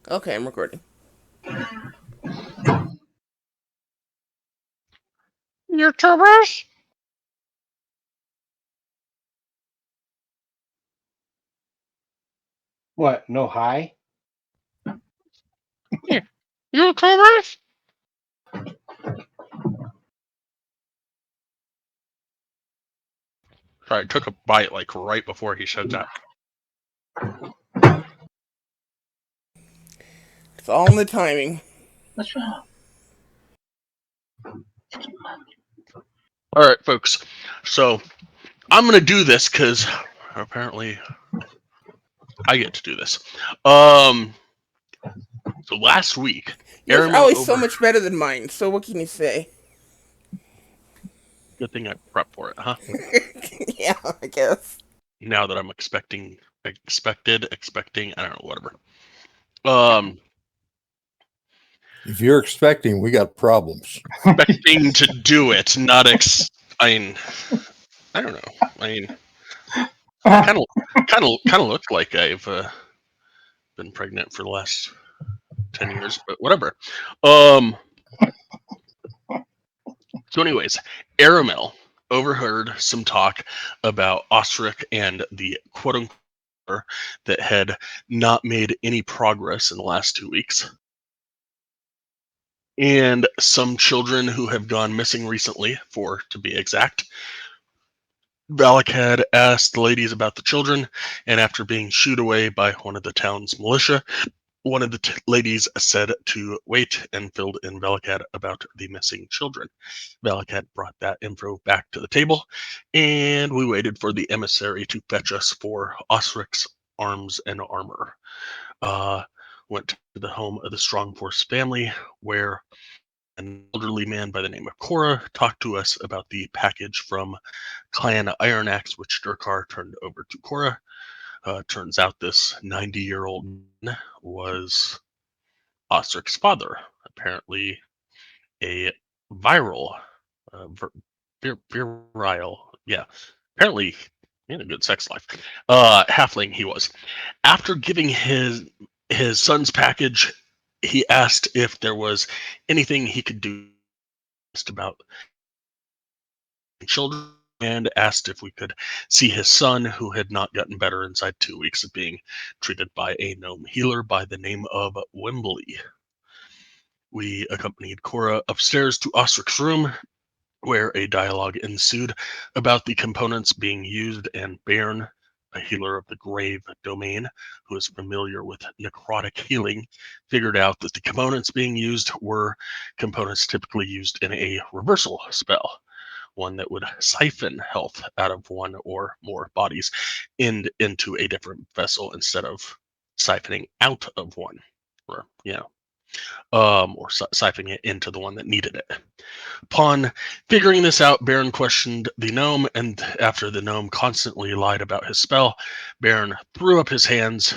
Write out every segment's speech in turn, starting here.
Okay, I'm recording. YouTubers? What? No hi? Yeah. YouTubers? Sorry, I took a bite like right before he said that. It's all in the timing. What's wrong? All right, folks. So I'm gonna do this because apparently I get to do this. So last week, Yours are Airmail always so over. much better than mine, so what can you say? Good thing I prepped for it, huh? Yeah, I guess. Now that I'm expecting, I don't know, whatever. Um, If you're expecting, we got problems. expecting to do it, not I don't know. I mean, kind of looks like I've been pregnant for the last 10 years, but whatever. So, anyways, Aramel overheard some talk about Osric and the quote unquote that had not made any progress in the last 2 weeks. And some children who have gone missing recently, 4 to be exact. Valak had asked the ladies about the children, and after being shooed away by one of the town's militia, one of the ladies said to wait and filled in Velikad about the missing children. Velikad brought that info back to the table, and we waited for the emissary to fetch us for Osric's arms and armor. Went to the home of the Strong Force family, where an elderly man by the name of Cora talked to us about the package from Clan Ironaxe, which Durkar turned over to Cora. Turns out this 90-year-old man was Osric's father, apparently a viral, virile, yeah, apparently he had a good sex life. Halfling he was. After giving his son's package, he asked if there was anything he could do about children and asked if we could see his son, who had not gotten better inside 2 weeks of being treated by a gnome healer by the name of Wimbley. We accompanied Cora upstairs to Osric's room, where a dialogue ensued about the components being used, and Bairn, a healer of the Grave domain, who is familiar with necrotic healing, figured out that the components being used were components typically used in a reversal spell, one that would siphon health out of one or more bodies into a different vessel instead of siphoning out of one, or siphoning it into the one that needed it. Upon figuring this out, Baron questioned the gnome, and after the gnome constantly lied about his spell, Baron threw up his hands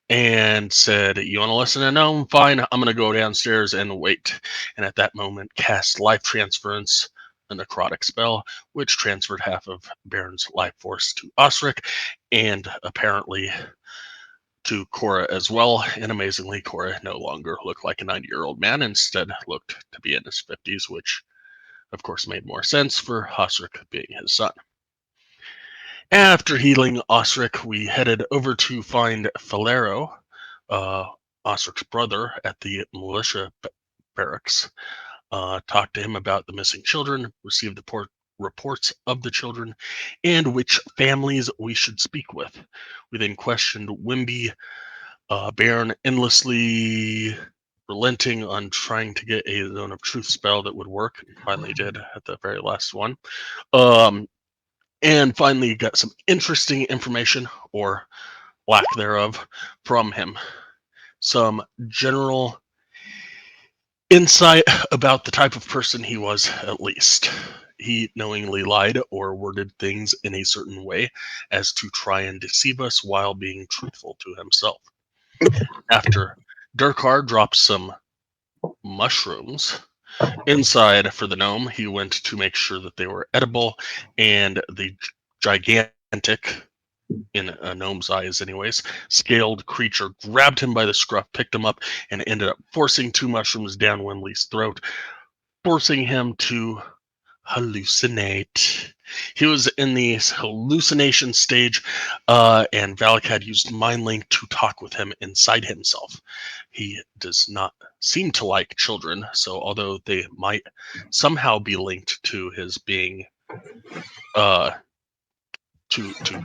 and said, "You want to listen to gnome? Fine, I'm going to go downstairs and wait." And at that moment, cast life transference, a necrotic spell, which transferred half of Baron's life force to Osric, and apparently to Cora as well. And amazingly, Cora no longer looked like a 90-year-old man, instead looked to be in his 50s, which of course made more sense for Osric being his son. After healing Osric, we headed over to find Falero, Osric's brother, at the militia barracks. Talked to him about the missing children, received the reports of the children, and which families we should speak with. We then questioned Wimby, Baron endlessly relenting on trying to get a Zone of Truth spell that would work. Finally did at the very last one. And finally got some interesting information, or lack thereof, from him. Some general insight about the type of person he was, at least. He knowingly lied or worded things in a certain way as to try and deceive us while being truthful to himself. After Durkar dropped some mushrooms inside for the gnome, he went to make sure that they were edible, and the gigantic in a gnome's eyes anyways, scaled creature grabbed him by the scruff, picked him up, and ended up forcing 2 mushrooms down Wembley's throat, forcing him to hallucinate. He was in the hallucination stage, and Valak had used Mind Link to talk with him inside himself. He does not seem to like children, so although they might somehow be linked to his being, to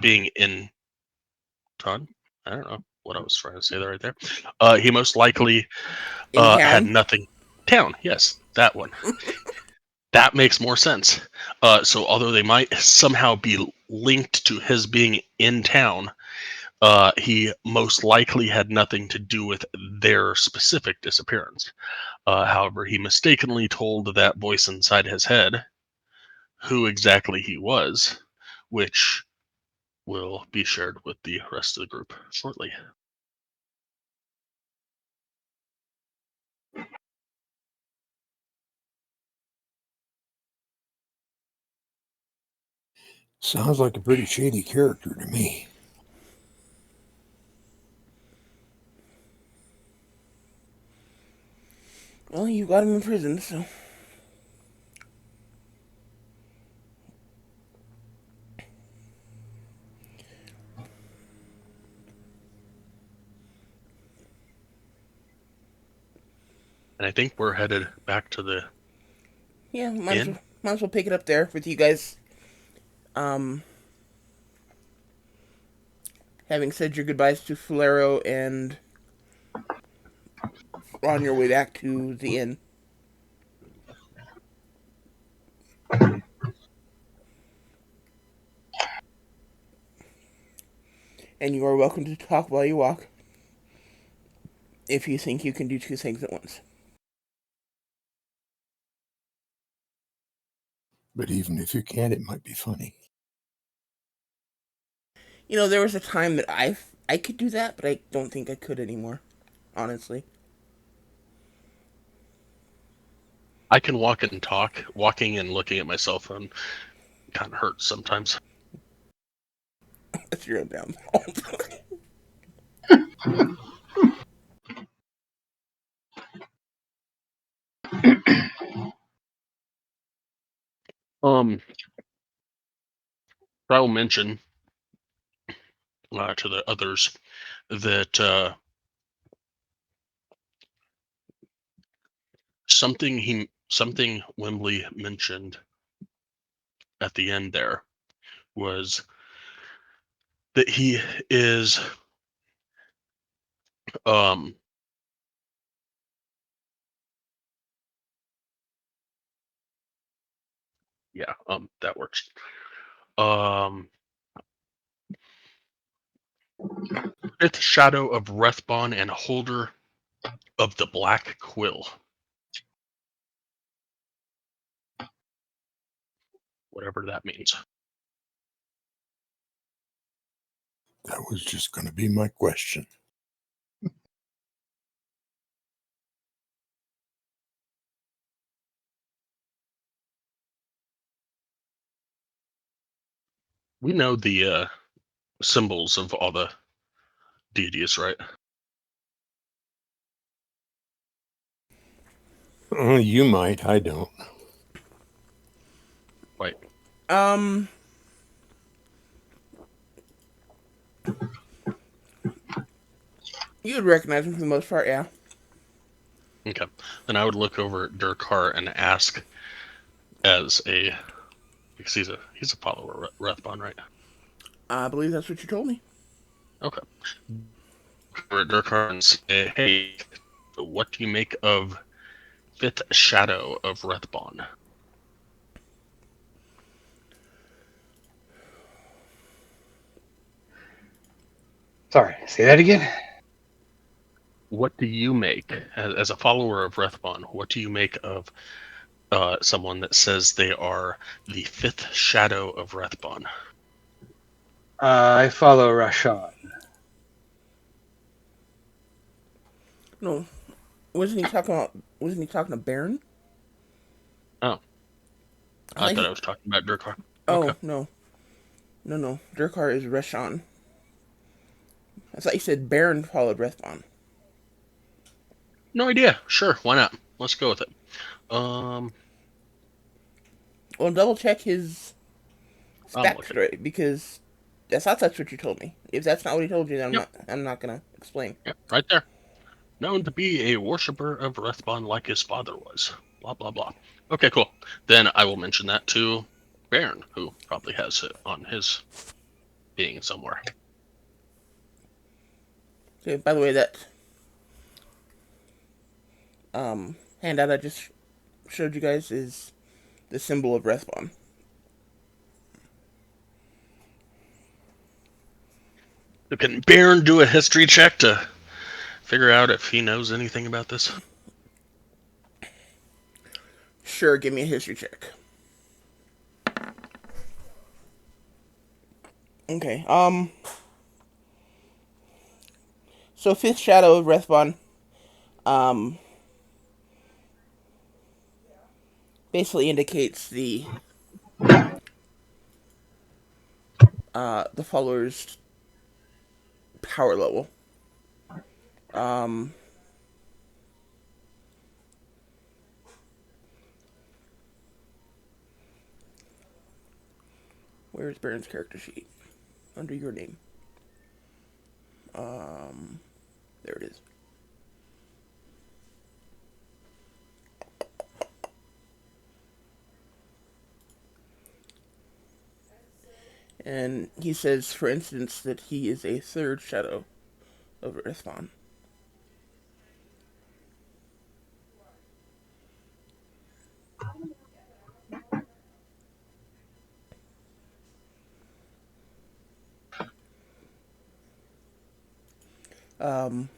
being in ton. I don't know what I was trying to say there right there. He most likely In had town. nothing. Town, yes, that one. That makes more sense. So although they might somehow be linked to his being in town, he most likely had nothing to do with their specific disappearance. However, he mistakenly told that voice inside his head who exactly he was, which will be shared with the rest of the group shortly. Sounds like a pretty shady character to me. Well, you got him in prison, so. And I think we're headed back to the Yeah, inn. might as well pick it up there with you guys. Um, having said your goodbyes to Fulero and on your way back to the inn. And you are welcome to talk while you walk, if you think you can do 2 things at once. But even if you can't, it might be funny. You know, there was a time that I could do that, but I don't think I could anymore, honestly. I can walk and talk. Walking and looking at my cell phone kind of hurts sometimes. That's your own downfall. I will mention to the others that something Wembley mentioned at the end there was that he is um yeah, that works. Fifth shadow of Rethbon and holder of the Black Quill. Whatever that means. That was just going to be my question. We know the symbols of all the deities, right? You might. I don't. Right. Um, you would recognize him for the most part, yeah. Okay. Then I would look over at Durkar and ask, as a, because he's a follower of Rethbon, right? I believe that's what you told me. Okay. Over at Durkar and say, hey, what do you make of fifth shadow of Rethbon? Sorry, say that again. What do you make, as a follower of Rethbon, what do you make of someone that says they are the fifth shadow of Rethbon? I follow Rashan. No, wasn't he talking about? Wasn't he talking to Baron? Oh, I I think thought I he. was talking about Durkar. Okay. Oh no, no. Durkar is Reshan. I thought you said Baron followed Respawn. No idea. Sure, why not? Let's go with it. Um, Well, double check his I'm looking. backstory because I thought that's what you told me. If that's not what he told you, then Yep, I'm not gonna explain. yep, right there. Known to be a worshipper of Rathbun like his father was. Blah blah blah. Okay, cool. Then I will mention that to Baron, who probably has it on his being somewhere. Okay, by the way, that handout I just showed you guys is the symbol of Respawn. So can Baron do a history check to figure out if he knows anything about this? Sure, give me a history check. Okay, so fifth shadow of Respawn, um, basically indicates the follower's power level. Um, where's Baron's character sheet? Under your name. There it is. And he says, for instance, that he is a third shadow of Respawn. Um,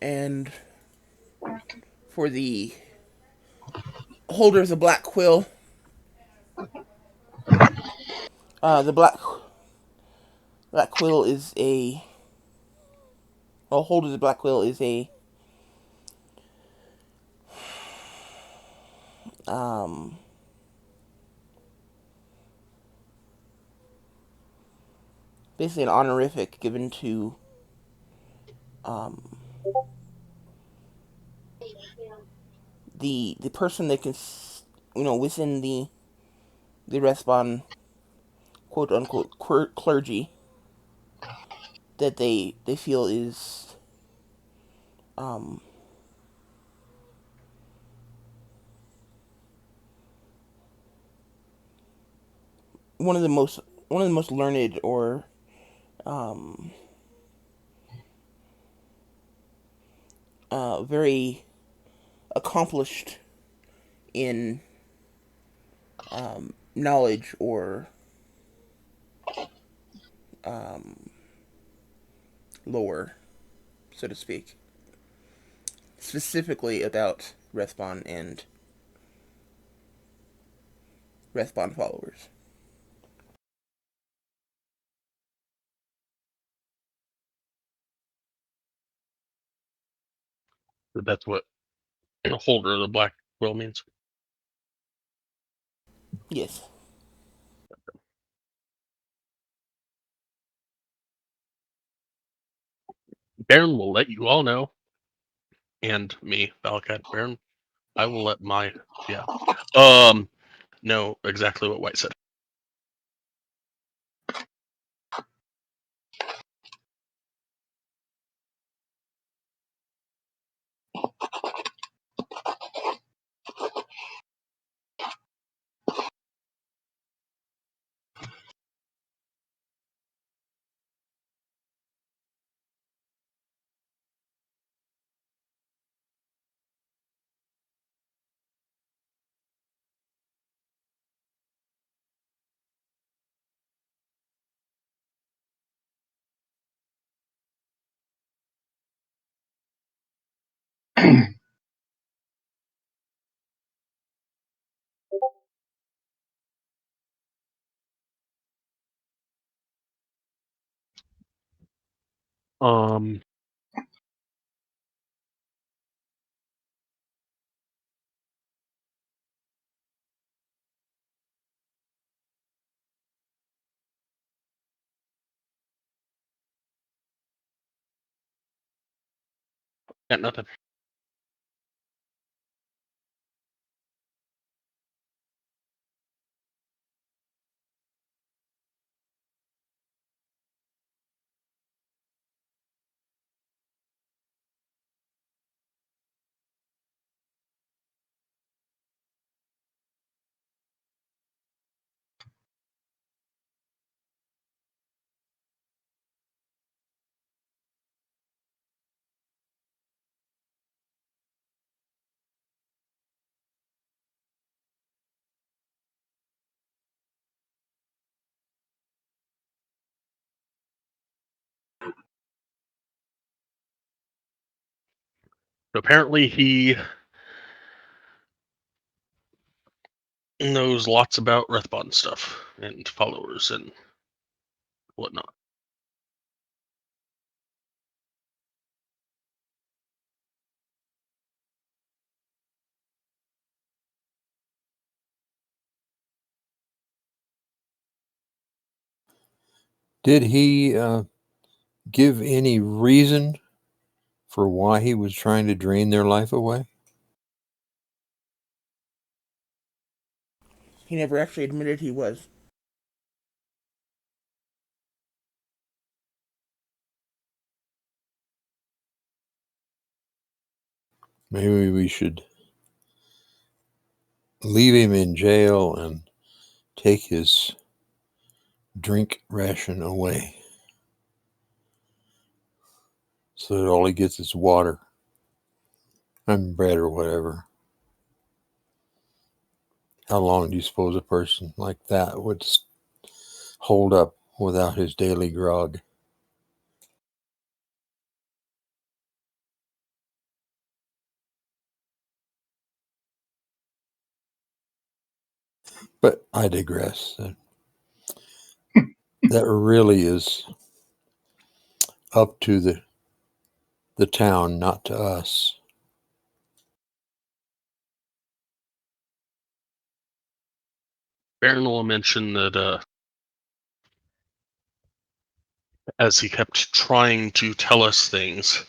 and for the holder of the black quill, the black quill is a holder of the black quill is a um, basically an honorific given to um, the person that can within the Respawn quote unquote clergy that they feel is um, one of the most learned or um, very accomplished in knowledge or um, lore, so to speak, specifically about Respawn and Respawn followers. That's what holder of the black quill means. Yes. Baron will let you all know, and me, Valakad Baron, I will let my know exactly what White said. Um, Got nothing. Apparently, he knows lots about Rethbon stuff and followers and whatnot. Did he give any reason for why he was trying to drain their life away? He never actually admitted he was. Maybe we should leave him in jail and take his drink ration away so that all he gets is water and bread or whatever. How long do you suppose a person like that would hold up without his daily grog? But I digress. That really is up to the town, not to us. Baron will mention that as he kept trying to tell us things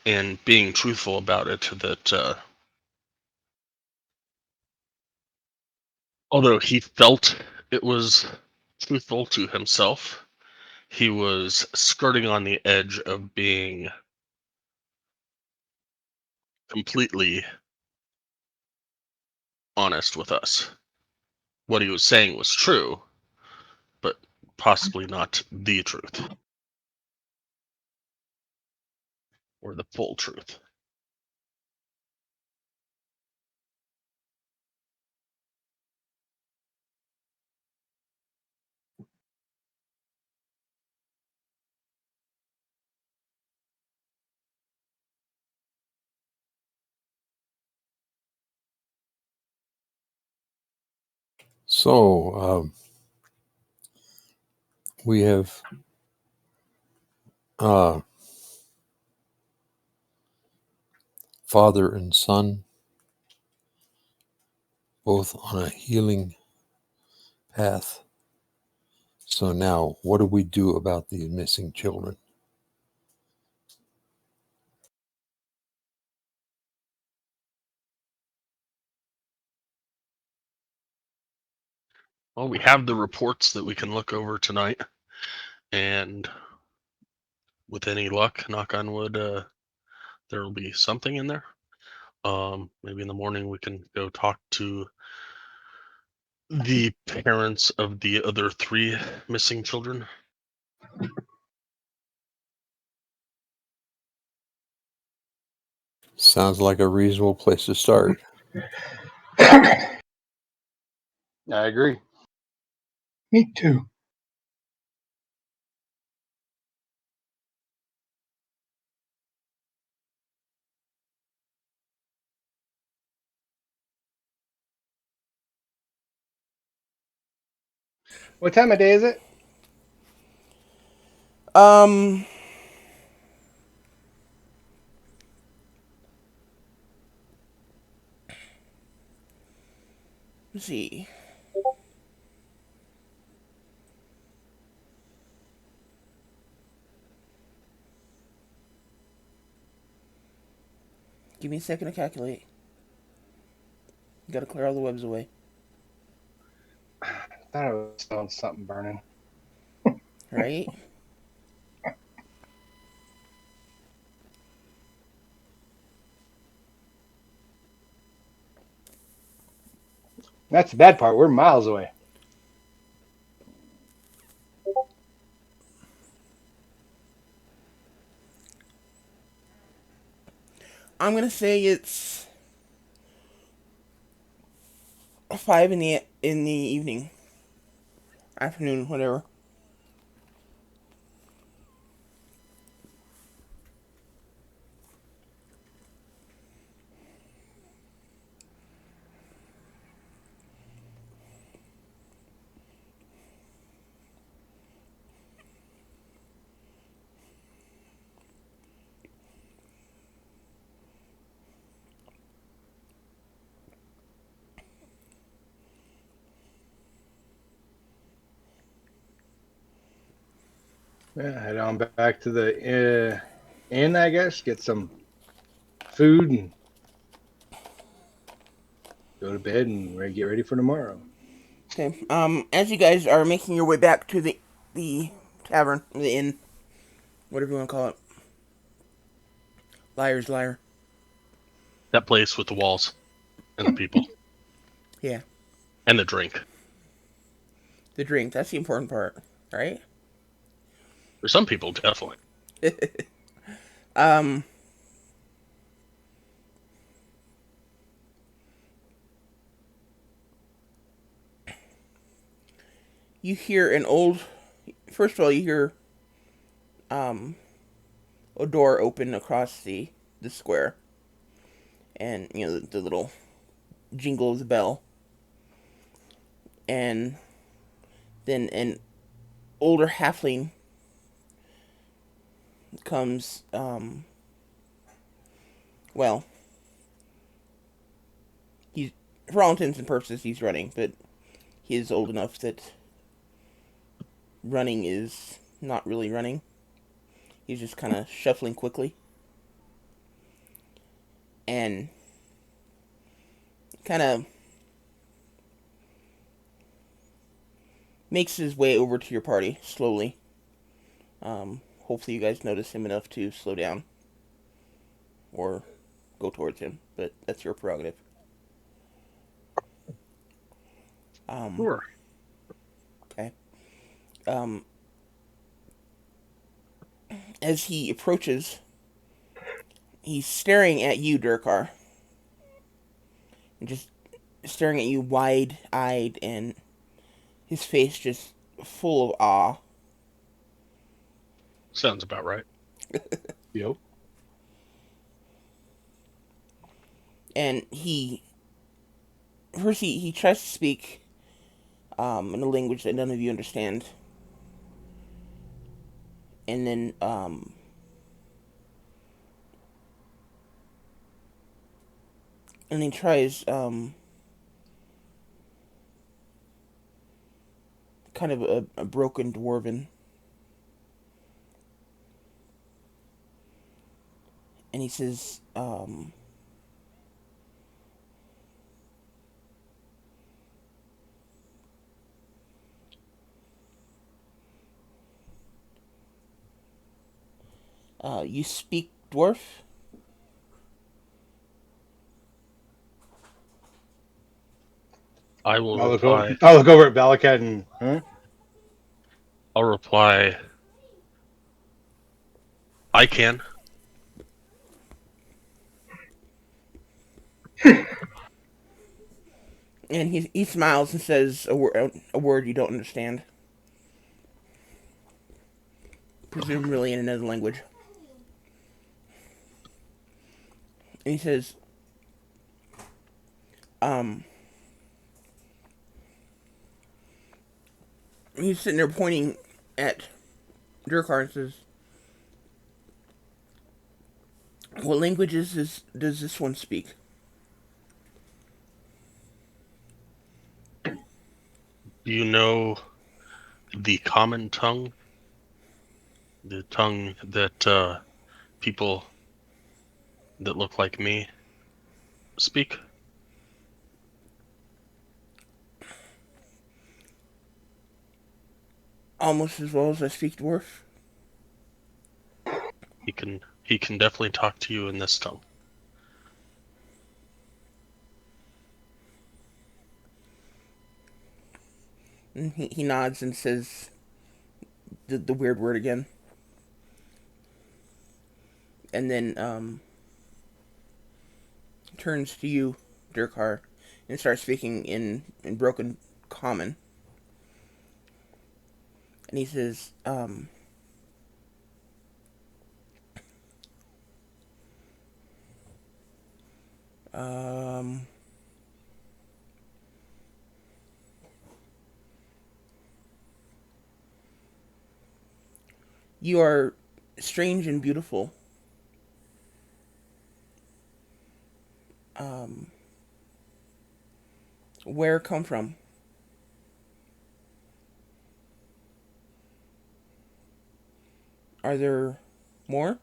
and being truthful about it, that although he felt it was truthful to himself, he was skirting on the edge of being completely honest with us. What he was saying was true, but possibly not the truth or the full truth. So we have father and son both on a healing path. So now, what do we do about these missing children? Well, we have the reports that we can look over tonight, and with any luck, knock on wood, there will be something in there. Maybe in the morning we can go talk to the parents of the other 3 missing children. Sounds like a reasonable place to start. I agree. Me too. What time of day is it? Um, let's see. Give me a second to calculate. You gotta clear all the webs away. Thought I was smelling something burning. Right? That's the bad part. We're miles away. I'm gonna say it's 5 in the evening, afternoon, whatever. Yeah, head on back to the inn, I guess. Get some food and go to bed and get ready for tomorrow. Okay. As you guys are making your way back to the tavern, the inn, whatever you want to call it, Liar's Liar. That place with the walls and the people Yeah, and the drink. the drink. That's the important part, right? For some people, definitely. um, you hear an old. First of all, you hear um a door open across the square, and you know the little jingle of the bell, and then an older halfling comes. Well, he's for all intents and purposes he's running, but he is old enough that running is not really running. He's just kind of shuffling quickly and kind of makes his way over to your party slowly. Hopefully, you guys notice him enough to slow down or go towards him, but that's your prerogative. Sure. Okay. Um, as he approaches, he's staring at you, Durkar, and just staring at you wide-eyed, and his face just full of awe. Sounds about right. Yep. And first he tries to speak in a language that none of you understand, and then he tries kind of a broken dwarven, and he says you speak dwarf? I will I'll look over. reply. I'll look over at Balakat and I'll reply. I can. And he smiles and says a word you don't understand, presumably in another language. And he says, um, he's sitting there pointing at Durkar and says, "What languages does this one speak?" Do you know the common tongue? The tongue that people that look like me speak? Almost as well as I speak dwarf. He can definitely talk to you in this tongue. And he nods and says the weird word again. And then turns to you, Durkar, and starts speaking in broken common. And he says, um, you are strange and beautiful. Um, where come from? Are there more?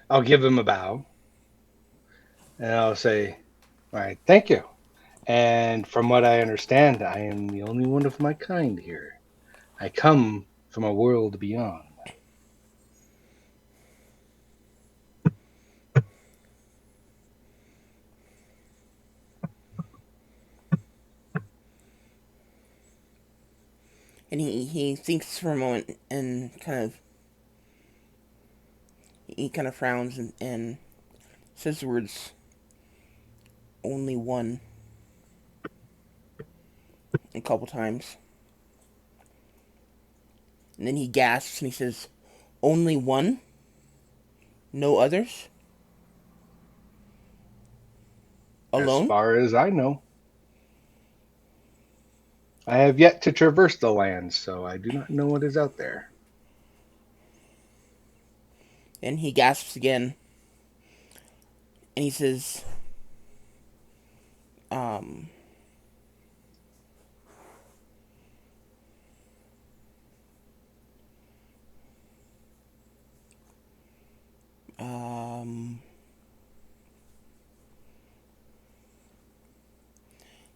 I'll give him a bow and I'll say, all right, thank you. And from what I understand, I am the only one of my kind here. I come from a world beyond. And he thinks for a moment and kind of frowns and says the words only one a couple times. And then he gasps and he says, only one? No others? As Alone? far as I know, I have yet to traverse the lands, so I do not know what is out there. And he gasps again. And he says, um, um,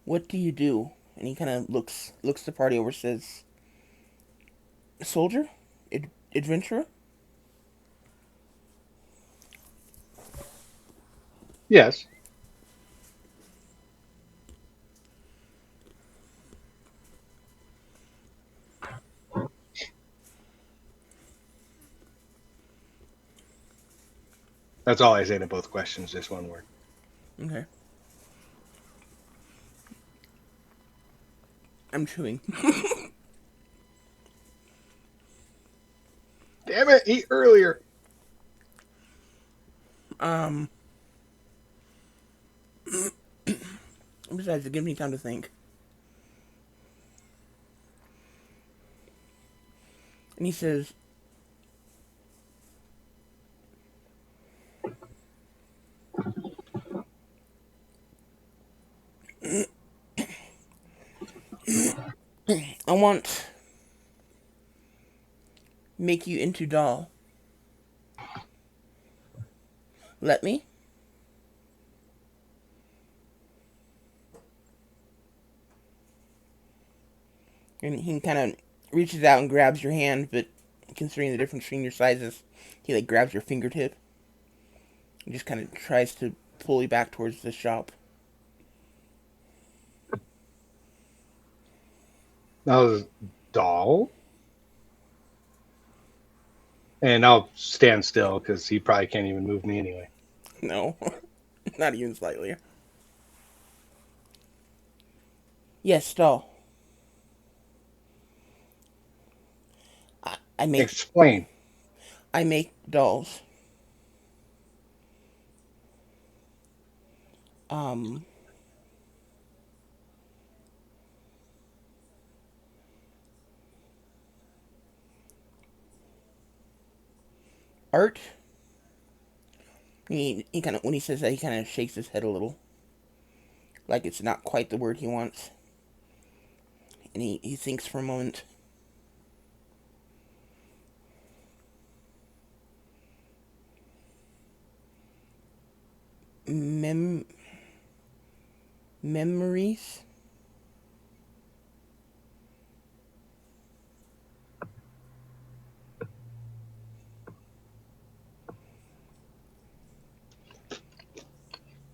what do you do? And he kind of looks the party over, says, soldier? Adventurer? Yes, that's all I say to both questions, just one word. Okay. I'm chewing. Damn it, eat earlier. um, besides, it gives me time to think. And he says, I want make you into doll. Let me? And he kind of reaches out and grabs your hand, but considering the difference between your sizes, he like grabs your fingertip and just kind of tries to pull you back towards the shop. That was doll. And I'll stand still because he probably can't even move me anyway. No, not even slightly. Yes, doll. I make Explain. I make dolls. Um, art. He kind of when he says that he kind of shakes his head a little, like it's not quite the word he wants, and he thinks for a moment. Mem memories.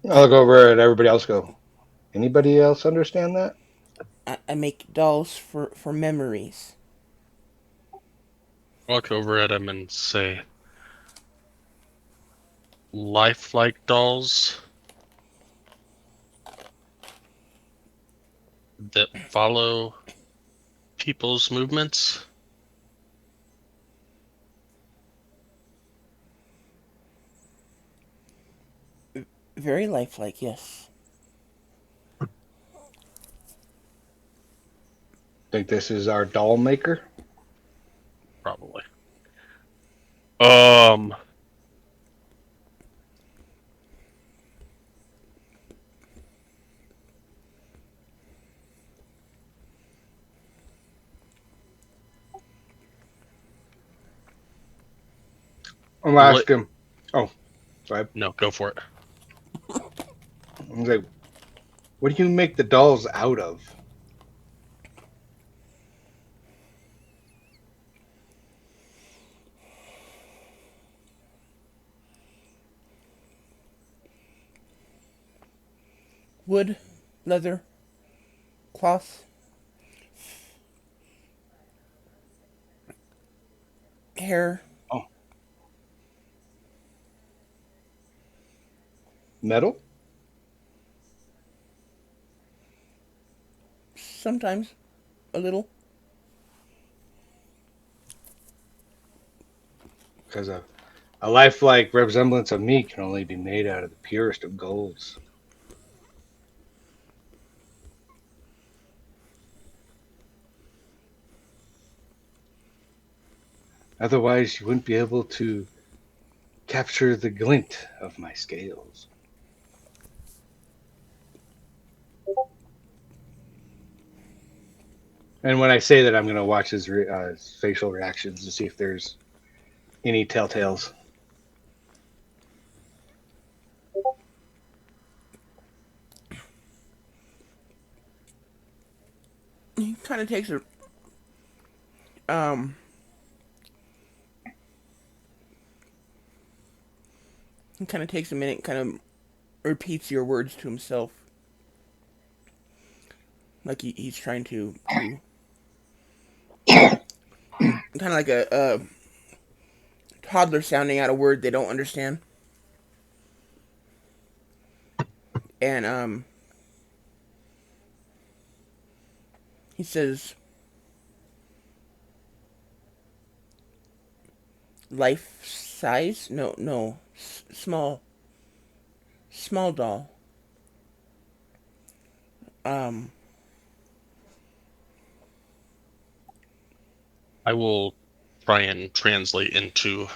I'll look over at everybody else. Go. Anybody else understand that? I make dolls for memories. Walk over at him and say, lifelike dolls that follow people's movements. Very lifelike, yes. Think this is our doll maker? Probably. Um, I'm gonna ask him. Oh, sorry. No, go for it. I'm like, what do you make the dolls out of? Wood, leather, cloth, hair, Oh, metal? sometimes a little. Because a lifelike resemblance of me can only be made out of the purest of golds. Otherwise, you wouldn't be able to capture the glint of my scales. And when I say that, I'm going to watch his facial reactions to see if there's any telltales. He kind of takes a um. He kind of takes a minute, kind of repeats your words to himself, like he's trying to kind of like a toddler sounding out a word they don't understand. And he says, "Life size? No, no, small, small doll." Um, I will try and translate into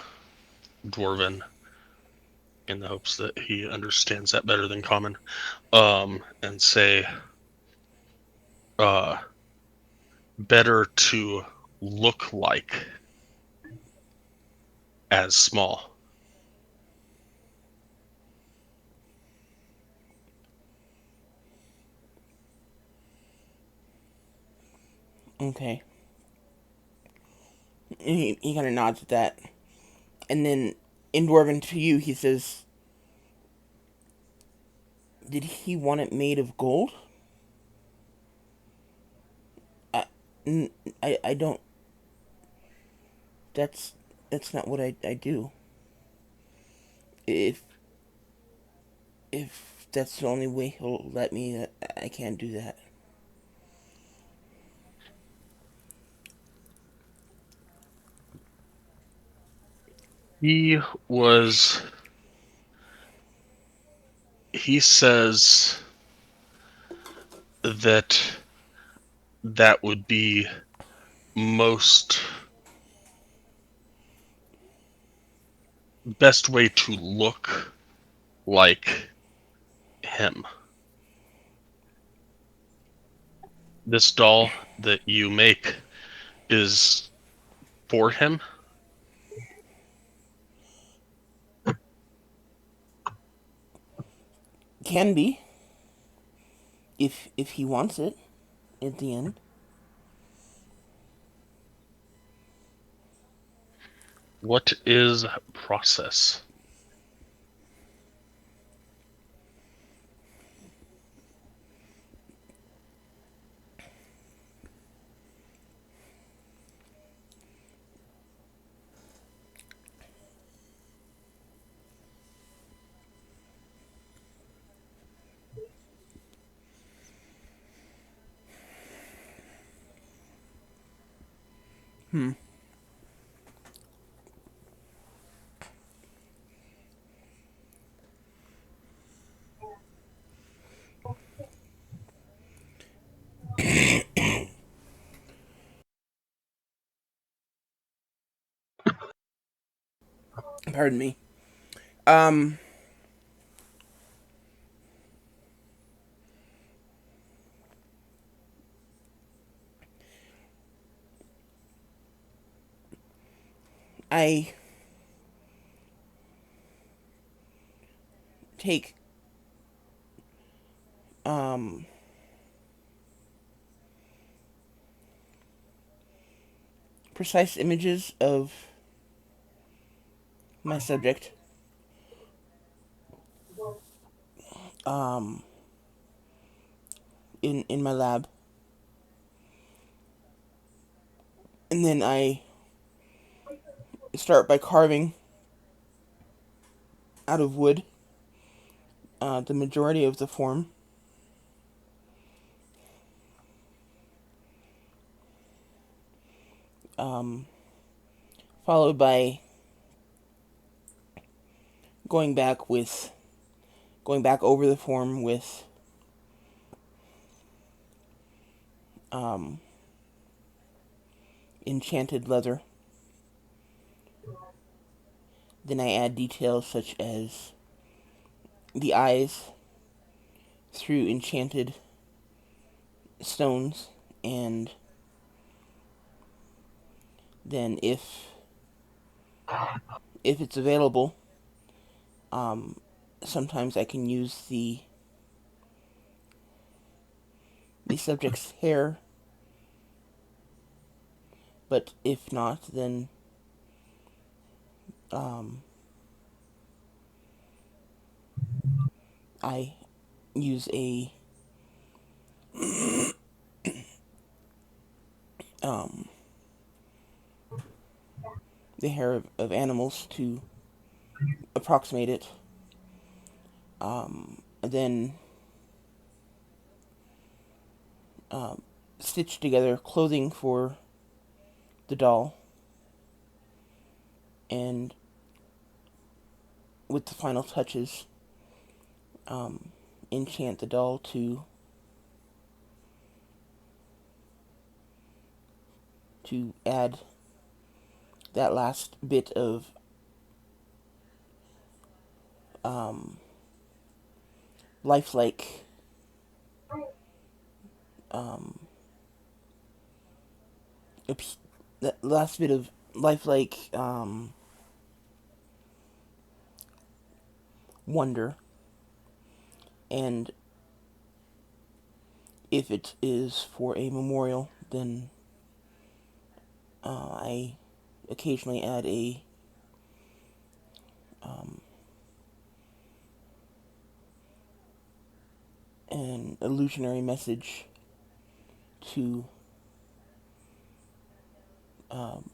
Dwarven in the hopes that he understands that better than common. And say, uh, better to look like as small. okay. And he kind of nods at that, and then in Dwarven to you, he says, "Did he want it made of gold?" I, I don't. That's that's not what I do. If if that's the only way he'll let me, I can't do that. He was. He says that that would be most best way to look like him. This doll that you make is for him. can be, if he wants it at the end. What is process? Hmm. Pardon me. Um, I take um precise images of my subject, um in my lab, and then I start by carving out of wood the majority of the form. Um, Followed by going back with going back over the form with um, enchanted leather. Then I add details such as the eyes through enchanted stones, and then if it's available, um, sometimes I can use the subject's hair, but if not, then um, I use um, the hair of animals to approximate it. Then um, stitch together clothing for the doll, and with the final touches, um, enchant the doll to add that last bit of um, lifelike um, that last bit of lifelike wonder. And if it is for a memorial, then I occasionally add um, an illusionary message to um,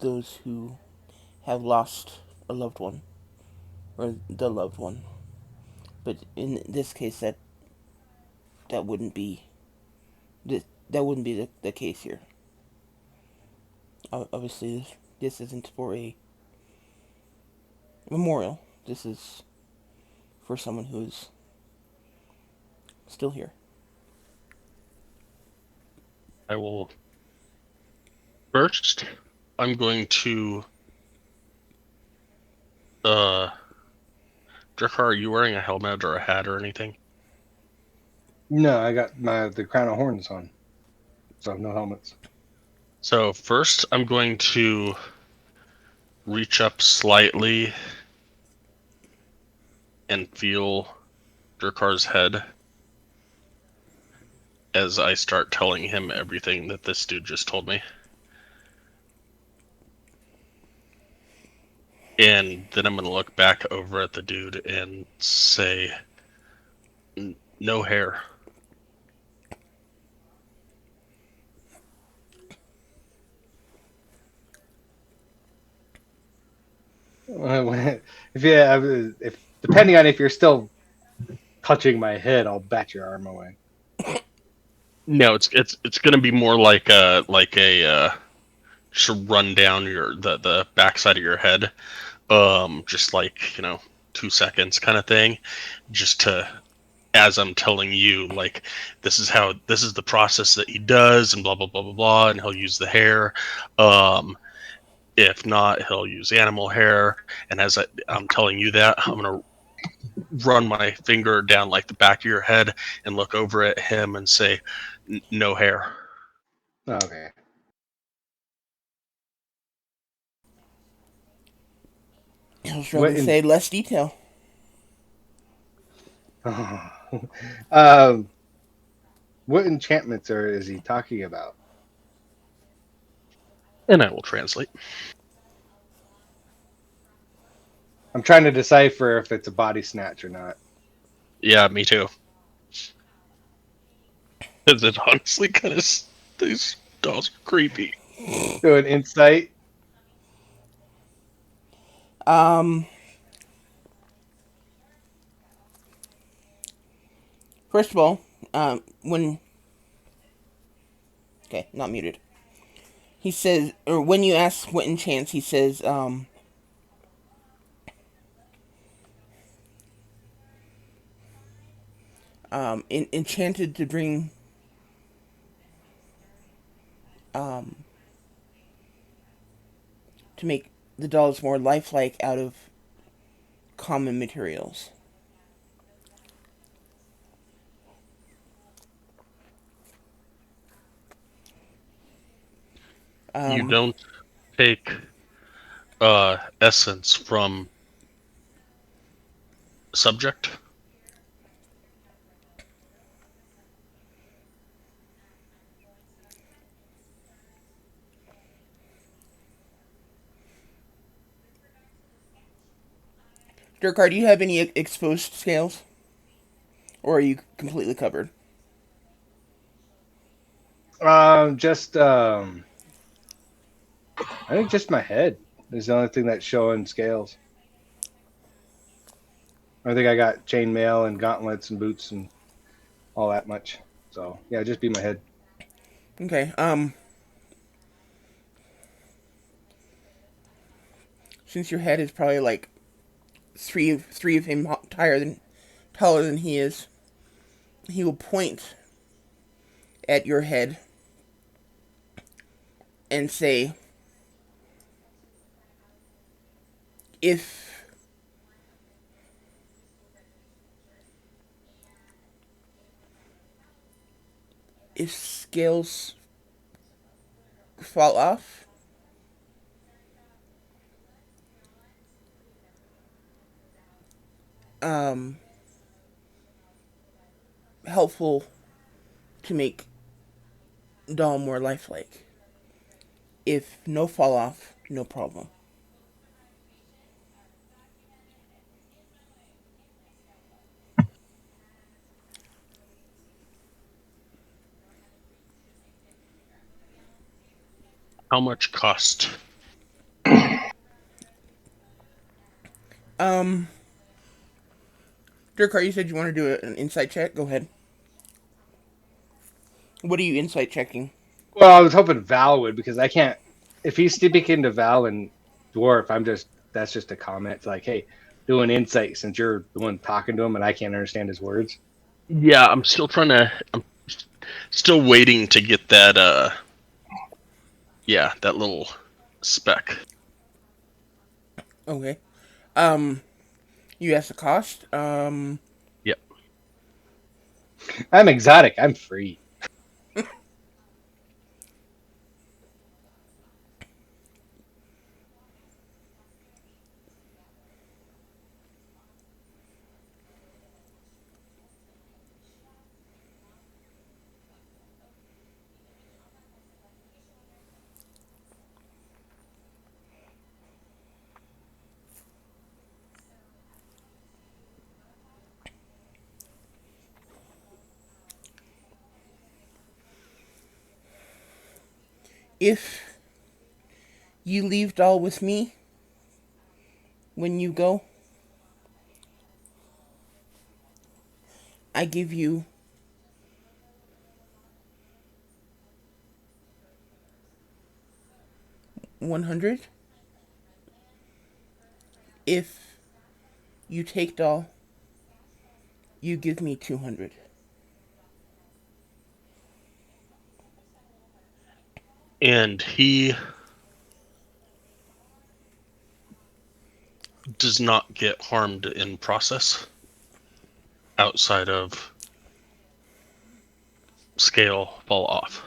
those who have lost a loved one or the loved one. But in this case, that wouldn't be that wouldn't be the case here. Obviously, this isn't for a memorial. This is for someone who's still here. I will first. I'm going to. Drakar, are you wearing a helmet or a hat or anything? No, I got the crown of horns on, so no helmets. So first, I'm going to reach up slightly and feel Durkar's head as I start telling him everything that this dude just told me. And then I'm going to look back over at the dude and say, no hair. If depending on if you're still touching my head, I'll bat your arm away. No, it's going to be more like a just run down the backside of your head, just like 2 seconds kind of thing, just to as I'm telling you, like, this is the process that he does, and blah blah blah blah blah, and he'll use the hair. If not, he'll use animal hair. And as I'm telling you that, I'm gonna run my finger down like the back of your head and look over at him and say, no hair. Okay. He'll struggle to say less detail. um, what enchantments is he talking about? And I will translate. I'm trying to decipher if it's a body snatch or not. Yeah, me too. Because it honestly kind of these dolls are creepy. Do an insight. Um, First of all, when okay, not muted. He says, or when you ask what enchants, he says, enchanted to bring, um, to make the dolls more lifelike out of common materials. You Um, don't take essence from subject. Durkar, do you have any exposed scales? Or are you completely covered? Just I think just my head is the only thing that's showing scales. I think I got chainmail and gauntlets and boots and all that much. So yeah, just be my head. Okay, since your head is probably like three of him taller than he is, he will point at your head and say, if scales fall off, um, helpful to make doll more lifelike. If no fall off, no problem. How much cost? Um, Durkar, you said you want to do an insight check. Go ahead. What are you insight checking? Well, I was hoping Val would because I can't. If he's speaking to Val and Dwarf, that's just a comment. It's like, hey, do an insight since you're the one talking to him and I can't understand his words. Yeah, I'm still waiting to get that yeah, that little spec. Okay. Um, you asked the cost. Yep. I'm exotic. I'm free. If you leave doll with me when you go, I give you 100. If you take doll, you give me 200. And he does not get harmed in process outside of scale fall off.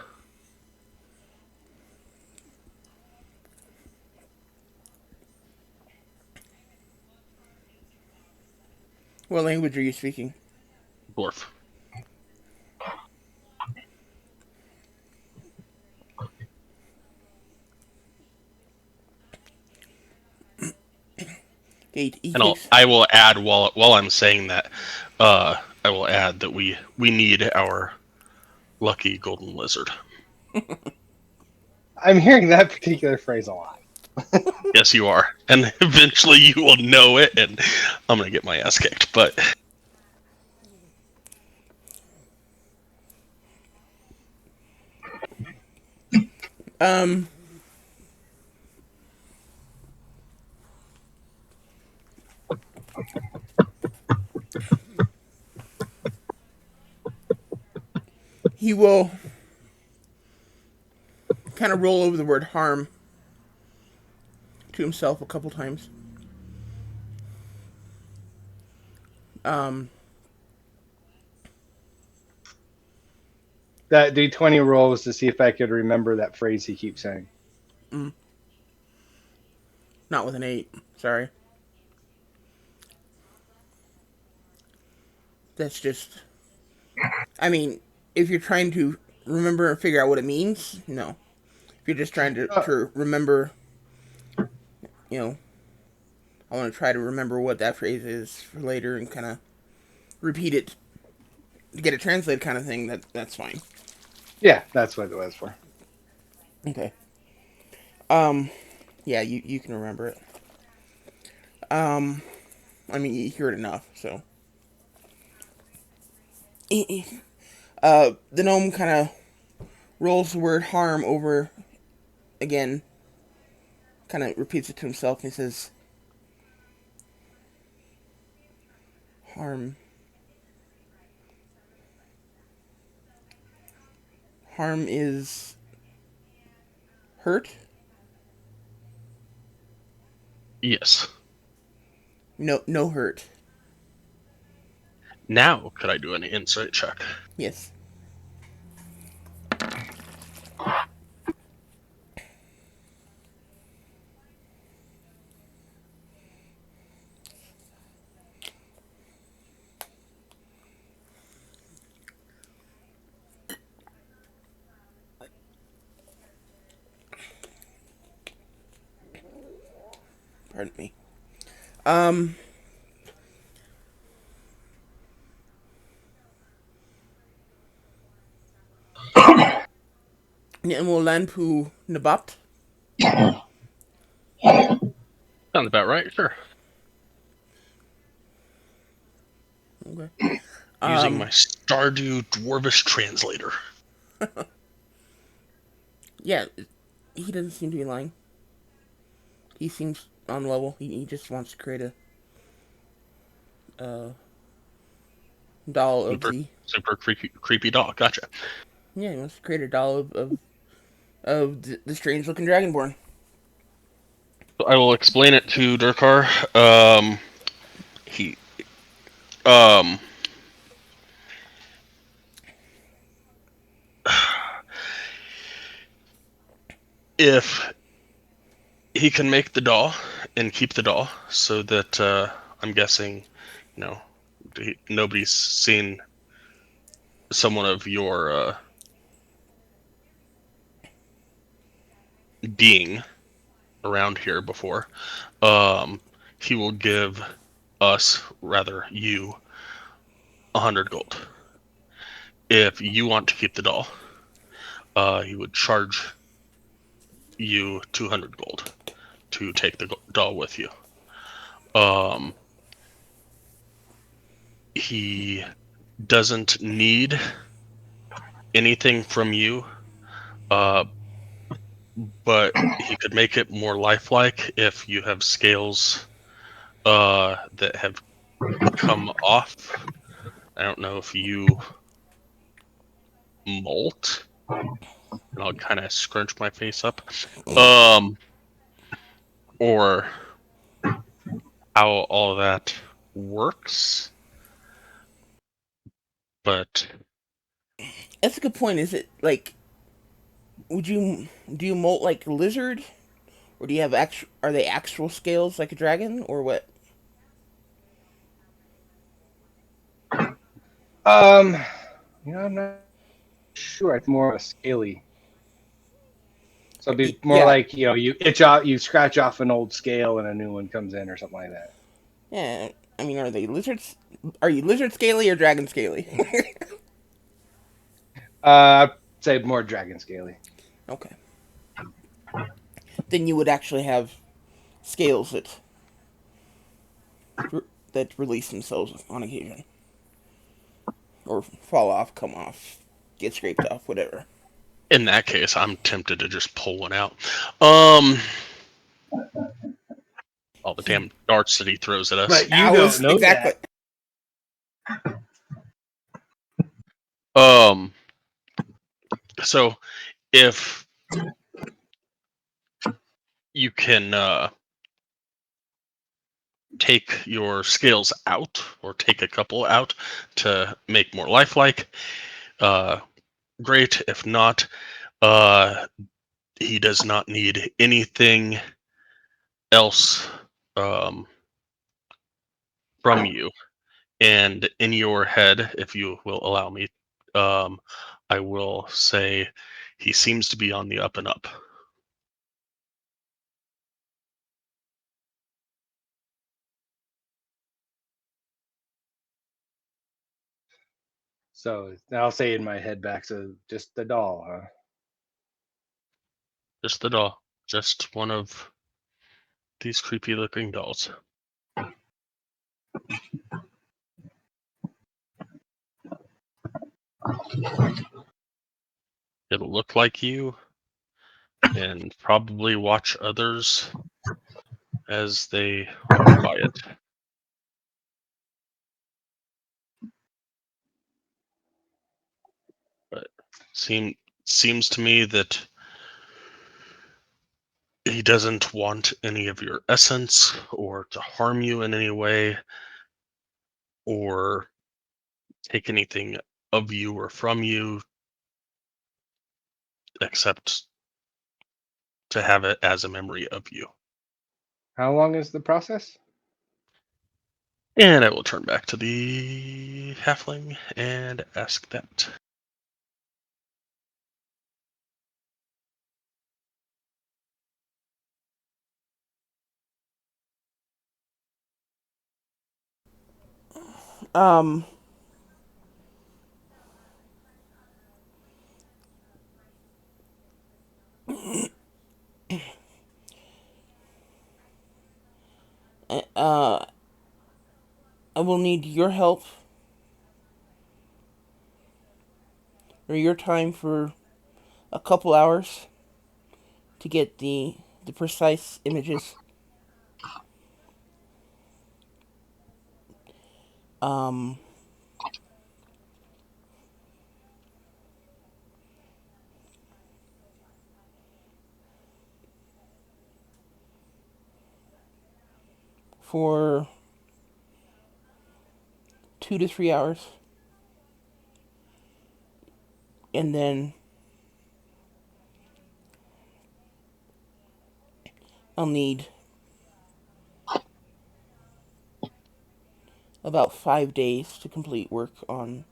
What language are you speaking? Dwarf. He And takes. I will add while I'm saying that, I will add that we need our lucky golden lizard. I'm hearing that particular phrase a lot. Yes, you are, and eventually you will know it, and I'm gonna get my ass kicked. But Um, he will kind of roll over the word harm to himself a couple times. Um, That D20 rolls to see if I could remember that phrase he keeps saying. not with an 8. Sorry. That's just. I mean, if you're trying to remember and figure out what it means, no. If you're just trying Uh, to remember, you know, I want to try to remember what that phrase is for later and kind of repeat it to get it translated, kind of thing. That's fine. yeah, that's what it was for. Okay. Um, yeah, you can remember it. Um, I mean, you hear it enough, so. The gnome kind of rolls the word harm over again, kind of repeats it to himself, and he says, harm. Harm is hurt? yes, No hurt. now could I do an insight check? Yes. Pardon me. Um, Ni'mulanpu Nabat. Sounds about right. Sure. Okay. Using my Um, Stardew Dwarvish translator. yeah, he doesn't seem to be lying. He seems on level. He just wants to create a doll of Super the. super creepy dog. Gotcha. Yeah, he wants to create a doll of the strange looking dragonborn. So I will explain it to Durkar. He um if he can make the doll and keep the doll, so that I'm guessing, you know, nobody's seen someone of your being around here before. Um, he will give us, rather you, 100 gold. If you want to keep the doll, he would charge you 200 gold to take the doll with you. He doesn't need anything from you, but he could make it more lifelike if you have scales that have come off. I don't know if you molt, and I'll kind of scrunch my face up, or how all that works. But That's a good point. Is it like, would you do you molt like a lizard, or do you have actual? Are they actual scales like a dragon, or what? Um, I'm not sure. It's more of a scaly. So it'd be more Yeah, like you itch out, you scratch off an old scale, and a new one comes in, or something like that. yeah. I mean, are they lizards? Are you lizard scaly or dragon scaly? I'd say more dragon scaly. Okay. Then you would actually have scales that release themselves on occasion, or fall off, come off, get scraped off, whatever. in that case, I'm tempted to just pull one out. Um, all the He, damn darts that he throws at us. But you I don't was know exactly. that. Um, so if you can take your scales out, or take a couple out to make more lifelike, uh, great. If not, uh, he does not need anything else um, from you. And in your head, if you will allow me, um, I will say he seems to be on the up and up. So I'll say in my head back. So just the doll, huh? Just the doll. Just one of these creepy looking dolls. It'll look like you and probably watch others as they walk by it. But seems to me that he doesn't want any of your essence, or to harm you in any way, or take anything of you or from you, except to have it as a memory of you. How long is the process? And I will turn back to the halfling and ask that. Um, uh, I will need your help or your time for a couple hours to get the precise images. Um, for 2 to 3 hours, and then I'll need about 5 days to complete work on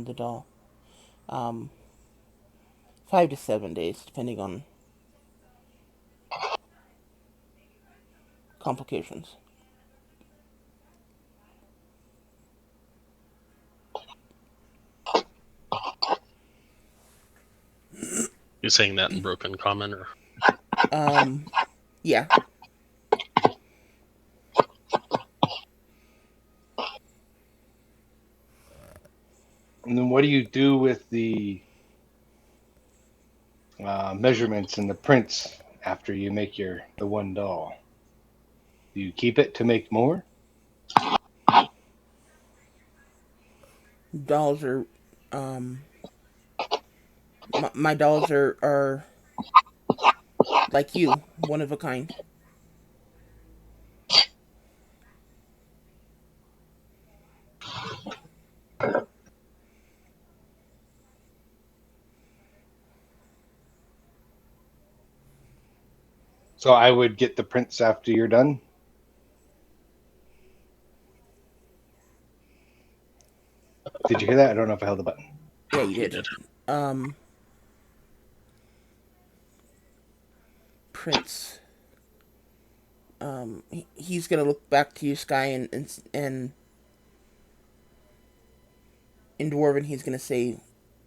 the doll. Um, 5 to 7 days, depending on complications. He's saying that in broken common, or Yeah. And then what do you do with the measurements and the prints after you make the one doll? Do you keep it to make more? Dolls are, um, my dolls are like you, one of a kind. So I would get the prints after you're done. Did you hear that? I don't know if I held the button. Yeah, you he did. did. Um, Prince. He's gonna look back to you, Sky, and in Dwarven, he's gonna say,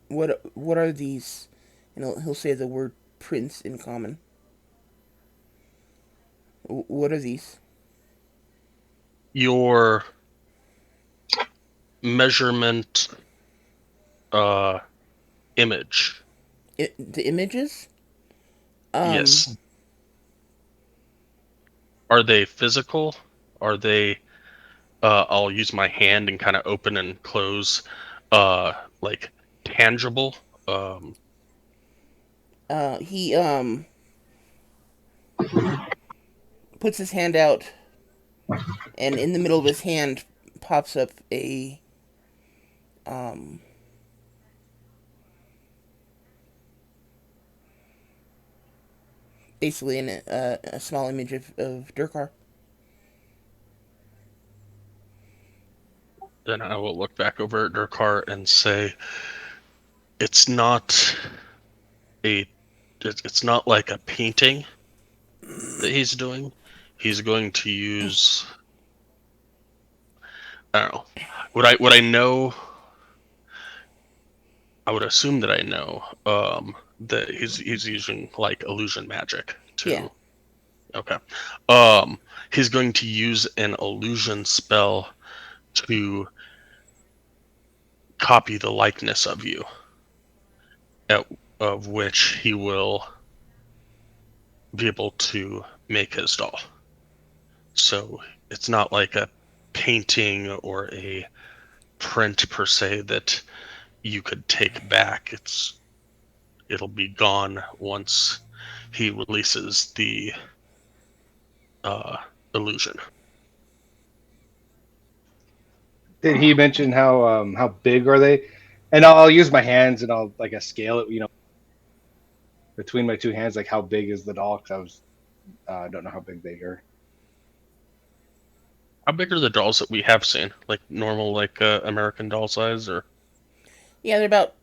"What are these?" And he'll say the word "prince" in common. What are these? Your measurement uh, image. The images? Um, Yes. Are they physical? Are they? I'll use my hand and kind of open and close, like tangible. he puts his hand out, and in the middle of his hand pops up um basically a small image of Durkar. Then I will look back over at Durkar and say, it's not a, it's not like a painting that he's doing. He's going to use, I don't know. Would I know? I would assume that I know that he's using like illusion magic Yeah. to. Okay. Um, he's going to use an illusion spell to copy the likeness of you, at, of which he will be able to make his doll. So it's not like a painting or a print per se that you could take back. It'll be gone once he releases the uh, illusion. Did he mention how big are they? And I'll use my hands and I'll like a scale it, between my two hands, like how big is the doll? Because I don't know how big they are. How big are the dolls that we have seen? Like normal, like American doll size, or Yeah, they're about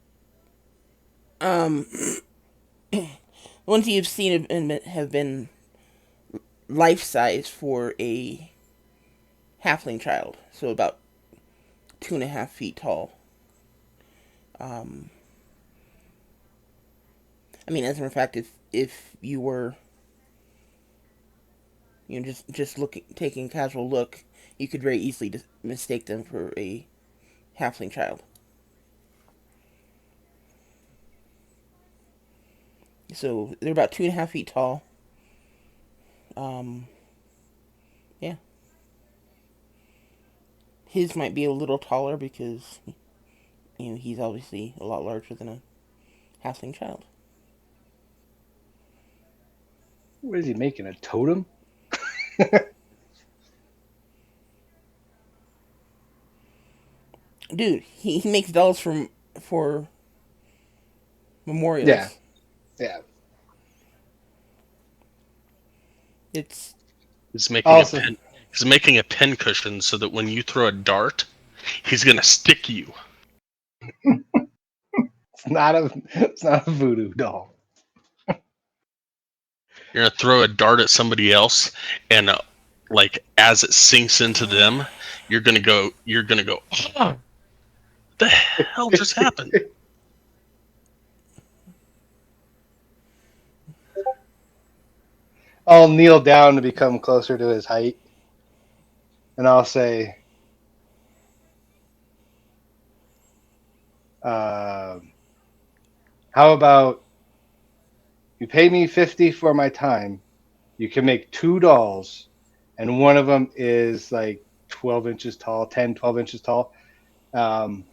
um the ones you've seen have been life size for a halfling child, so about 2.5 feet tall. Um, I mean, as a matter of fact, if you were just looking taking a casual look, you could very easily mistake them for a halfling child. So they're about 2.5 feet tall. Um, yeah, his might be a little taller because he's obviously a lot larger than a halfling child. What is he making? A totem? Dude, he makes dolls for Yeah, memorials. yeah. It's he's making a Also, pin. He's making a pin cushion so that when you throw a dart, he's gonna stick you. it's not a voodoo doll. You're gonna throw a dart at somebody else, and like as it sinks into them, you're gonna go. Oh, what the hell just happened? I'll kneel down to become closer to his height, and I'll say, uh, "How about you pay me 50 for my time? You can make 2 dolls, and one of them is like 12 inches tall, 10, 12 inches tall, um,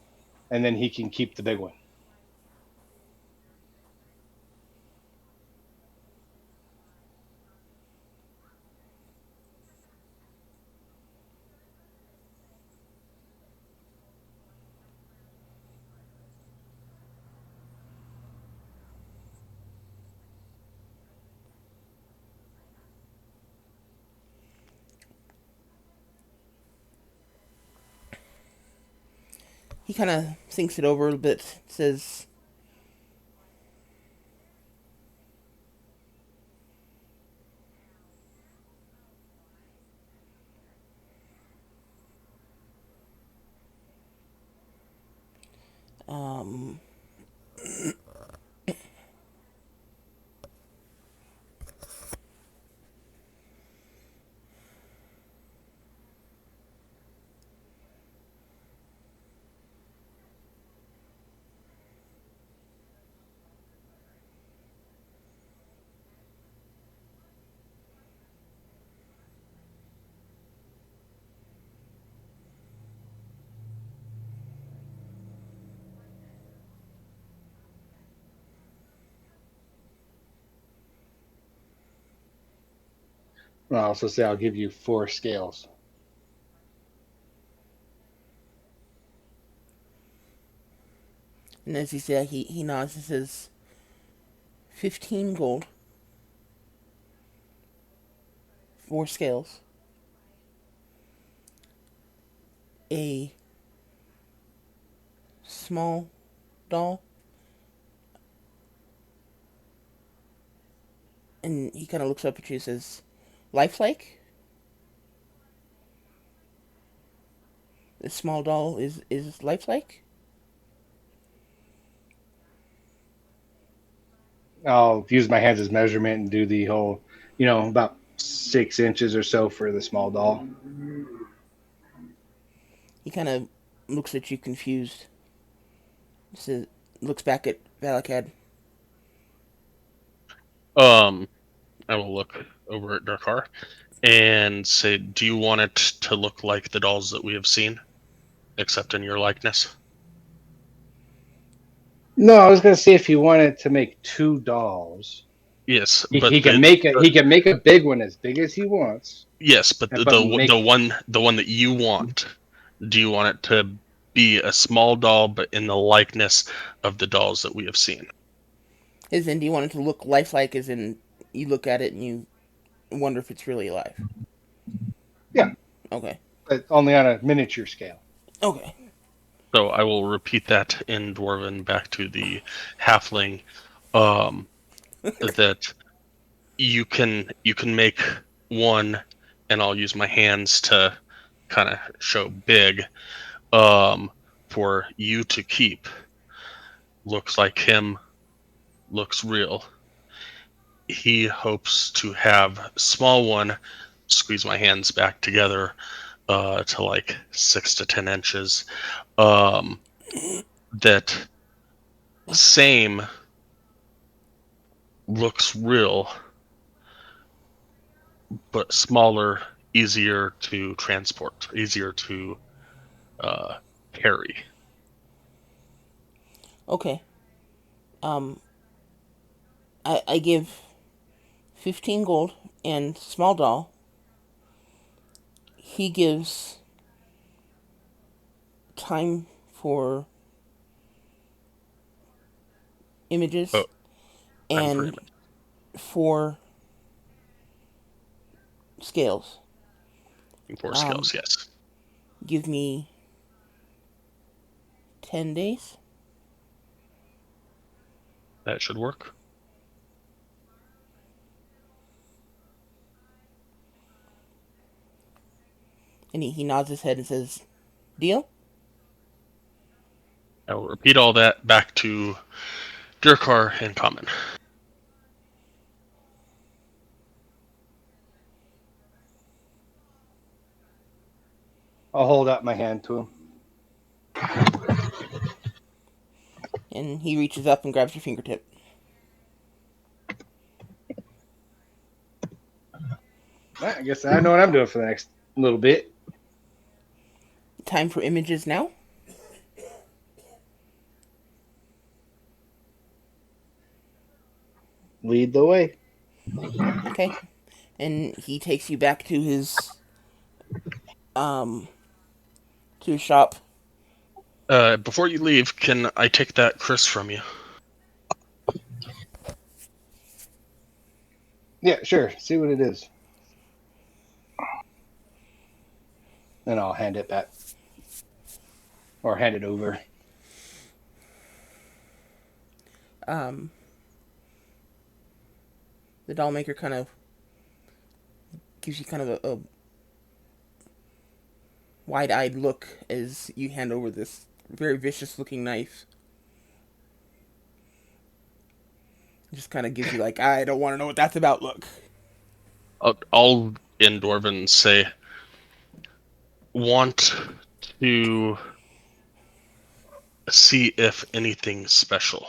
and then he can keep the big one." He kind of thinks it over a little bit. Says, um, I'll also say I'll give you 4 scales. and as he said, he nods and says, 15 gold, 4 scales, a small doll, and he kind of looks up at you and says, lifelike? The small doll is lifelike? I'll use my hands as measurement and do the whole, about 6 inches or so for the small doll. He kind of looks at you confused. Says, looks back at Valakad. I will look over at Darkar and say, "Do you want it to look like the dolls that we have seen, except in your likeness?" No, I was gonna see if he wanted to make 2 dolls. Yes, He, but he can make a he can make a big one as big as he wants, yes, but but make the one that you want, do you want it to be a small doll, but in the likeness of the dolls that we have seen? As in, do you want it to look lifelike? As in, you look at it and you wonder if it's really alive. yeah, Okay. but only on a miniature scale. Okay. So I will repeat that in Dwarven back to the halfling, um, that you can make one, and I'll use my hands to kind of show big, um, for you to keep. Looks like him, looks real. He hopes to have small one, squeeze my hands back together, to like 6 to 10 inches. Um, that same looks real, but smaller, easier to transport, easier to uh, carry. Okay. Um, I give 15 gold and small doll. He gives time for Oh, images time for and image. 4 scales. 4 scales, Um, yes. give me 10 days. That should work. And he nods his head and says, deal? I will repeat all that back to Durkar in common. I'll hold out my hand to him. And he reaches up and grabs your fingertip. I guess I know what I'm doing for the next little bit. Time for images now. Lead the way. Okay. And he takes you back to um his shop. Before you leave, can I take that Chris from you? Yeah, sure. See what it is. Then I'll hand it back. Or hand it over. Um the doll maker kind of gives you kind of a wide-eyed look as you hand over this very vicious-looking knife. Just kind of gives you like, I don't want to know what that's about look. I'll in Dwarven say, want to see if anything special.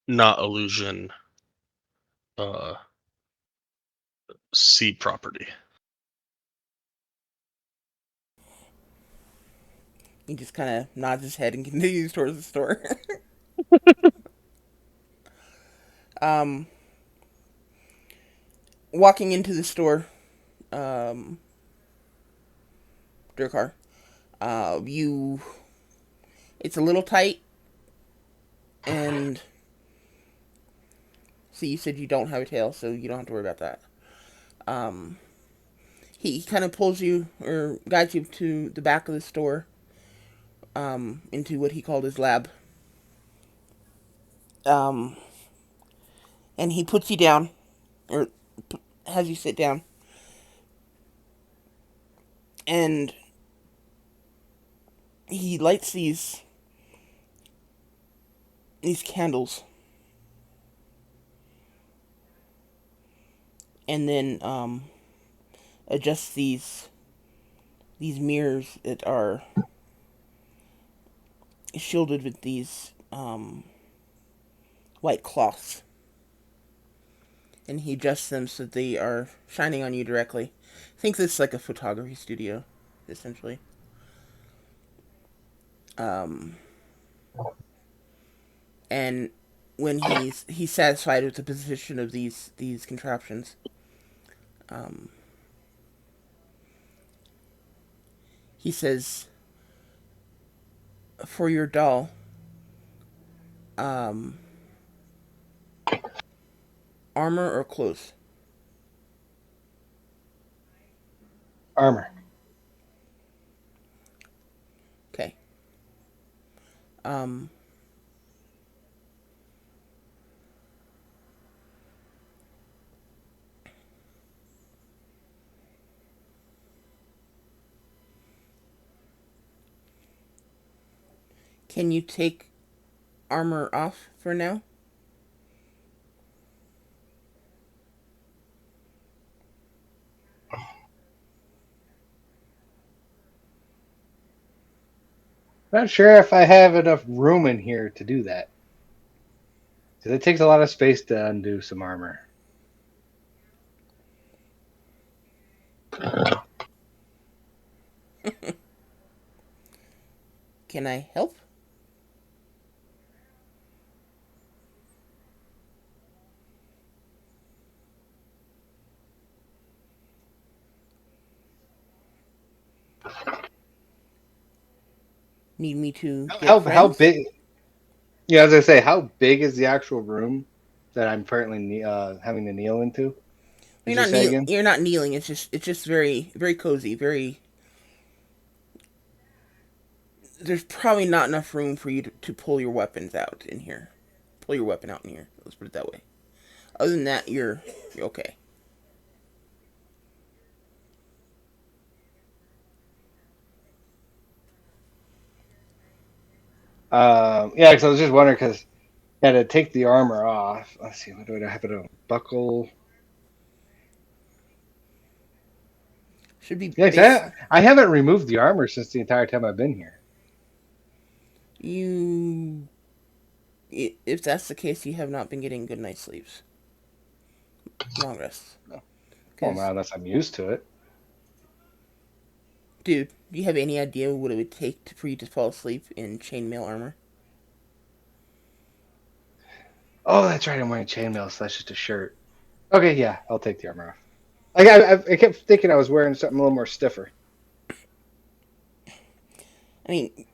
Not illusion. Uh, see property. He just kind of nods his head and continues towards the store. um, Walking into the store, um, Durkar, you, it's a little tight, and see, you said you don't have a tail, so you don't have to worry about that. Um, he kind of pulls you or guides you to the back of the store, into what he called his lab. Um, and he puts you down, or has you sit down, and he lights these candles, and then adjusts these mirrors that are shielded with these white cloths, and he adjusts them so they are shining on you directly. I think this is like a photography studio, essentially. Um, and when he's satisfied with the position of these contraptions, um, he says, "For your doll, um, armor or clothes?" Armor. Okay. Um, can you take armor off for now? Not sure if I have enough room in here to do that. Because it takes a lot of space to undo some armor. Can I help? Need me to get How friends? big? Yeah, as I say, how big is the actual room that I'm currently having to kneel into? Did you say again? You're not kneeling. It's just very cozy. Very. There's probably not enough room for you to pull your weapons out in here. Pull your weapon out in here. Let's put it that way. Other than that, you're okay. Yeah, because I was just wondering because yeah, to take the armor off. Let's see, what do I have it on? Buckle. Should be Yeah, 'cause base. I haven't removed the armor since the entire time I've been here. You, if that's the case, you have not been getting good night's sleeps, long rests. Well, Because, now unless I'm used to it. dude, do you have any idea what it would take for you to fall asleep in chainmail armor? Oh, that's right. I'm wearing chainmail, so that's just a shirt. Okay, yeah, I'll take the armor off. I kept thinking I was wearing something a little more stiffer. I mean,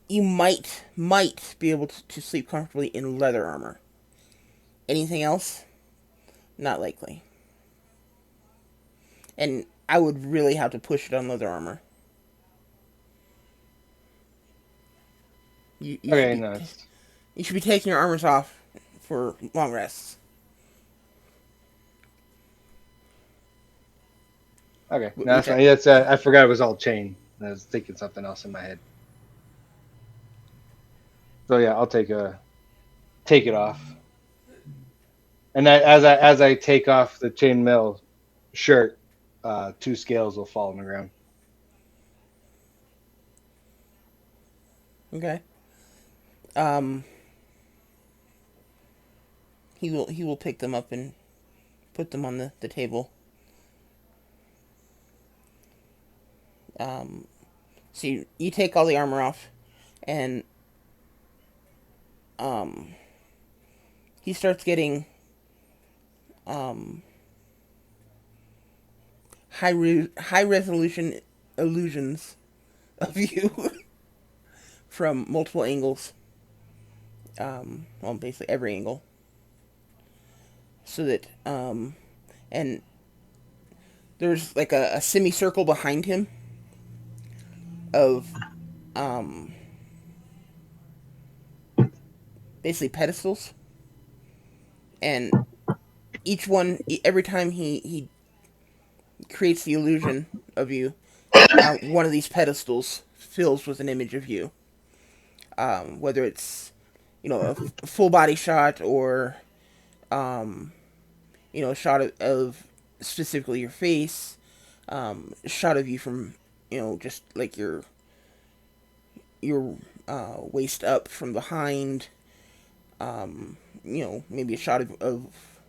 you might be able to sleep comfortably in leather armor. Anything else? Not likely. And I would really have to push it on leather armor. You should Okay, be no, it's you should be taking your armors off for long rests. okay. No, Which that's fine. Yeah, it's, I forgot it was all chain. I was thinking something else in my head. So yeah, I'll take it off. And as I take off the chainmail shirt, two scales will fall on the ground. okay. He will pick them up and put them on the table. Um, so you take all the armor off, and um, he starts getting um, high resolution illusions of you from multiple angles. Well, basically every angle, so that and there's like a semicircle behind him of um, basically pedestals, and each one, every time he creates the illusion of you, one of these pedestals fills with an image of you. Whether it's a full body shot or a shot of specifically your face, a shot of you from just like your waist up from behind, maybe a shot of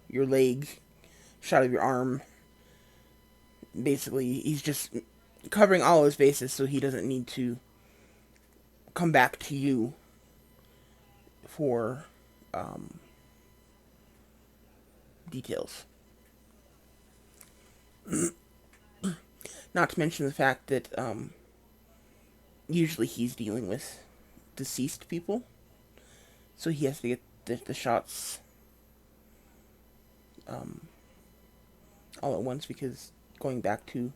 your leg, shot of your arm. Basically, he's just covering all his bases so he doesn't need to come back to you for um, details. Not to mention the fact that usually he's dealing with deceased people, so he has to get the shots um, all at once because going back to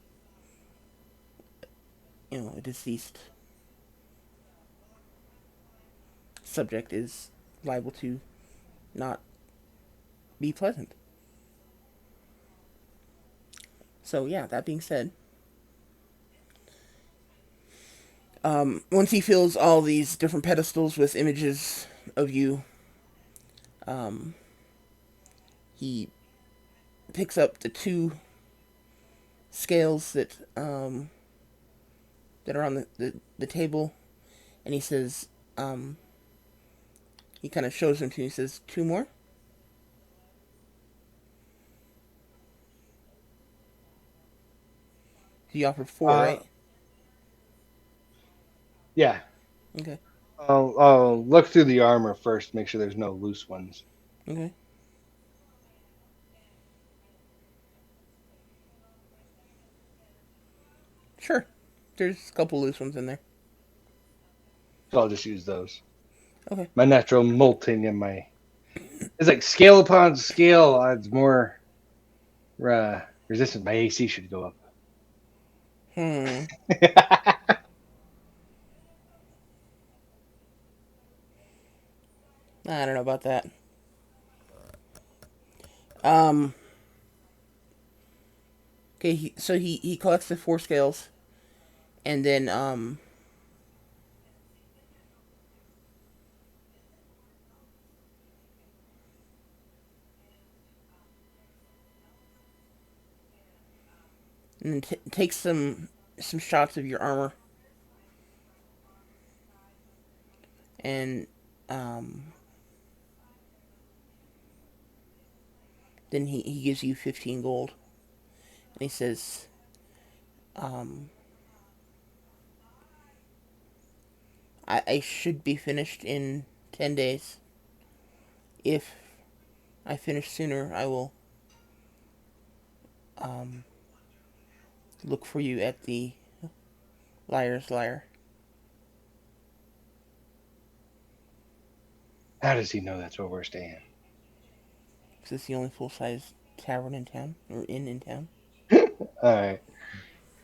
a deceased subject is liable to not be pleasant. So yeah, that being said, once he fills all these different pedestals with images of you, um, he picks up the two scales that are on the table, and he says, he kind of shows them to you. He says, two more. He offered four, Uh, right? yeah. Okay. I'll look through the armor first, make sure there's no loose ones. Okay. Sure. There's a couple loose ones in there. So I'll just use those. Okay. My natural molting and my it's like scale upon scale adds more resistance. My AC should go up. Hmm. I don't know about that. Um. Okay. So he collects the four scales, and then and then take some shots of your armor, and um, then he gives you 15 gold, and he says, um, I should be finished in 10 days. If I finish sooner, I will um, look for you at the Liar's Lair. How does he know that's where we're staying? Because it's the only full-size tavern in town, or inn in town. All right.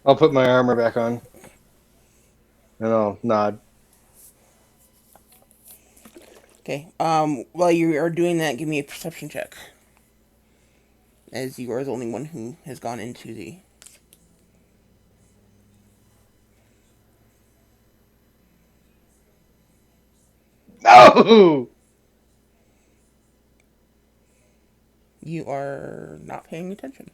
I'll put my armor back on and I'll nod. Okay. While you are doing that, give me a perception check, as you are the only one who has gone into the. No! You are not paying attention.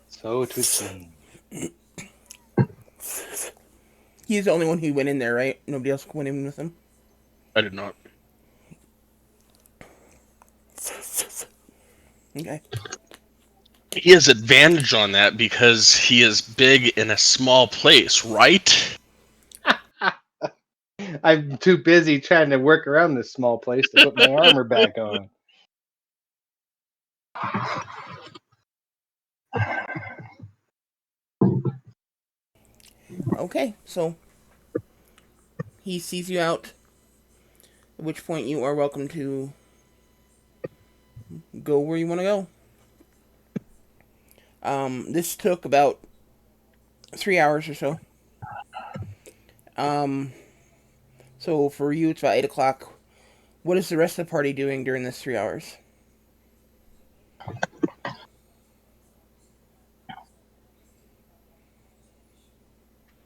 So it would seem. He's the only one who went in there, right? Nobody else went in with him. I did not. Okay. He has advantage on that because he is big in a small place, right? I'm too busy trying to work around this small place to put my armor back on. Okay. So he sees you out. At which point you are welcome to go where you want to go. This took about 3 hours or so. Um, so for you, it's about 8 o'clock. What is the rest of the party doing during this 3 hours?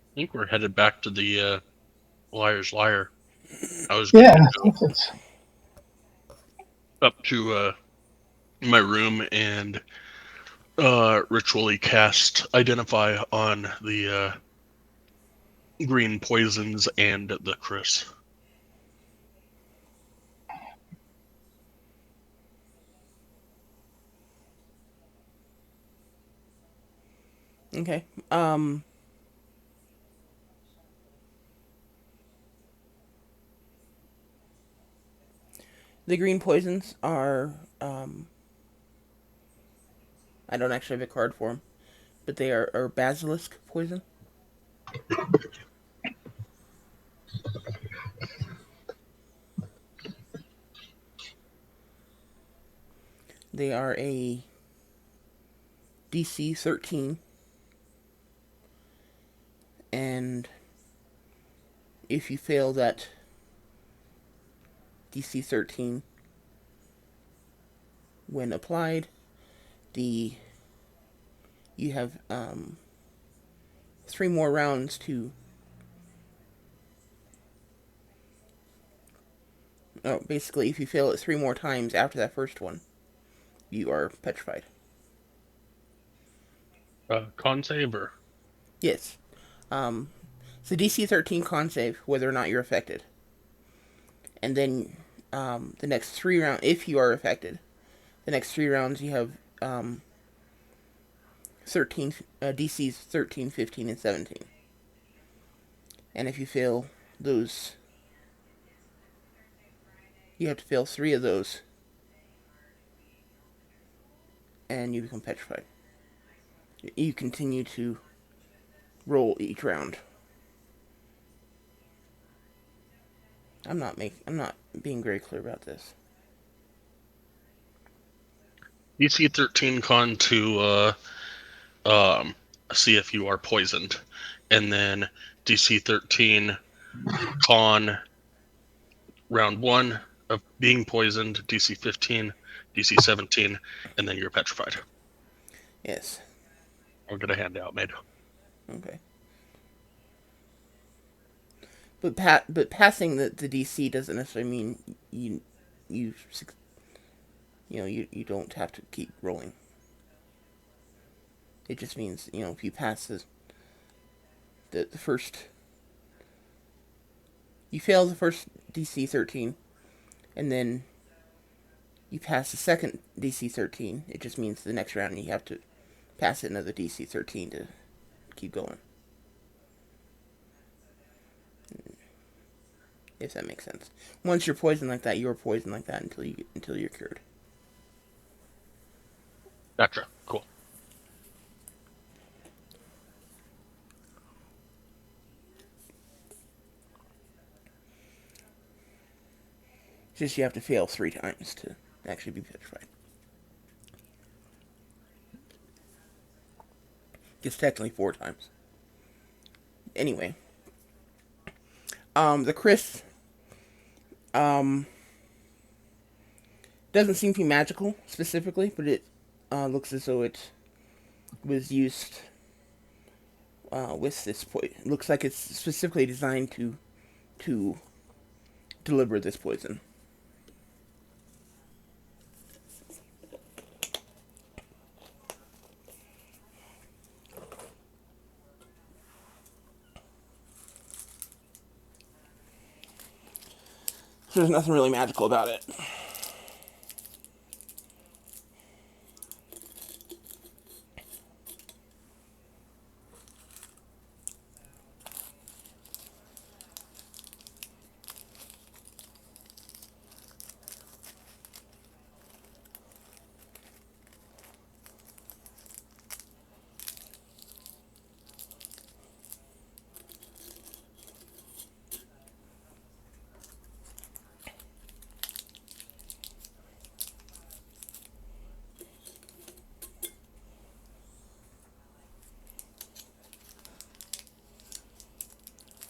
I think we're headed back to the Liar's Liar. I was going Yeah, to I go think it's up to my room and ritually cast Identify on the green poisons and the Chris. Okay. Um, the green poisons are I don't actually have a card for them, but they are basilisk poison. They are a DC 13, and if you fail that DC 13 when applied, the you have 3 more rounds to. Basically, if you fail it 3 more times after that first one, you are petrified. Con save or? Yes. It's a DC 13 con save, whether or not you're affected. And then the next 3 rounds, if you are affected, the next 3 rounds you have 13 DCs 13, 15, and 17. And if you fail those, you have to fail 3 of those, and you become petrified. You continue to roll each round. I'm not being very clear about this. DC 13 con to see if you are poisoned, and then DC 13 con round 1 of being poisoned, DC 15, DC 17, and then you're petrified. Yes. I'll get a handout made. Okay. but passing the DC doesn't necessarily mean you you don't have to keep rolling. It just means if you pass the first, you fail the first DC 13, and then you pass the second DC 13. It just means the next round you have to pass it another DC 13 to keep going. If that makes sense. Once you're poisoned like that, you're poisoned like that until you're cured. Gotcha. Cool. Just you have to fail 3 times to actually be petrified. It's technically 4 times. Anyway, the Chris doesn't seem to be magical specifically, but it looks as though it was used with this poison. It looks like it's specifically designed to deliver this poison. So there's nothing really magical about it.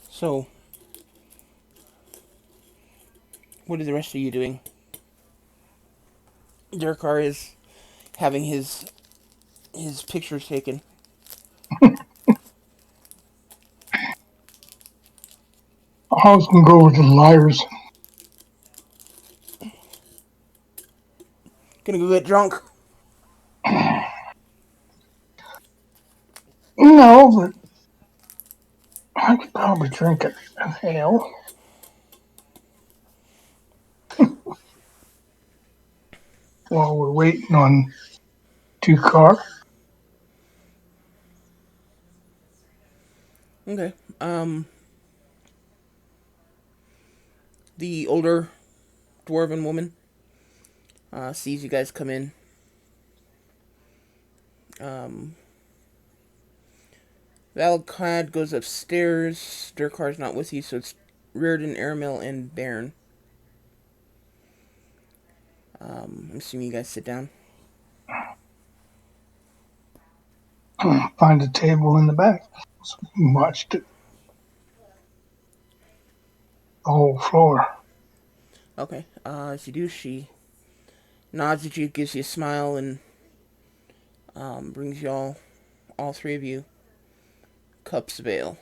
So, what are the rest of you doing? Durkar is having his pictures taken. I was gonna go with the liars. Gonna go get drunk. No, but I could probably drink an ale. While we're waiting on 2 car. Okay. The older dwarven woman sees you guys come in. Valcad goes upstairs. Durkar's not with you, so it's Reardon, Aramil, and Baron. I'm assuming you guys sit down. Find a table in the back. So we can watch the whole floor. Okay. As you do, she nods at you, gives you a smile, and brings you all 3 of you, cups of ale.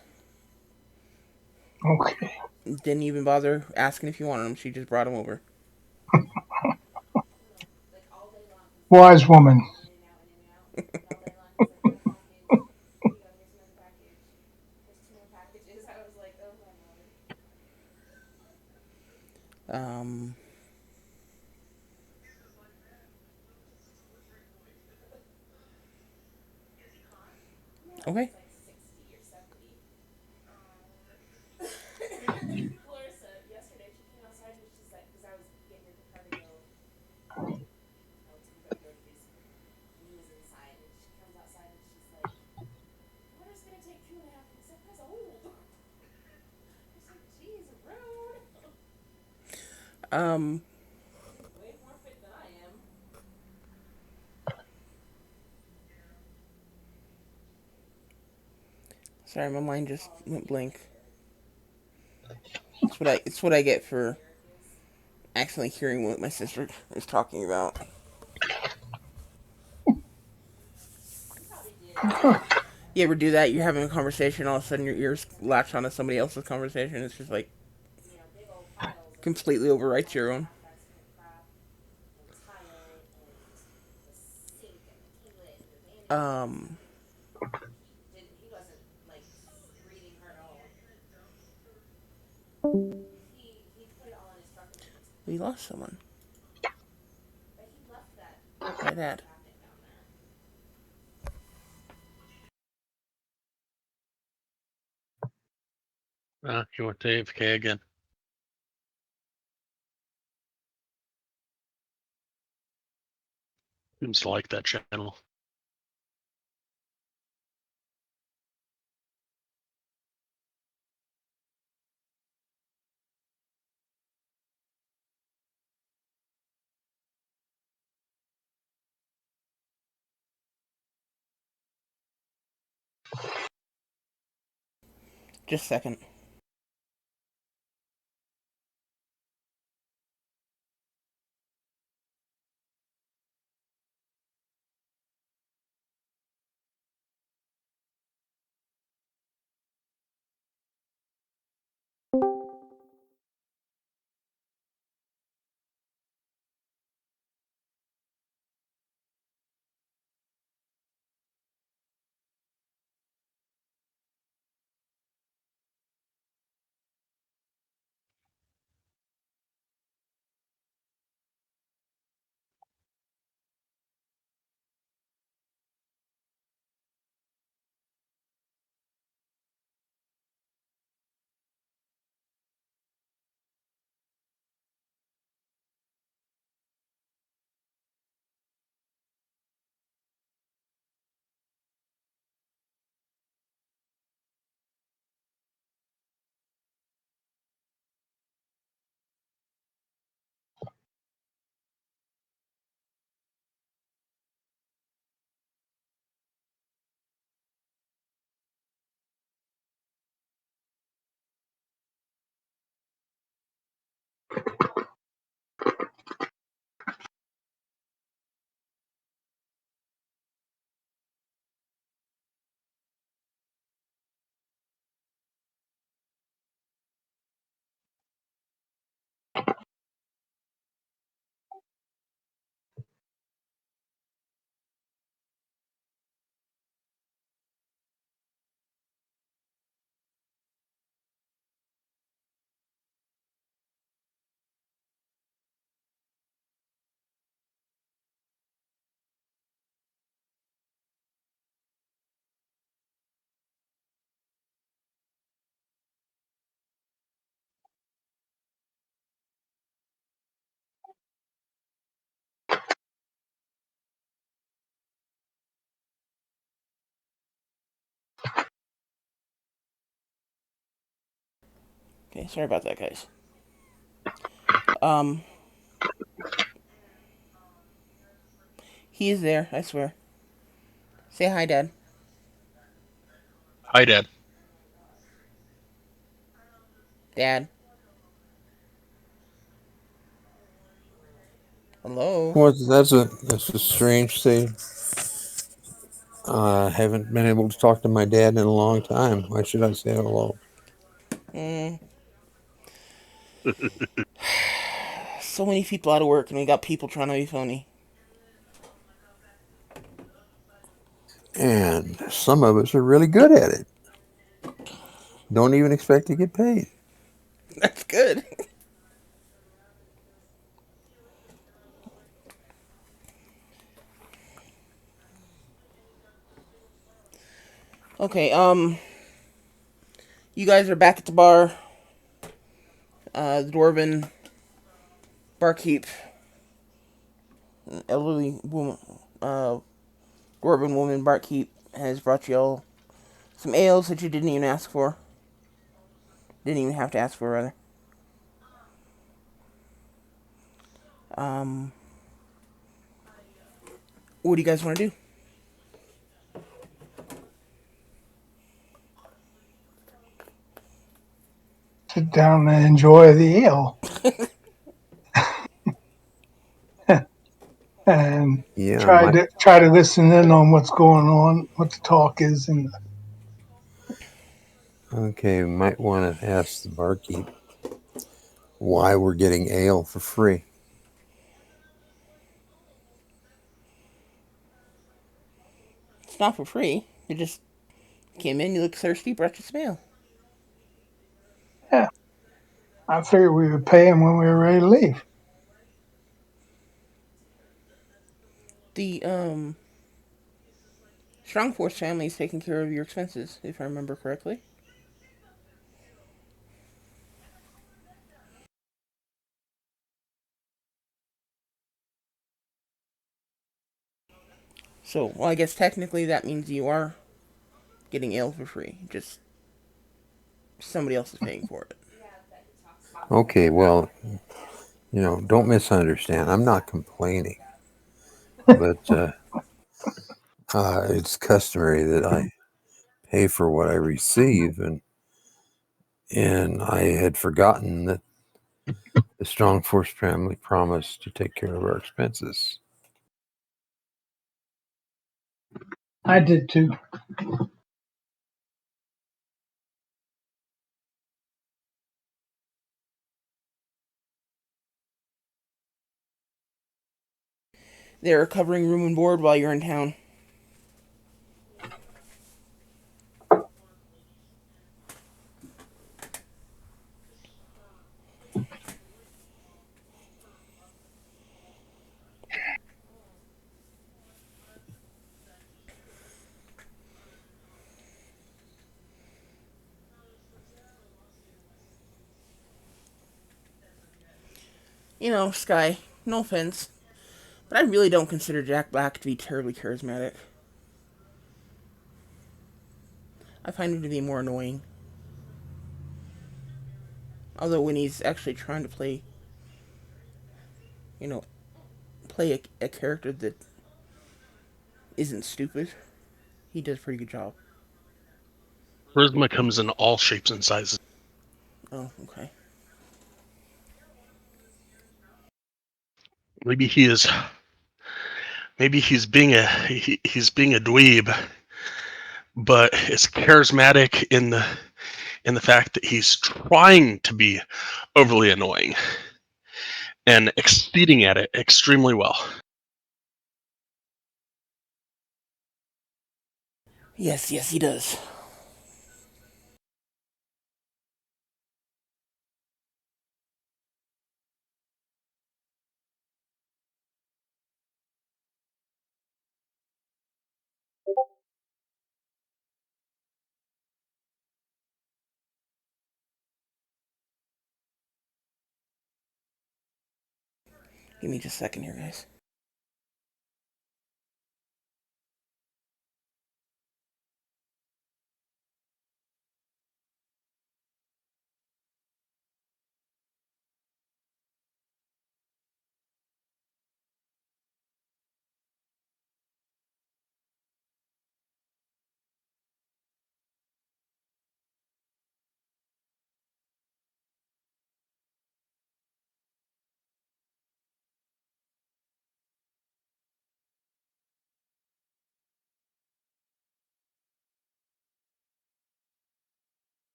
Okay. Didn't even bother asking if you wanted them. She just brought them over. Wise woman. Um, okay. Um, sorry, my mind just went blank. It's what I get for accidentally hearing what my sister is talking about. You ever do that? You're having a conversation, all of a sudden your ears latch onto somebody else's conversation. It's just like completely overwrites your own. Um, we lost someone. My dad. You went to AFK again. Seems to like that channel. Just a second. Okay, sorry about that, guys. Um, he is there. I swear. Say hi, Dad. Hi, Dad. Dad. Hello. Well, that's a strange thing. I haven't been able to talk to my dad in a long time. Why should I say hello? Mm, so many people out of work, and we got people trying to be phony. And some of us are really good at it. Don't even expect to get paid. That's good. Okay. You guys are back at the bar. The dwarven barkeep, elderly woman, dwarven woman barkeep has brought you all some ales that you didn't even ask for. Didn't even have to ask for, rather. Um, what do you guys want to do? Sit down and enjoy the ale and Yeah, try my to try to listen in on what's going on, what the talk is in Okay, we might want to ask the barkeep why we're getting ale for free. It's not for free. You just came in, you look thirsty, brought you some ale. Yeah. I figured we would pay him when we were ready to leave. The Strong Force family is taking care of your expenses, if I remember correctly. So, well, I guess technically that means you are getting ale for free. Just somebody else is paying for it. Okay, well, don't misunderstand. I'm not complaining, but it's customary that I pay for what I receive, and I had forgotten that the Strong Force family promised to take care of our expenses. I did too. They're covering room and board while you're in town. You know, Sky, no offense, but I really don't consider Jack Black to be terribly charismatic. I find him to be more annoying. Although when he's actually trying to play, you know, play a character that isn't stupid, he does a pretty good job. Charisma comes in all shapes and sizes. Oh, okay. Maybe he is. Maybe he's being he's being a dweeb, but it's charismatic in the fact that he's trying to be overly annoying and exceeding at it extremely well. Yes, yes, he does. Give me just a second here, guys.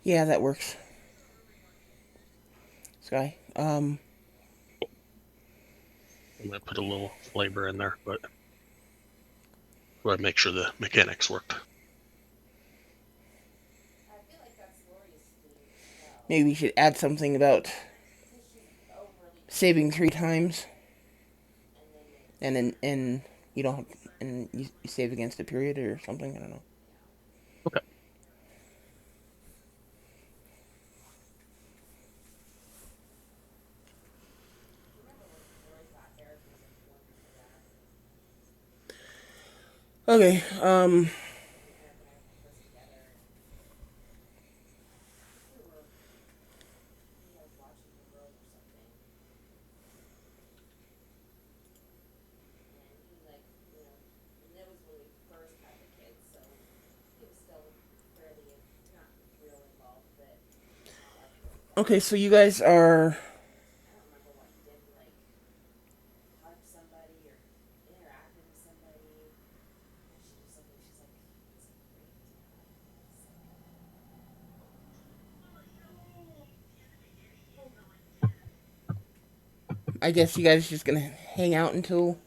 Yeah, that works. Sky. I'm gonna put a little flavor in there, but I make sure the mechanics worked. Maybe we should add something about saving 3 times, and then you don't have, and you save against a period or something. I don't know. Okay. Okay. Okay, so you guys are. I guess you guys are just gonna hang out until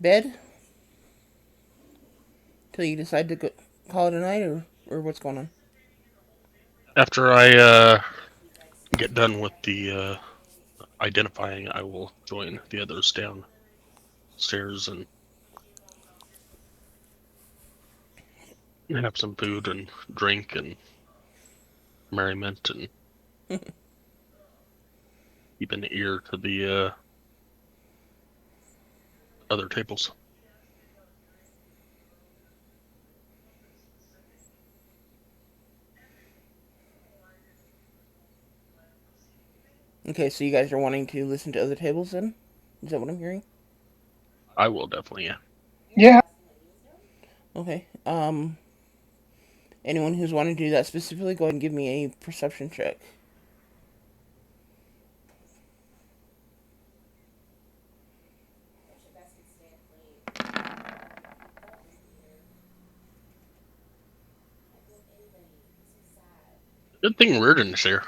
bed? Till you decide to call it a night, or what's going on? After I get done with the identifying, I will join the others downstairs and have some food and drink and merriment and keep an ear to the other tables. Okay, so you guys are wanting to listen to other tables then? Is that what I'm hearing? I will definitely, yeah. Yeah. Okay. Anyone who's wanting to do that specifically, go ahead and give me a perception check. Good thing Reardon's here.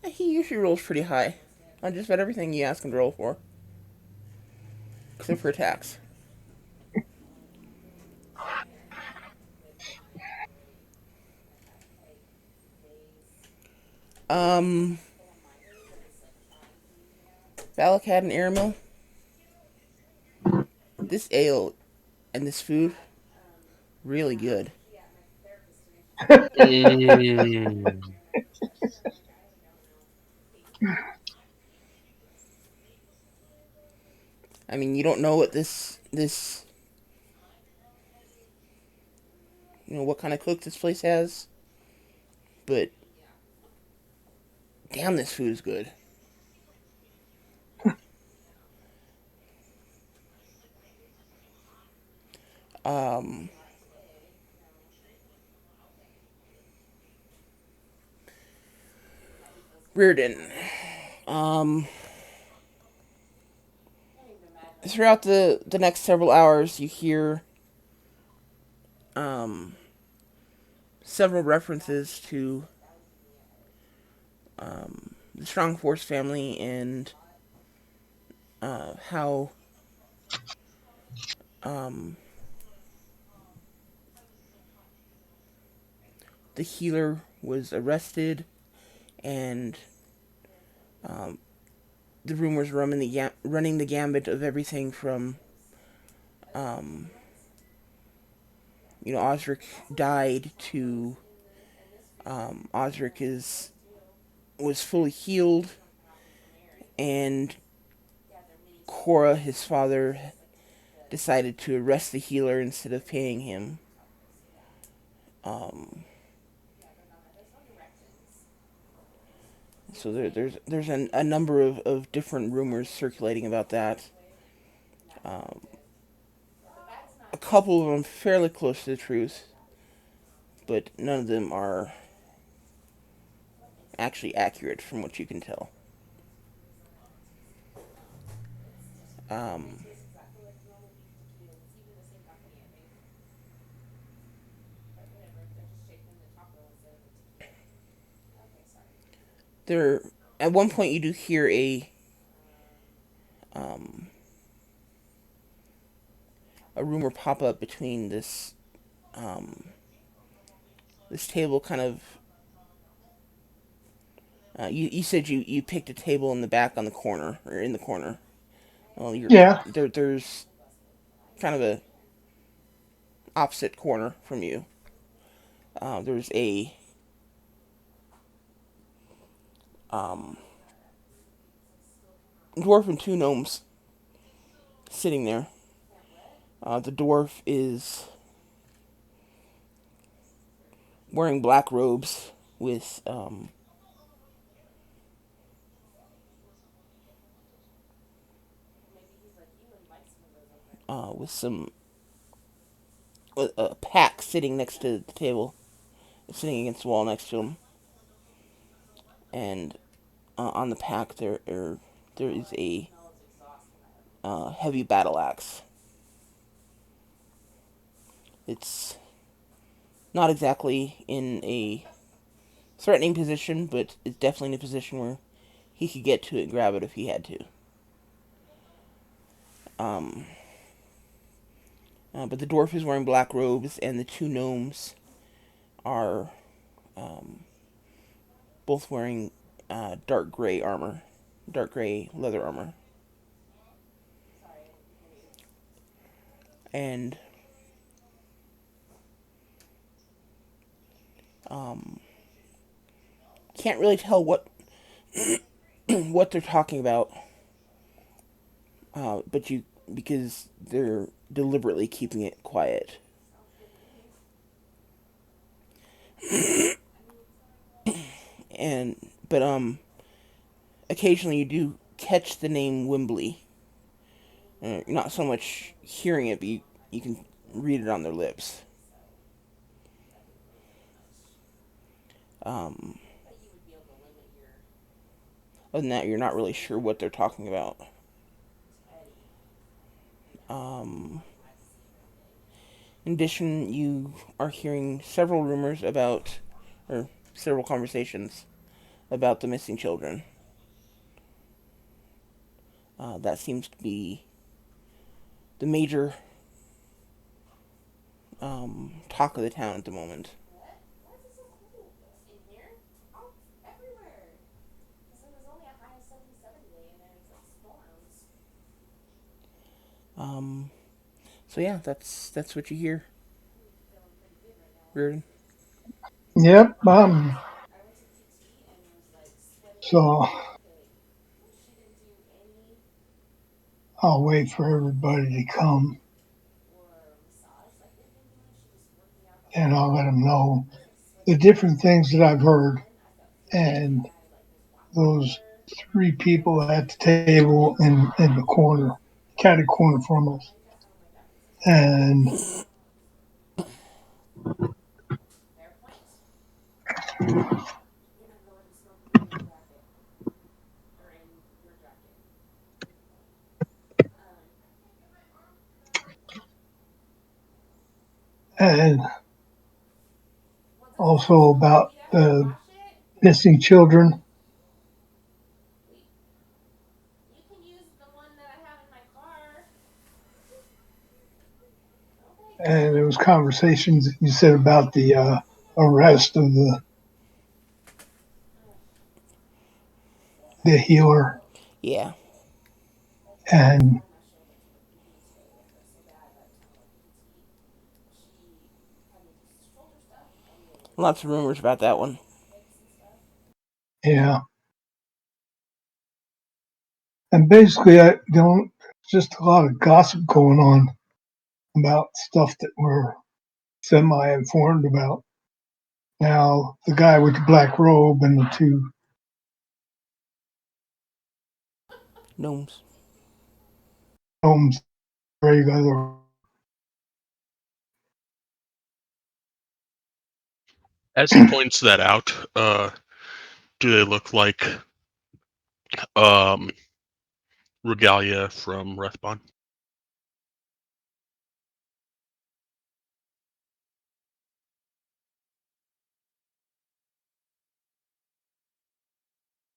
He usually rolls pretty high on just about everything you ask him to roll for, except for attacks. Um, Balakad and Aramil, this ale and this food, really good. Mm. I mean, you don't know what this what kind of cook this place has, but damn, this food is good. Um, Reardon. Um, Throughout the next several hours, you hear um several references to the Strong Force family and how um, the healer was arrested, and um, the rumors running the gambit of everything from um, Osric died to Osric is was fully healed, and Cora, his father, decided to arrest the healer instead of paying him. Um, so there's a number of different rumors circulating about that. Um, a couple of them fairly close to the truth, but none of them are actually accurate from what you can tell. Um, there, at one point, you do hear um, a rumor pop up between um, this table kind of. You said you picked a table in the back on the corner or in the corner. Well, Yeah. there's kind of a opposite corner from you. There's a um, dwarf and two gnomes sitting there. The dwarf is wearing black robes with some a pack sitting next to the table, sitting against the wall next to him, and on the pack there is a heavy battle axe. It's not exactly in a threatening position, but it's definitely in a position where he could get to it and grab it if he had to. Um, but the dwarf is wearing black robes, and the two gnomes are um, both wearing dark gray armor, dark gray leather armor. And um, can't really tell what what they're talking about, but you because they're deliberately keeping it quiet. And but occasionally you do catch the name Wembley. Not so much hearing it, but you can read it on their lips. Um, Other than that, you're not really sure what they're talking about. Um, in addition, you are hearing several rumors about, or several conversations about the missing children. That seems to be the major talk of the town at the moment. Um, so yeah, that's what you hear, Reardon. Yep. So I'll wait for everybody to come, and I'll let them know the different things that I've heard, and those three people at the table in the corner, catty corner from us, and and also about the missing children. And there was conversations you said about the arrest of the healer, Yeah, and lots of rumors about that one. yeah, and basically I don't just a lot of gossip going on about stuff that we're semi informed about. Now the guy with the black robe and the two Gnomes. gnomes, other. As he points that out, do they look like um, regalia from Rathbon?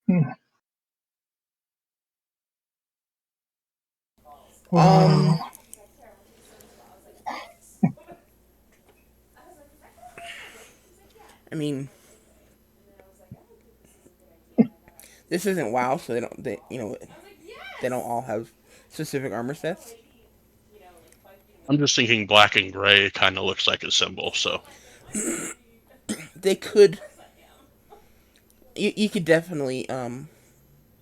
Hmm. Um, Well, I mean, this isn't WoW, so they don't all have specific armor sets. I'm just thinking black and gray kind of looks like a symbol, so They could you could definitely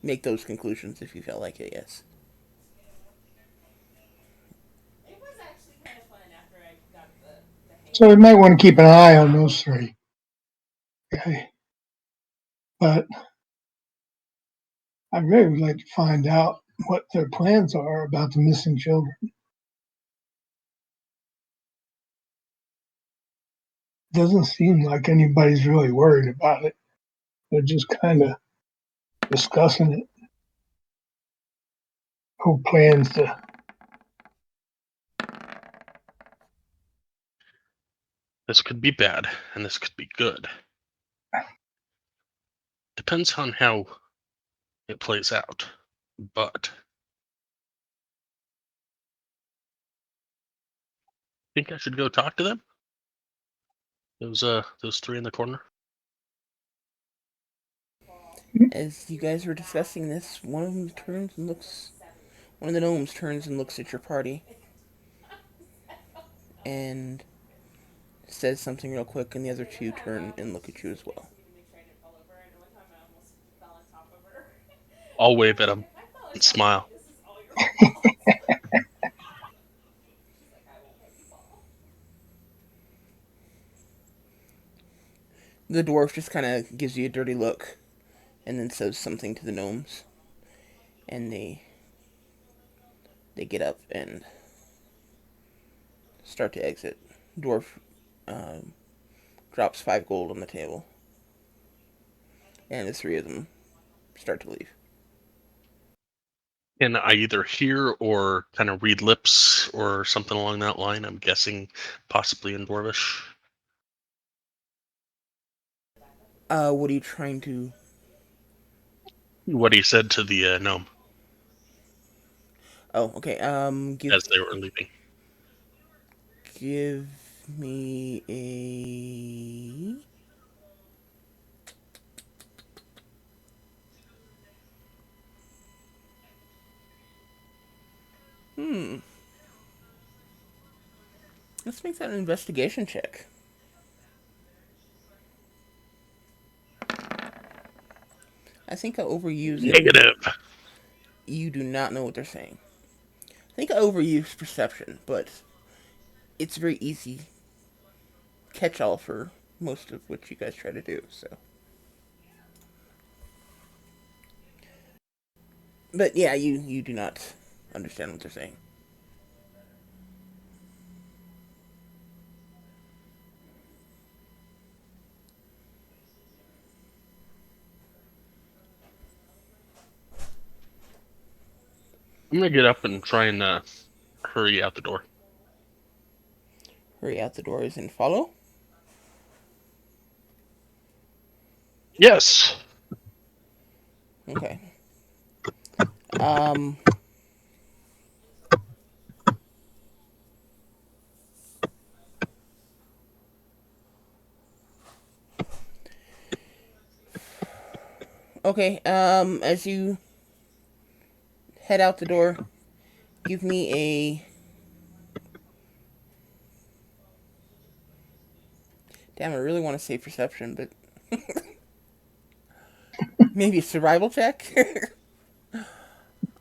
make those conclusions if you felt like it. Yes. so we might want to keep an eye on those three. Okay, but I really would like to find out what their plans are about the missing children. doesn't seem like anybody's really worried about it. They're just kind of discussing it. Who plans to? This could be bad, and this could be good. Depends on how it plays out. But think I should go talk to them? Those three in the corner? As you guys were discussing this, one of the gnomes turns and looks at your party and says something real quick, and the other two turn and look at you as well. I'll wave at them and smile. The dwarf just kind of gives you a dirty look and then says something to the gnomes, and they get up and start to exit. Dwarf um, drops 5 gold on the table, and the three of them start to leave. Can I either hear or kind of read lips or something along that line? I'm guessing possibly in Dwarvish. What are you trying to? What he said to the gnome Oh, okay. as they were leaving. Give me a. Hmm. Let's make that an investigation check. I think I overuse it. Negative. You do not know what they're saying. I think I overuse perception, but it's very easy catch all for most of what you guys try to do. So, but yeah, you do not understand what they're saying. I'm gonna get up and try and hurry out the door. Hurry out the doors and follow. Yes. Okay. Um. Okay. As you head out the door, give me a. Damn, I really want to say perception, but maybe a survival check.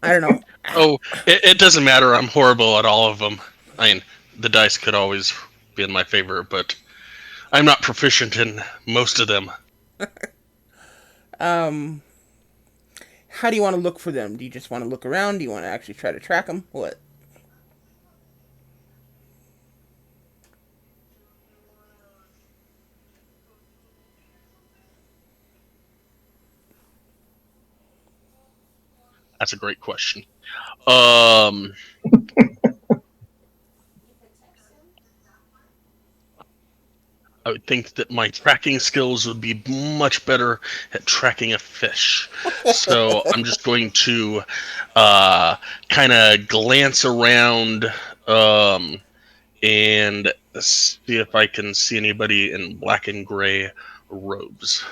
I don't know. Oh, it doesn't matter. I'm horrible at all of them. I mean, the dice could always be in my favor, but I'm not proficient in most of them. Um. How do you want to look for them? Do you just want to look around? Do you want to actually try to track them? What? That's a great question. Um, I would think that my tracking skills would be much better at tracking a fish. So I'm just going to kind of glance around and see if I can see anybody in black and gray robes.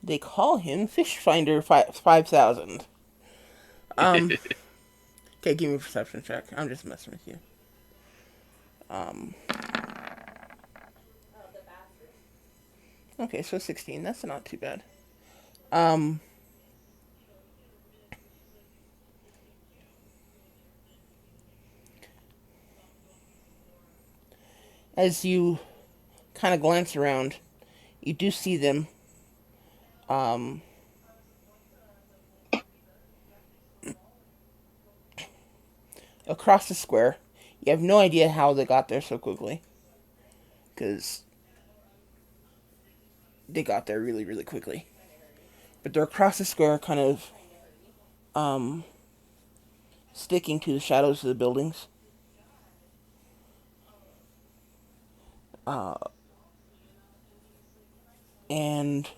They call him Fish Finder 5000. Um. Okay, give me a perception check. I'm just messing with you. Um. Okay, so 16. That's not too bad. Um. As you kind of glance around, you do see them. Um. Across the square. You have no idea how they got there so quickly, because they got there really, really quickly. But they're across the square, kind of um, sticking to the shadows of the buildings. Uh, and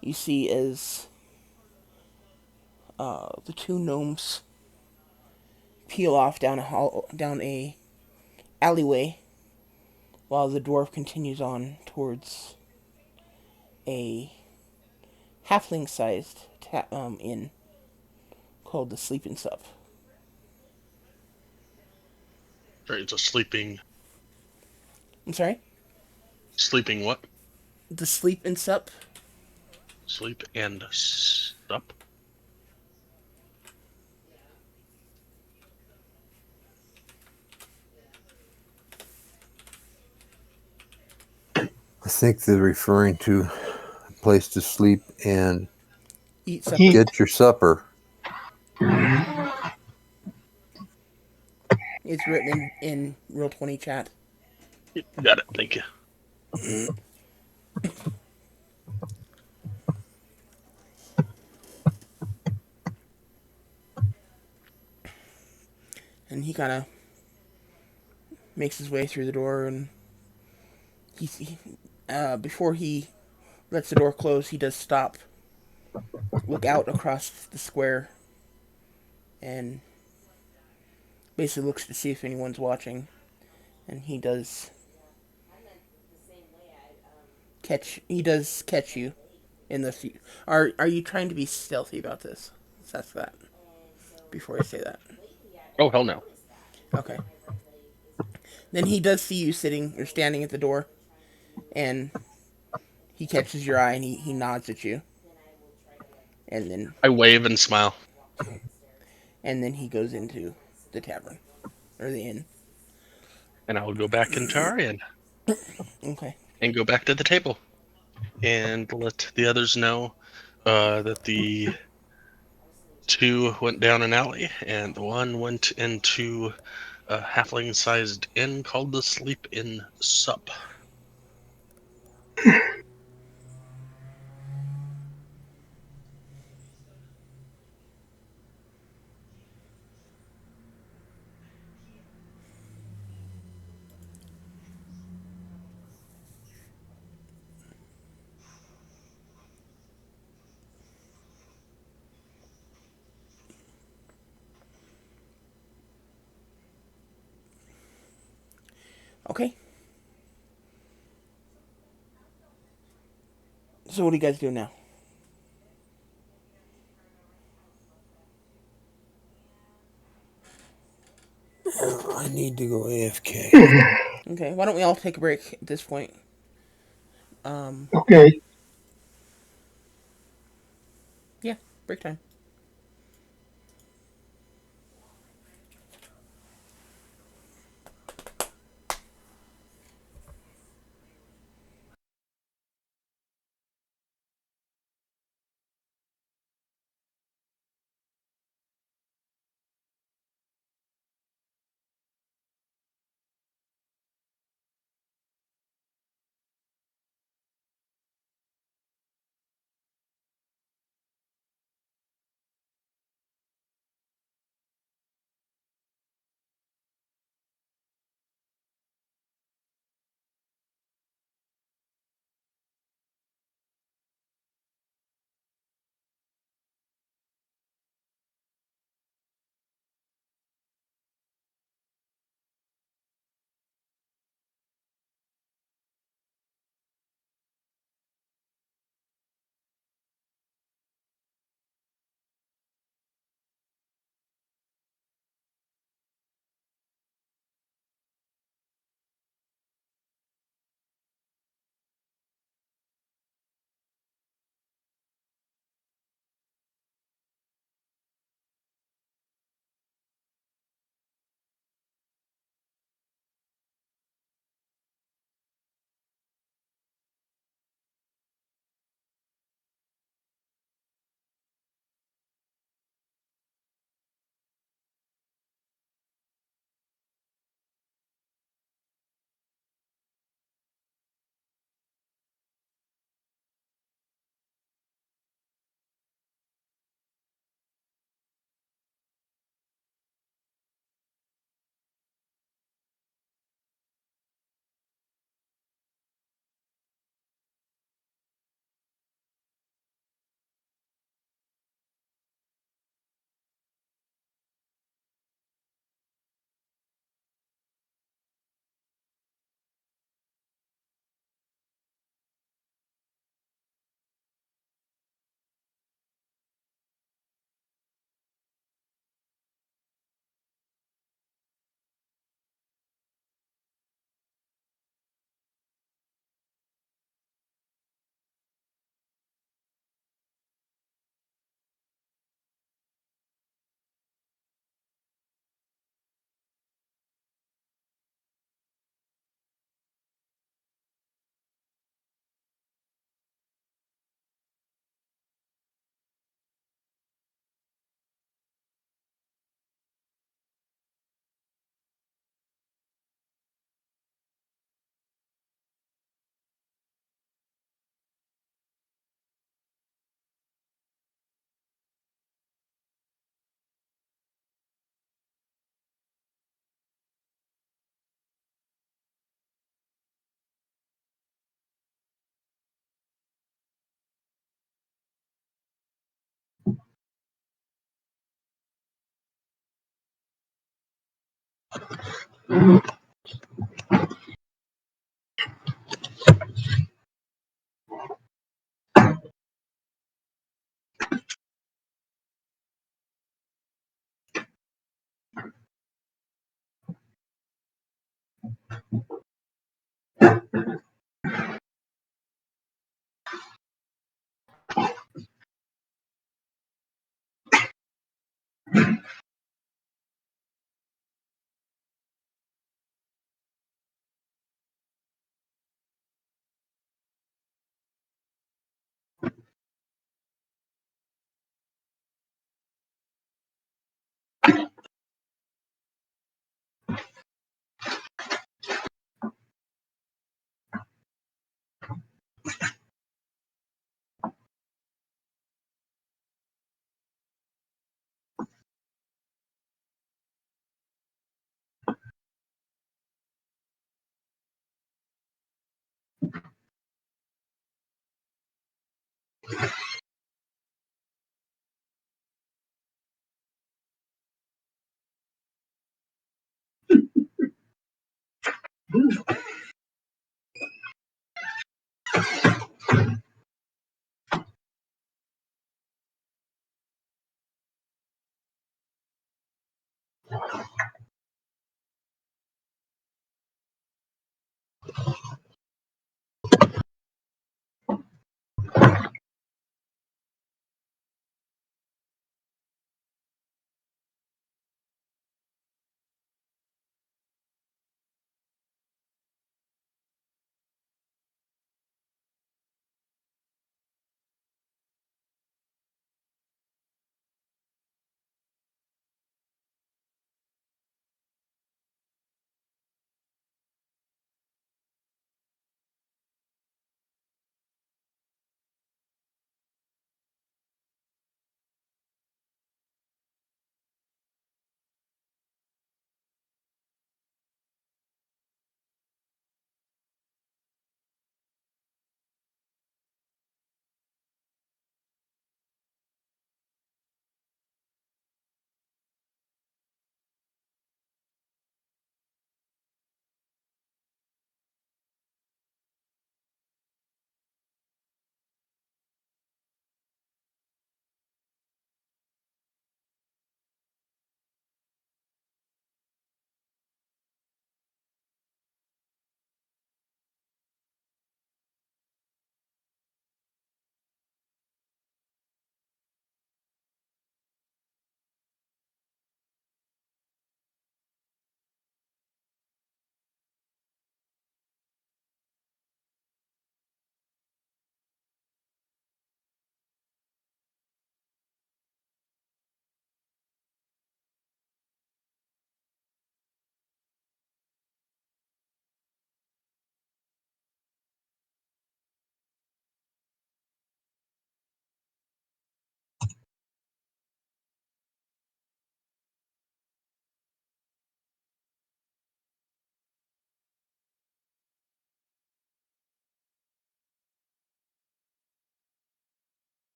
you see as the two gnomes peel off down a alleyway, while the dwarf continues on towards a halfling-sized inn called the Sleep and Sup. Sorry, it's a sleeping. I'm sorry, Sleeping what? the Sleep and Sup. Sleep and sup. I think they're referring to a place to sleep and Eat supper. Eat. get your supper. It's written in Real 20 chat. Got it. Thank you. And he kind of makes his way through the door, and before he lets the door close, he does stop, look out across the square, and basically looks to see if anyone's watching. And he does catch you in the. Are you trying to be stealthy about this? That's that. Before I say that, Oh, hell no. okay. Then he does see you sitting or standing at the door, and he catches your eye and he nods at you, and then I wave and smile, he goes into the tavern or the inn. and I will go back into our inn Okay. and go back to the table and let the others know that the two went down an alley and the one went into a halfling-sized inn called the Sleep in Sup. Okay. So what do you guys do now? I need to go AFK. Okay. Why don't we all take a break at this point? Um. Okay. Yeah. Break time.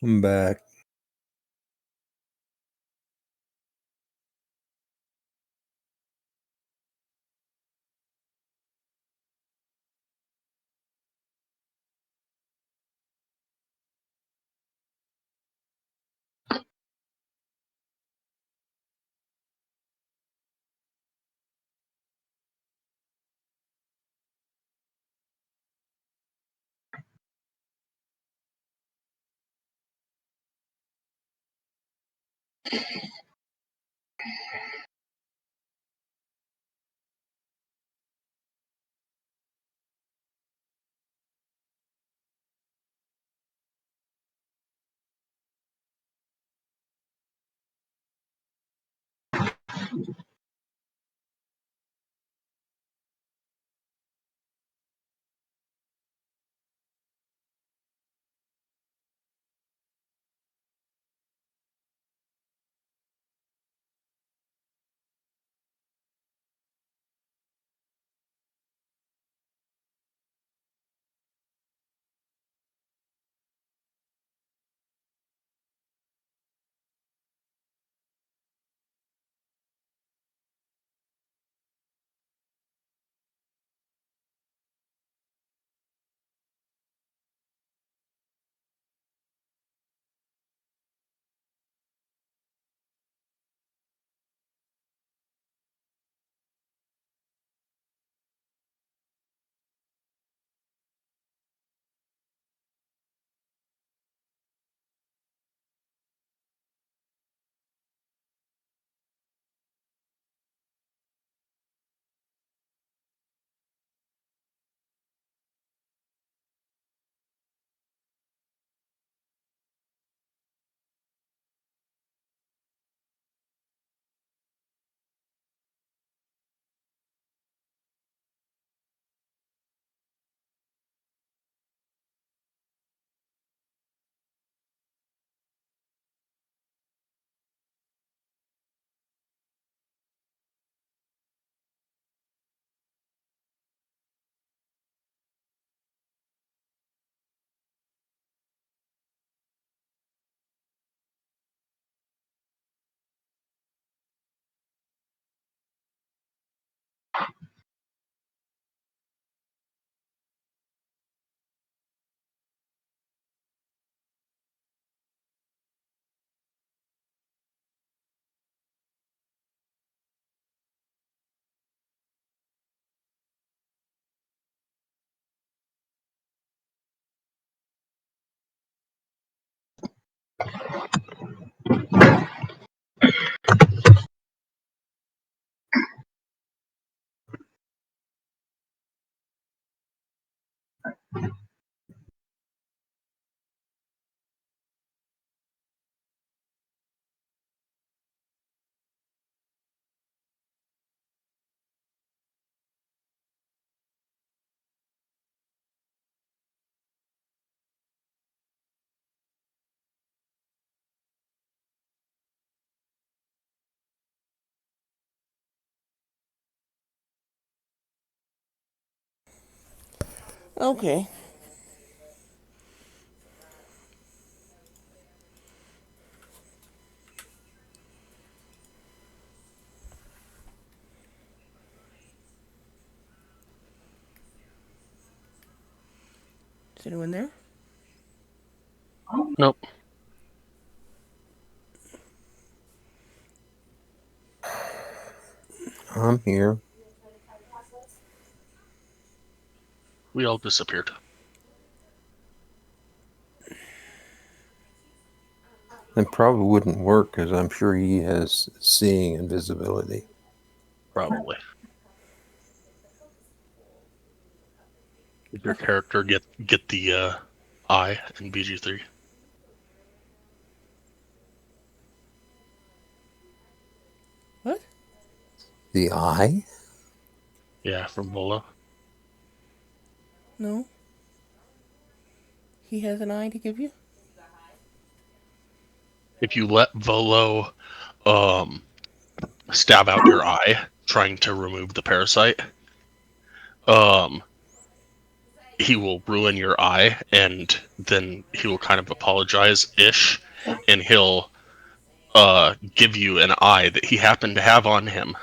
I'm back. Okay. Is anyone there? Nope. I'm here. We all disappeared. It probably wouldn't work because I'm sure he has seeing and visibility. Probably. Did your character get the I in BG3? What? The eye? Yeah, from Volo. No. He has an eye to give you? If you let Volo stab out your eye trying to remove the parasite, um he will ruin your eye, and then he will kind of apologize-ish, and he'll give you an eye that he happened to have on him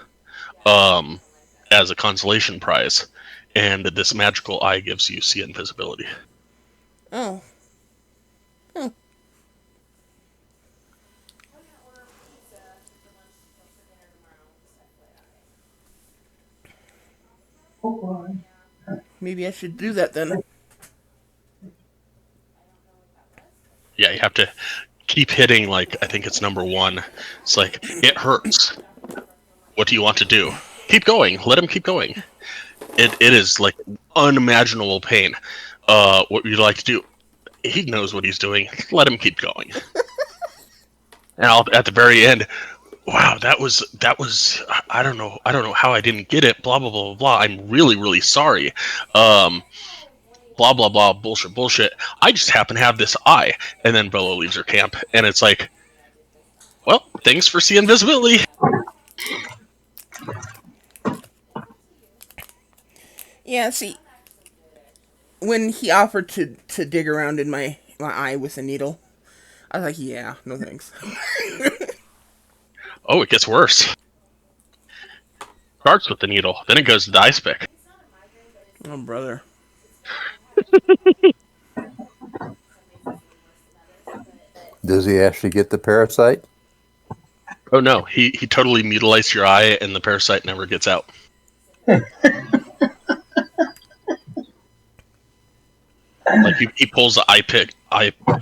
um, as a consolation prize, and this magical eye gives you see invisibility. Oh. Huh. Maybe I should do that then. Yeah, you have to keep hitting, like, I think it's number 1. It's like, it hurts. What do you want to do? Keep going. Let him keep going. It is like unimaginable pain. What would you like to do? He knows what he's doing. Let him keep going. And at the very end, wow, that was I don't know how I didn't get it. Blah blah blah blah blah. I'm really sorry. Um, blah blah blah bullshit. I just happen to have this eye. And then Bella leaves her camp, and it's like, well, thanks for seeing visibility. Yeah, see, when he offered to dig around in my eye with a needle, I was like, yeah, no thanks. Oh, it gets worse. Starts with the needle, then it goes to the ice pick. Oh, brother. Does he actually get the parasite? Oh no, he totally mutilates your eye, and the parasite never gets out. Like he pulls the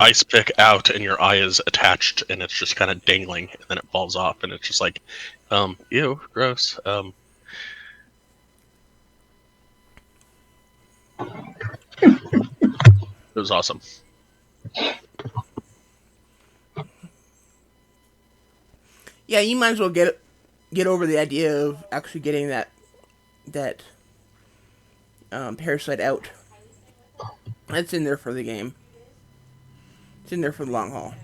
ice pick out, and your eye is attached, and it's just kind of dangling, and then it falls off, and it's just like, ew, gross. It was awesome. Yeah, you might as well get over the idea of actually getting that parasite out. That's in there for the game. It's in there for the long haul.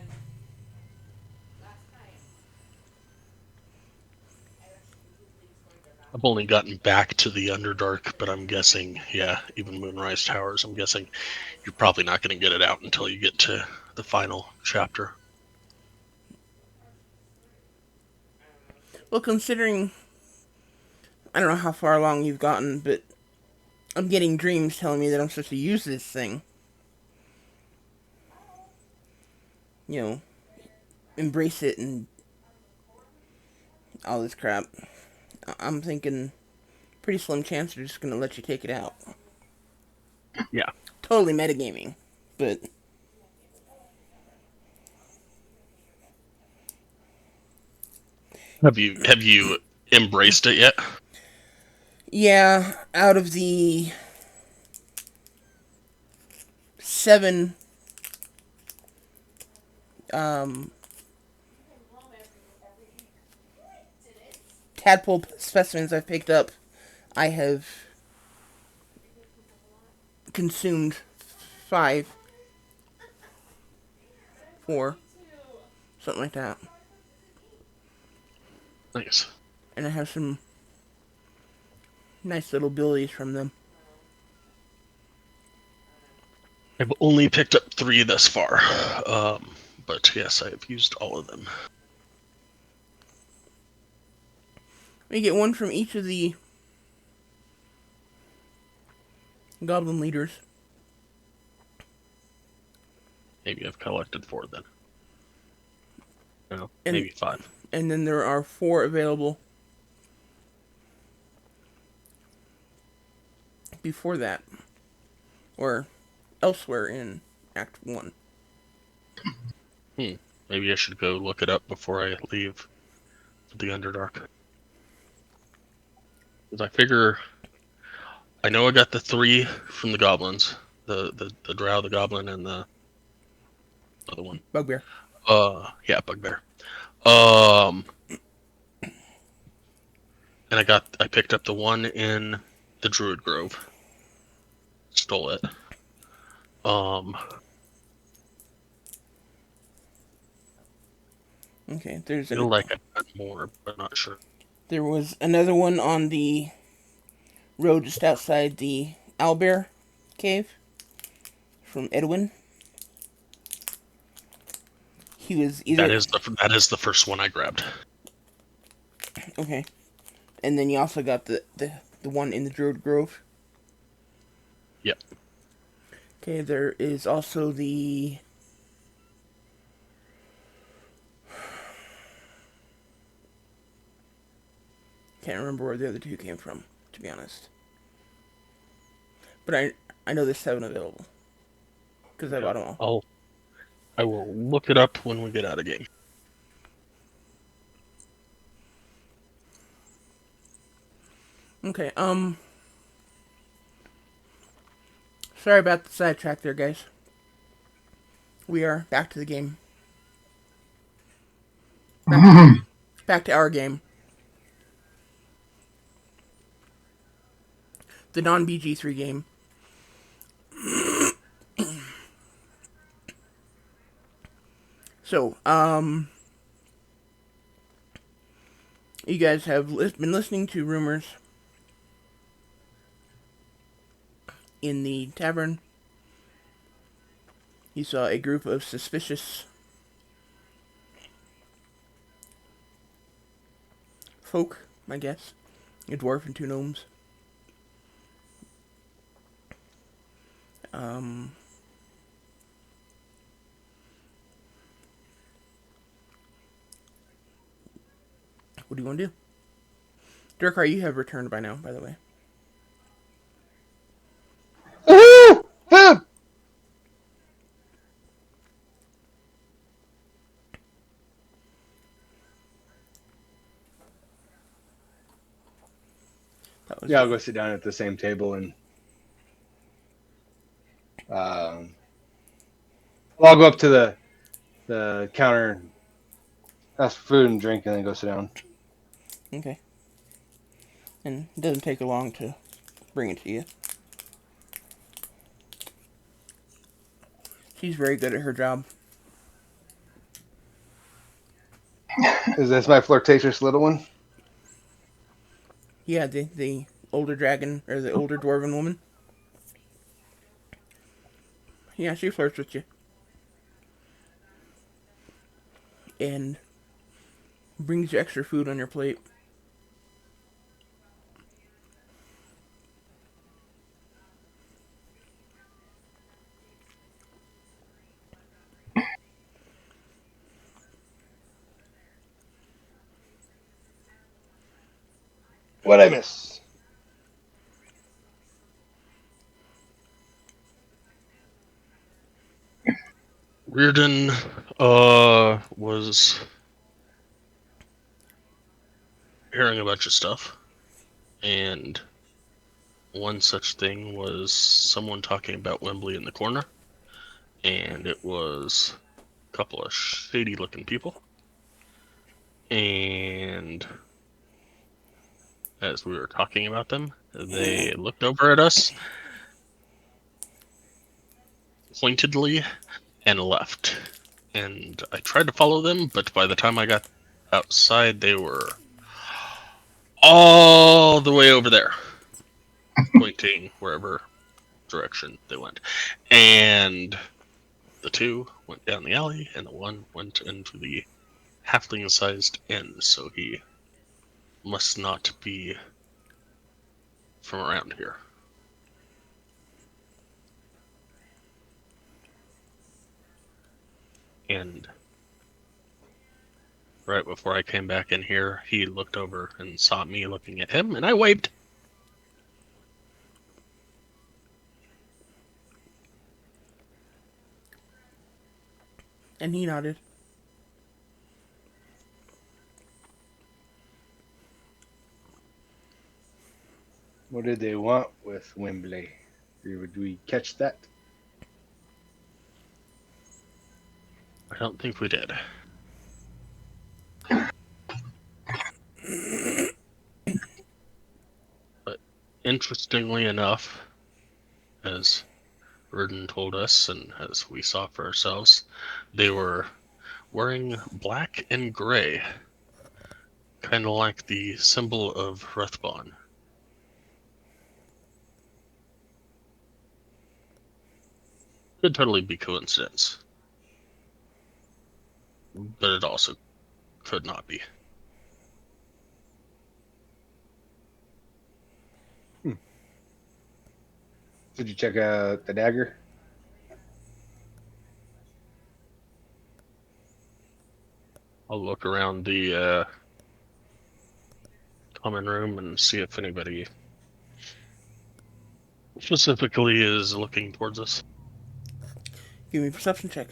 I've only gotten back to the Underdark, but I'm guessing, yeah, even Moonrise Towers, I'm guessing you're probably not going to get it out until you get to the final chapter. Well, considering I don't know how far along you've gotten, but I'm getting dreams telling me that I'm supposed to use this thing. You know, embrace it and all this crap. I'm thinking pretty slim chance they're just gonna let you take it out. Yeah. Totally metagaming, but Have you embraced it yet? yeah, out of the 7 um, tadpole specimens I've picked up, I have consumed 5, 4, something like that. Nice. And I have some nice little abilities from them. I've only picked up 3 thus far, but yes, I have used all of them. You get one from each of the goblin leaders. Maybe I've collected 4 then. No, And- maybe 5. And then there are 4 available before that, or elsewhere in Act 1. Maybe I should go look it up before I leave for the Underdark. Because I figure, I know I got the 3 from the goblins, the drow, the goblin, and the other one. Bugbear. Yeah, bugbear. And I picked up the one in the Druid Grove. Stole it. Okay, I feel like I got more, but not sure. there was another one on the road just outside the Owlbear cave. from Edwin. He was That either is the first one I grabbed. okay, and then you also got the one in the Druid Grove. Yep. Okay, there is also the can't remember where the other two came from, to be honest. But I know there's 7 available because I bought them all. I will look it up when we get out of game. Okay, sorry about the sidetrack there, guys. We are back to the game. Back to our game. The non-BG3 game. So, you guys have been listening to rumors in the tavern. You saw a group of suspicious folk, I guess. A dwarf and 2 gnomes. Um, what do you want to do? Durkar, you have returned by now, by the way. Food! That was Yeah, I'll go sit down at the same table and well, I'll go up to the counter and ask for food and drink and then go sit down. okay. And it doesn't take long to bring it to you. She's very good at her job. Is this my flirtatious little one? Yeah, the older dragon, or the older dwarven woman. Yeah, she flirts with you. And brings you extra food on your plate. What'd I miss? Reardon was hearing a bunch of stuff, and one such thing was someone talking about Wembley in the corner, and it was a couple of shady looking people. And as we were talking about them, they looked over at us pointedly and left. And I tried to follow them, but by the time I got outside, they were all the way over there, pointing wherever direction they went. And the 2 went down the alley, and the 1 went into the halfling-sized inn, so he must not be from around here. And right before I came back in here, he looked over and saw me looking at him, and I waved. And he nodded. What did they want with Wembley? Did we catch that? I don't think we did. But interestingly enough, as Reardon told us, and as we saw for ourselves, they were wearing black and gray, kind of like the symbol of Ruthbon. Could totally be coincidence, but it also could not be. Hmm. Did you check out the dagger? I'll look around the common room and see if anybody specifically is looking towards us. Give me a perception check.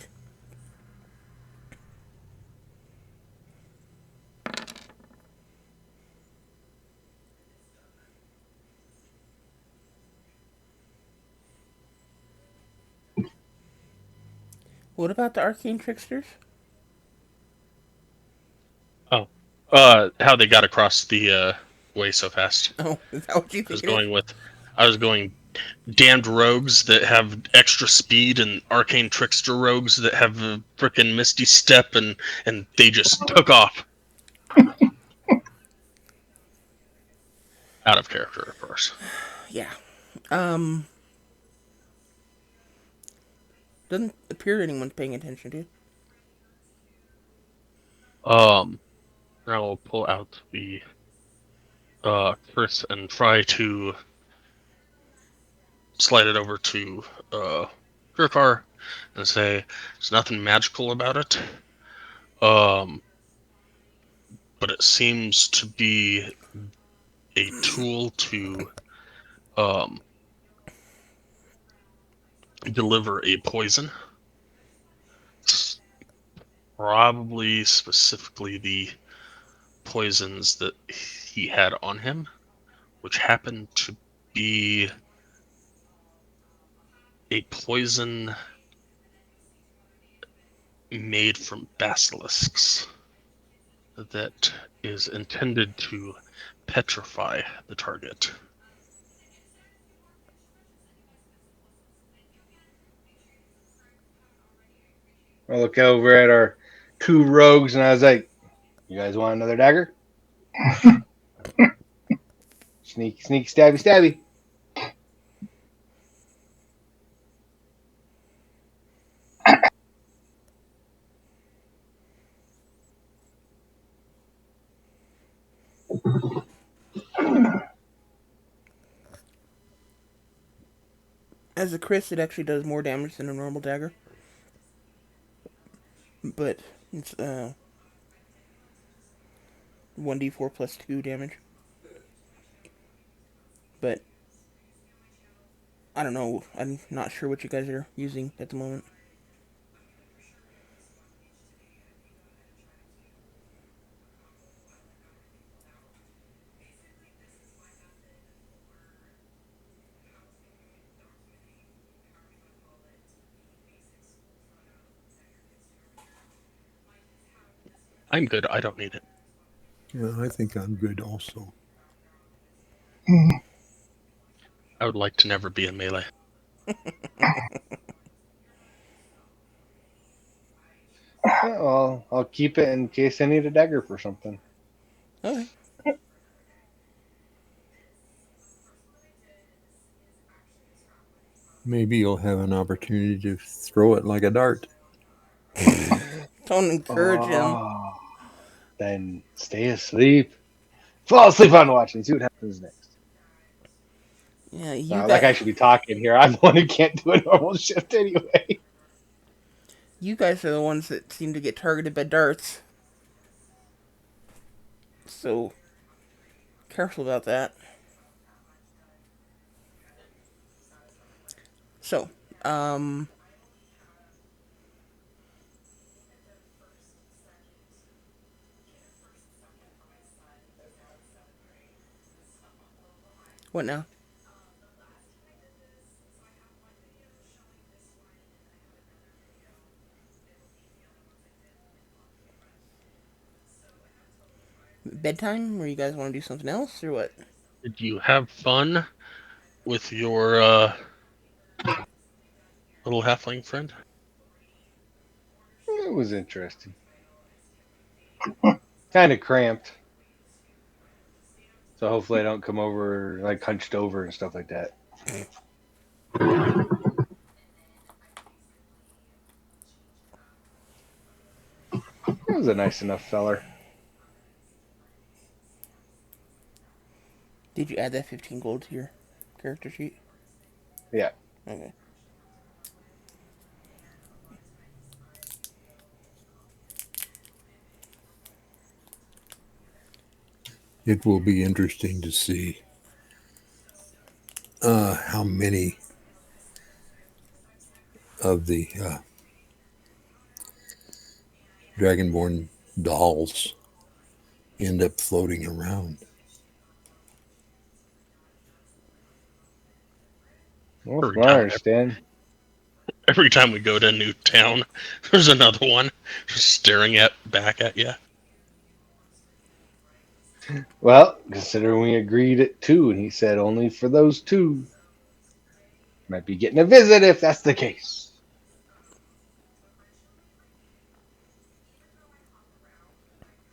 What about the arcane tricksters? Oh, how they got across the way so fast? Oh, is that what you I was think it is? going with, I was going damned rogues that have extra speed and arcane trickster rogues that have a frickin' misty step and they just took off. Out of character, of course. Yeah. Um, doesn't appear anyone's paying attention to you. Um, I will pull out the Chris and try to slide it over to Kirkar and say there's nothing magical about it. Um, but it seems to be a tool to um deliver a poison. Probably specifically the poisons that he had on him, which happened to be a poison made from basilisks that is intended to petrify the target. I look over at our two rogues and I was like, "You guys want another dagger? Sneak, sneak, stabby, stabby." As a Chris, it actually does more damage than a normal dagger, but it's 1d4 plus 2 damage. But I don't know. I'm not sure what you guys are using at the moment. I'm good. I don't need it. Yeah, I think I'm good also. I would like to never be in melee. Well, I'll keep it in case I need a dagger for something. Okay. Maybe you'll have an opportunity to throw it like a dart. Don't encourage him. Oh, then stay asleep. Fall asleep on watch and see what happens next. Yeah, Like I should be talking here. I'm the one who can't do a normal shift anyway. you guys are the ones that seem to get targeted by darts. So careful about that. So, um, what now? Bedtime? Or you guys want to do something else, or what? Did you have fun with your little halfling friend? It was interesting. Kind of cramped. So hopefully I don't come over like hunched over and stuff like that. was a nice enough feller. Did you add that 15 gold to your character sheet? Yeah. Okay. It will be interesting to see how many of the Dragonborn dolls end up floating around. Well, Every from what I time, understand, every time we go to a new town, there's another one just staring at back at you. well, considering we agreed at 2, and he said only for those 2, might be getting a visit if that's the case.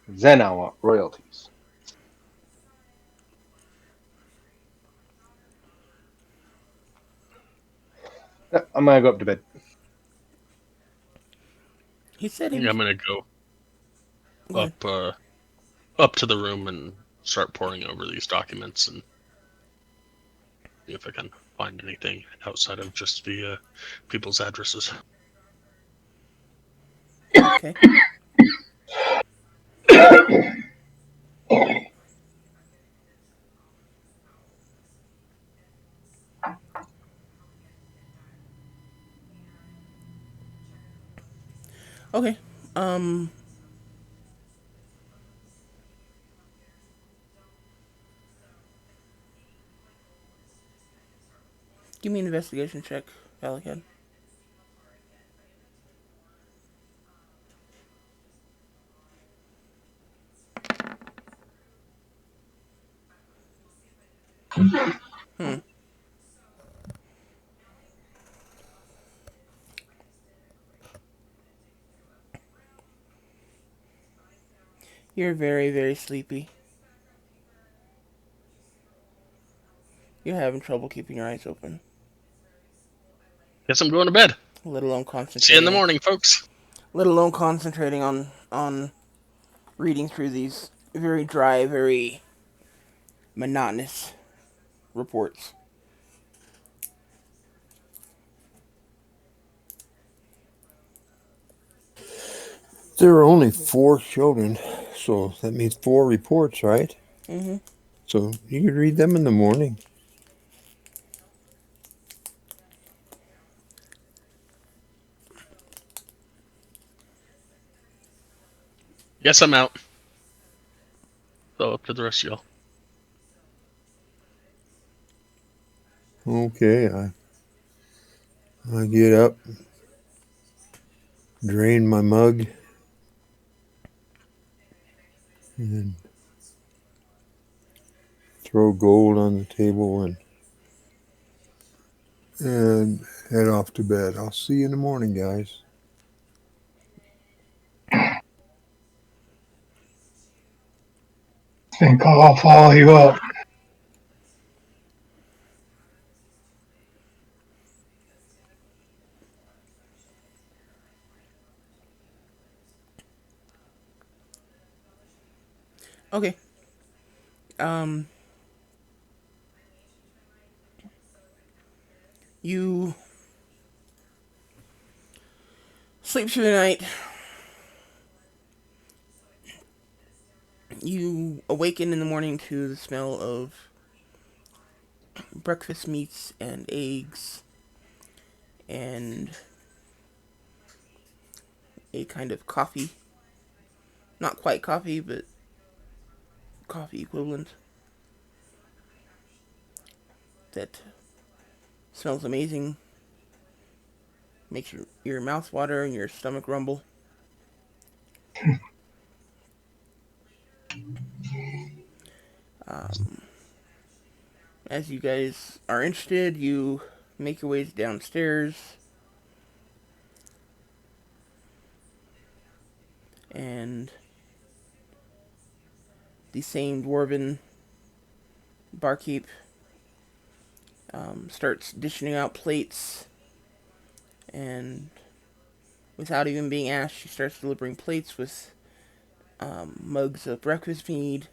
Then I want royalties. I'm gonna go up to bed. He said he I'm was. gonna go Go ahead. up to the room and start poring over these documents and see if I can find anything outside of just the people's addresses. Okay. Okay. Um. Give me an investigation check, Pelican. Hmm. You're very, very sleepy. You're having trouble keeping your eyes open, Guess I'm going to bed. let alone See you in the concentrating. morning, folks. Let alone concentrating on reading through these very dry, very monotonous reports. There are only 4 children, so that means 4 reports, right? Mm-hmm. So you could read them in the morning. Guess I'm out. So up to the rest of y'all. Okay, I get up, drain my mug, and throw gold on the table and head off to bed. I'll see you in the morning, guys. Think I'll follow you up. Okay. Um. You sleep through the night. You awaken in the morning to the smell of breakfast meats and eggs and a kind of coffee. Not quite coffee, but coffee equivalent. That smells amazing. Makes your mouth water and your stomach rumble. Um, as you guys are interested, you make your ways downstairs and the same dwarven barkeep starts dishing out plates, and without even being asked, she starts delivering plates with mugs of breakfast feed.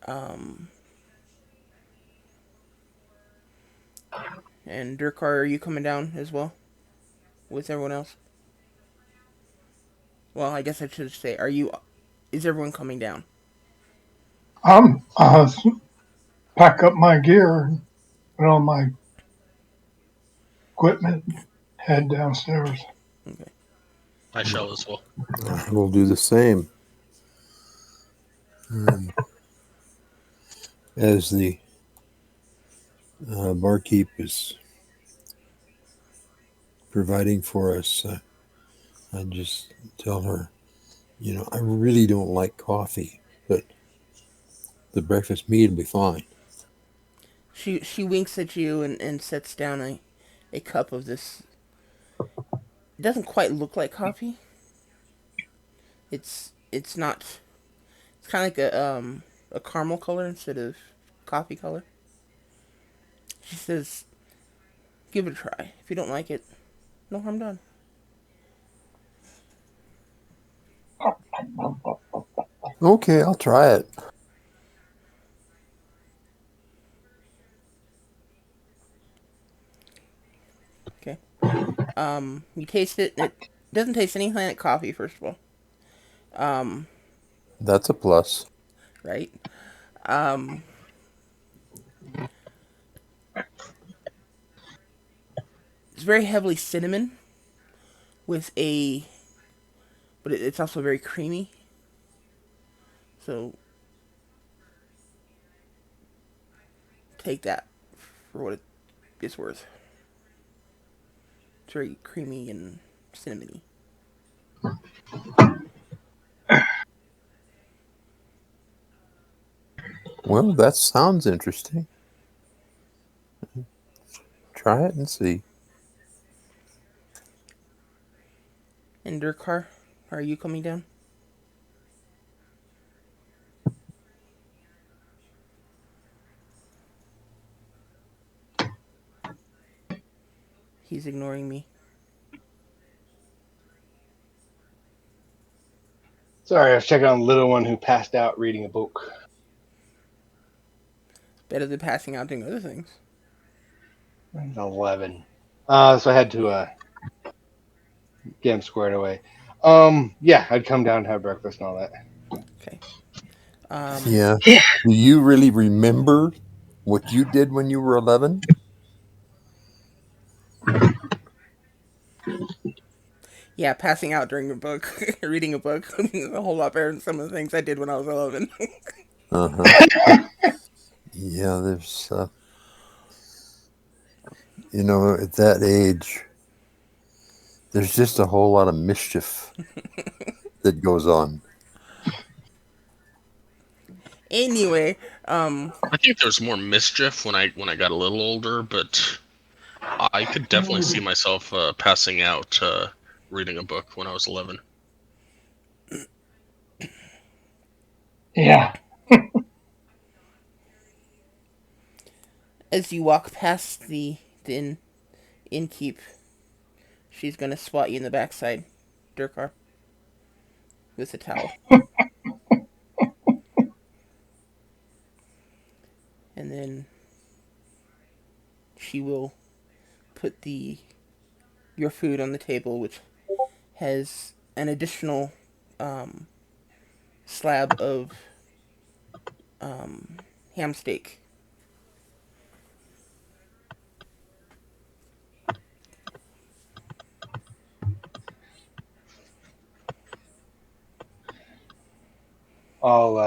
Um, and Durkar, are you coming down as well with everyone else? Well, I guess I should say, are you? Is everyone coming down? I'm pack up my gear, put on my equipment, head downstairs. Okay. I shall as well. I will do the same. As the barkeep is providing for us, I just tell her, I really don't like coffee, but the breakfast meat will be fine. She winks at you and sets down a cup of this. It doesn't quite look like coffee. It's not. It's kind of like a caramel color instead of coffee color. She says, "Give it a try. If you don't like it, no harm done." Okay, I'll try it. Okay. You taste it. And it doesn't taste anything like coffee. First of all, um, That's a plus. right? Um, it's very heavily cinnamon with a, but it's also very creamy. So take that for what it's worth. It's very creamy and cinnamony. Well, that sounds interesting. Try it and see. And Durkar, are you coming down? He's ignoring me. Sorry, I was checking on the little one who passed out reading a book. Better than passing out doing other things. 11. So I had to get him squared away. Yeah, I'd come down and have breakfast and all that. Okay. Um, Yeah. Do you really remember what you did when you were 11? yeah, passing out during a book, reading a book, a whole lot better than some of the things I did when I was 11. Uh-huh. Yeah, there's, at that age, there's just a whole lot of mischief that goes on. Anyway, I think there's more mischief when I got a little older, but I could definitely see myself passing out reading a book when I was 11. Yeah. as you walk past the innkeep, she's gonna swat you in the backside, Durkar, with a towel, and then she will put the your food on the table, which has an additional um, slab of um, ham steak. I'll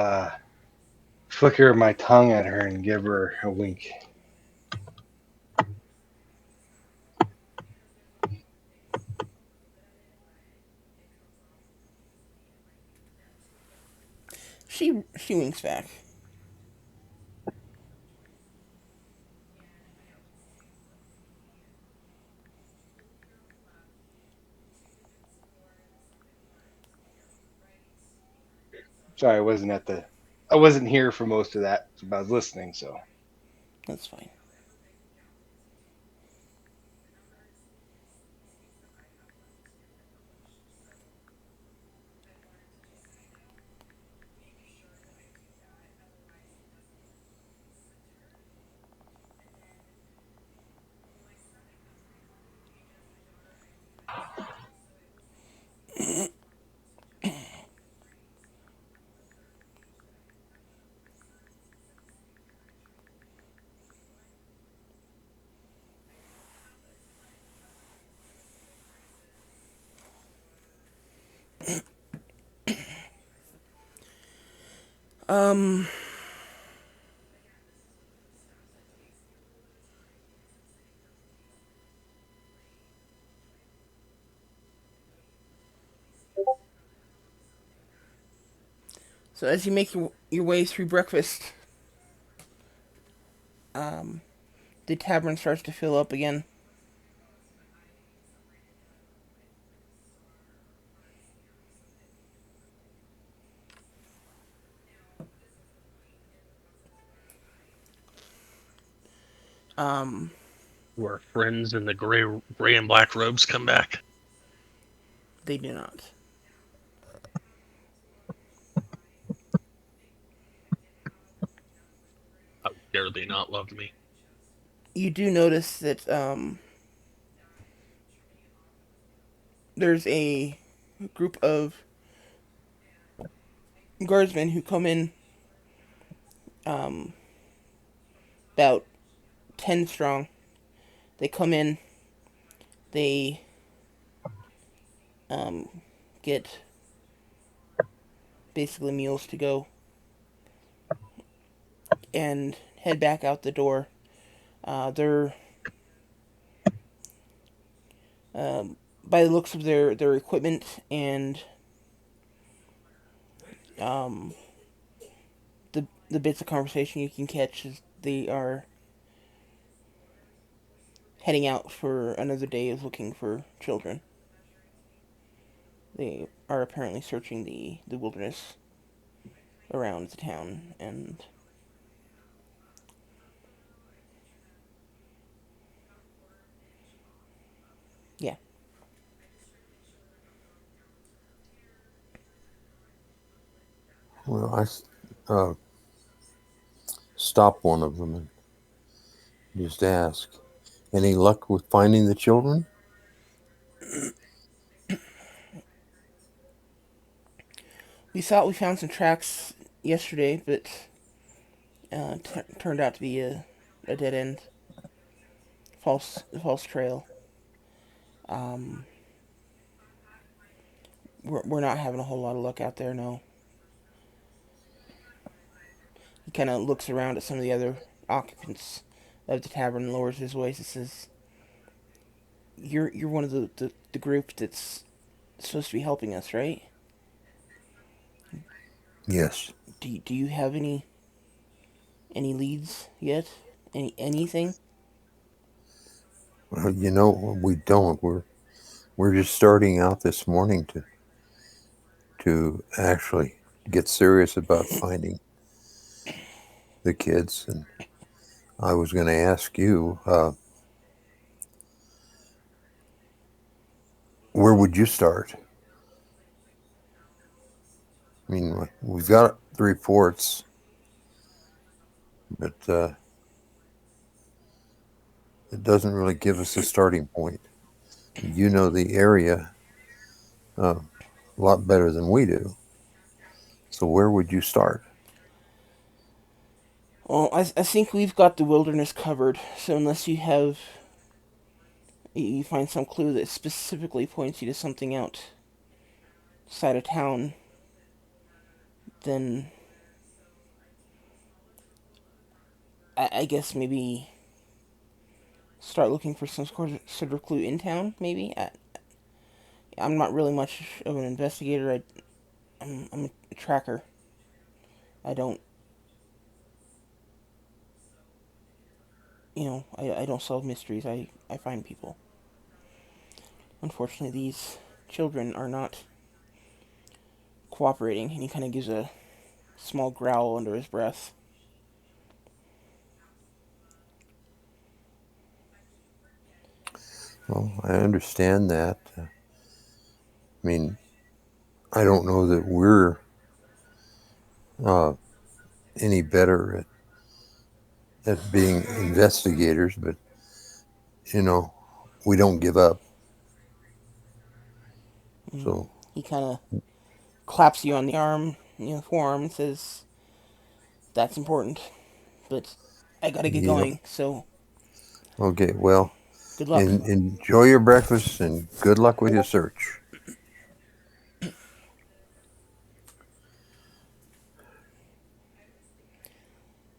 flicker my tongue at her and give her a wink. She winks back. Sorry, I wasn't here for most of that, but I was listening. So That's fine. Um, so as you make your way through breakfast, um, the tavern starts to fill up again. Um, Where friends in the gray and black robes come back. they do not. How dare they not love me? You do notice that there's a group of guardsmen who come in, um, about 10 strong. They come in, they um, get basically meals to go and head back out the door. They're um, by the looks of their equipment and um, the bits of conversation you can catch, is they are heading out for another day of looking for children. They are apparently searching the wilderness around the town, and yeah. Well, I stop one of them and just ask, any luck with finding the children? We thought we found some tracks yesterday, but turned out to be a dead end, false trail. Um, we're not having a whole lot of luck out there. No. He kind of looks around at some of the other occupants of the tavern and lowers his voice and says, "You're one of the group that's supposed to be helping us, right? Yes. Do you have any leads yet? Anything?" Well, we don't. We're just starting out this morning to actually get serious about finding the kids. And I was going to ask you, where would you start? I mean, we've got the reports, but it doesn't really give us a starting point. You know the area a lot better than we do. So where would you start? Well, I think we've got the wilderness covered. So unless you find some clue that specifically points you to something outside of town, then I guess maybe start looking for some sort of clue in town. Maybe I'm not really much of an investigator. I'm a tracker. I don't, I don't solve mysteries. I find people. Unfortunately, these children are not cooperating, and he kind of gives a small growl under his breath. Well, I understand that. I mean, I don't know that we're uh, any better at being investigators, but you know, we don't give up. Mm. So He kind of claps you on the arm, forearm, and says, "That's important, but I gotta get yeah, going. So okay. Well, good luck." enjoy your breakfast and good luck with your search.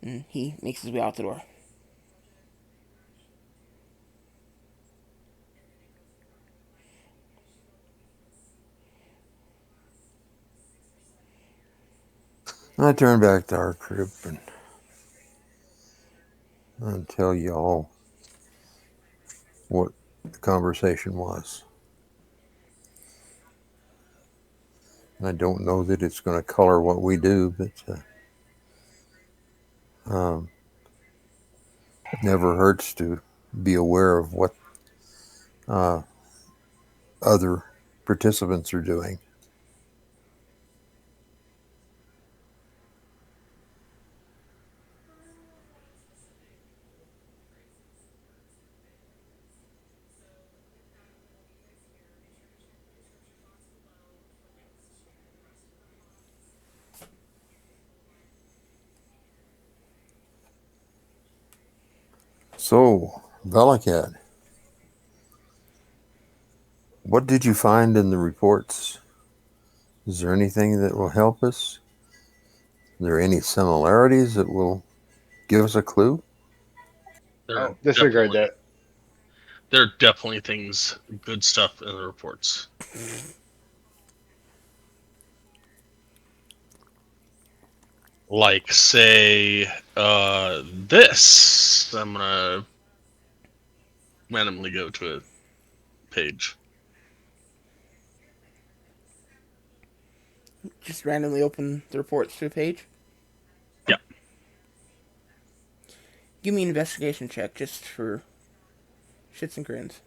And he makes his way out the door. I turn back to our group and tell you all what the conversation was. I don't know that it's going to color what we do, but never hurts to be aware of what uh, other participants are doing. So, Belicat, what did you find in the reports? Is there anything that will help us? Are there any similarities that will give us a clue? There are Oh, disregard definitely that. there are definitely things, good stuff in the reports. Like, say, this. I'm gonna randomly go to a page. Just randomly open the reports to a page. Yeah. Give me an investigation check just for shits and grins.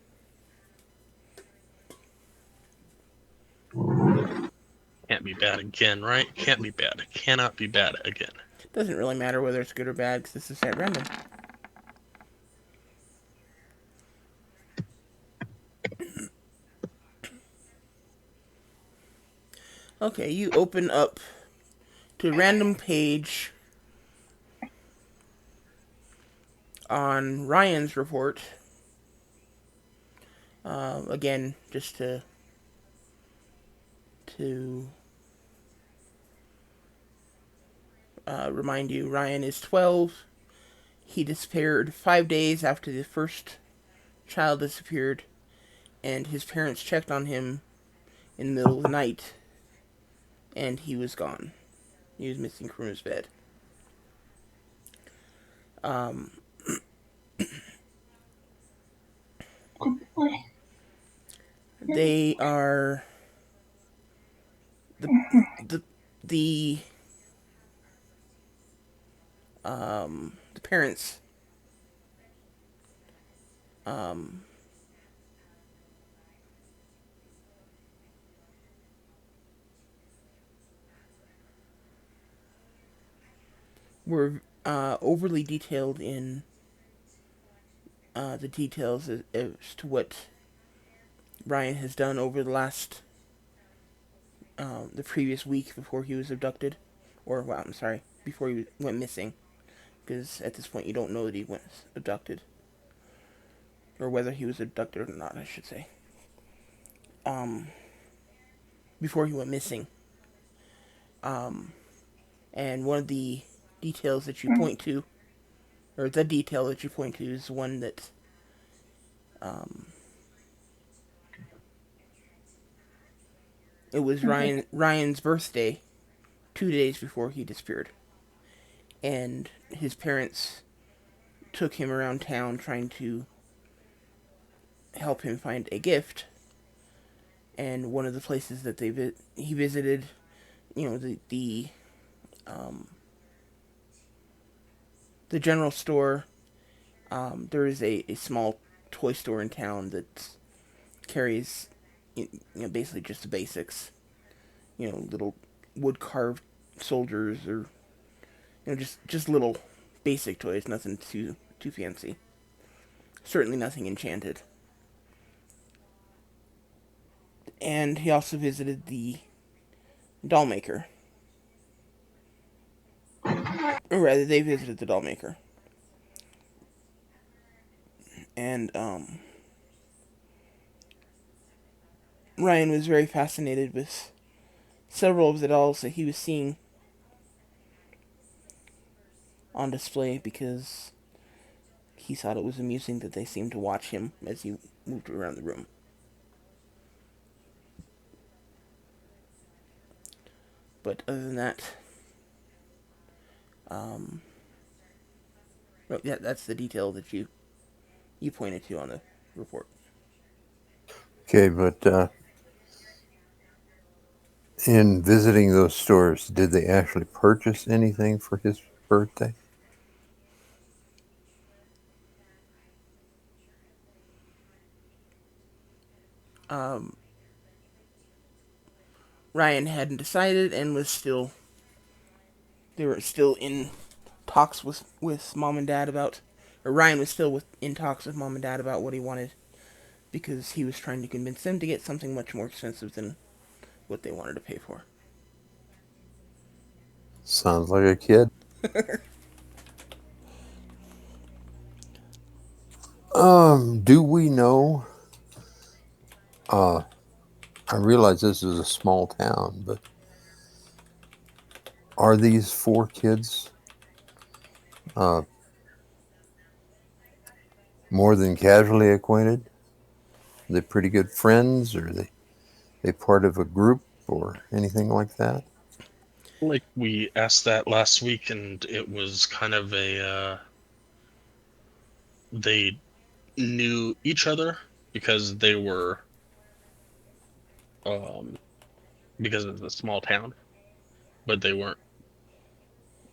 Can't be bad again, right? Can't be bad. Cannot be bad again. Doesn't really matter whether it's good or bad because this is at random. Okay, you open up to a random page on Ryan's report. Again, just to remind you, Ryan is 12. He disappeared 5 days after the first child disappeared, and his parents checked on him in the middle of the night, and he was gone. He was missing from his bed. Um, Good boy. they are the the the the parents um, were overly detailed in the details as to what Ryan has done over the previous week before he was abducted, or well, I'm sorry, before he went missing, because at this point you don't know that he went abducted, or whether he was abducted or not, I should say. Um, Before he went missing, um, and one of the details that you point to, or the detail that you point to, is one that um, it was Ryan's birthday 2 days before he disappeared, and his parents took him around town trying to help him find a gift. And one of the places that he visited, um, the general store. There is a small toy store in town that carries basically just the basics. Little wood carved soldiers, or just little basic toys, nothing too fancy. Certainly nothing enchanted. And he also visited the doll maker. Or rather, they visited the doll maker. And Ryan was very fascinated with several of the dolls that he was seeing. on display because he thought it was amusing that they seemed to watch him as he moved around the room. But other than that, um, yeah, that's the detail that you pointed to on the report. Okay, but in visiting those stores, did they actually purchase anything for his birthday? Um, Ryan hadn't decided and was still they were still in talks with mom and dad about, or Ryan was still in talks with mom and dad about what he wanted because he was trying to convince them to get something much more expensive than what they wanted to pay for. Sounds like a kid. Do we know? Uh, I realize this is a small town, but are these four kids uh, more than casually acquainted? Are they pretty good friends, or are they part of a group or anything like that? Like we asked that last week, and it was kind of they knew each other because they were um because it's a small town, but they weren't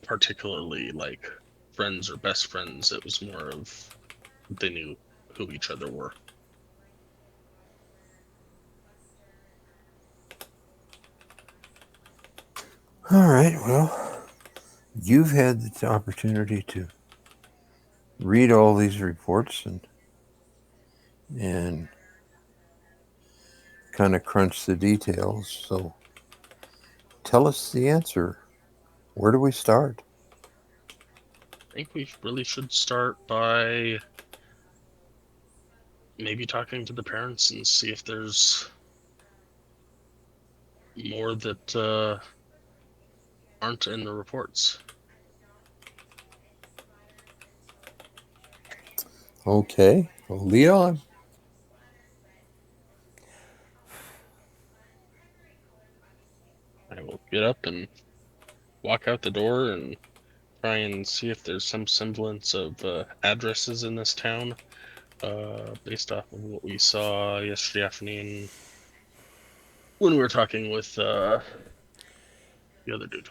particularly like friends or best friends. It was more of they knew who each other were. All right, well, you've had the opportunity to read all these reports and kind of crunch the details. So tell us the answer. Where do we start? I think we really should start by maybe talking to the parents and see if there's more that aren't in the reports. Okay, well, lead on. I will get up and walk out the door and try and see if there's some semblance of addresses in this town, based off of what we saw yesterday afternoon when we were talking with the other dude.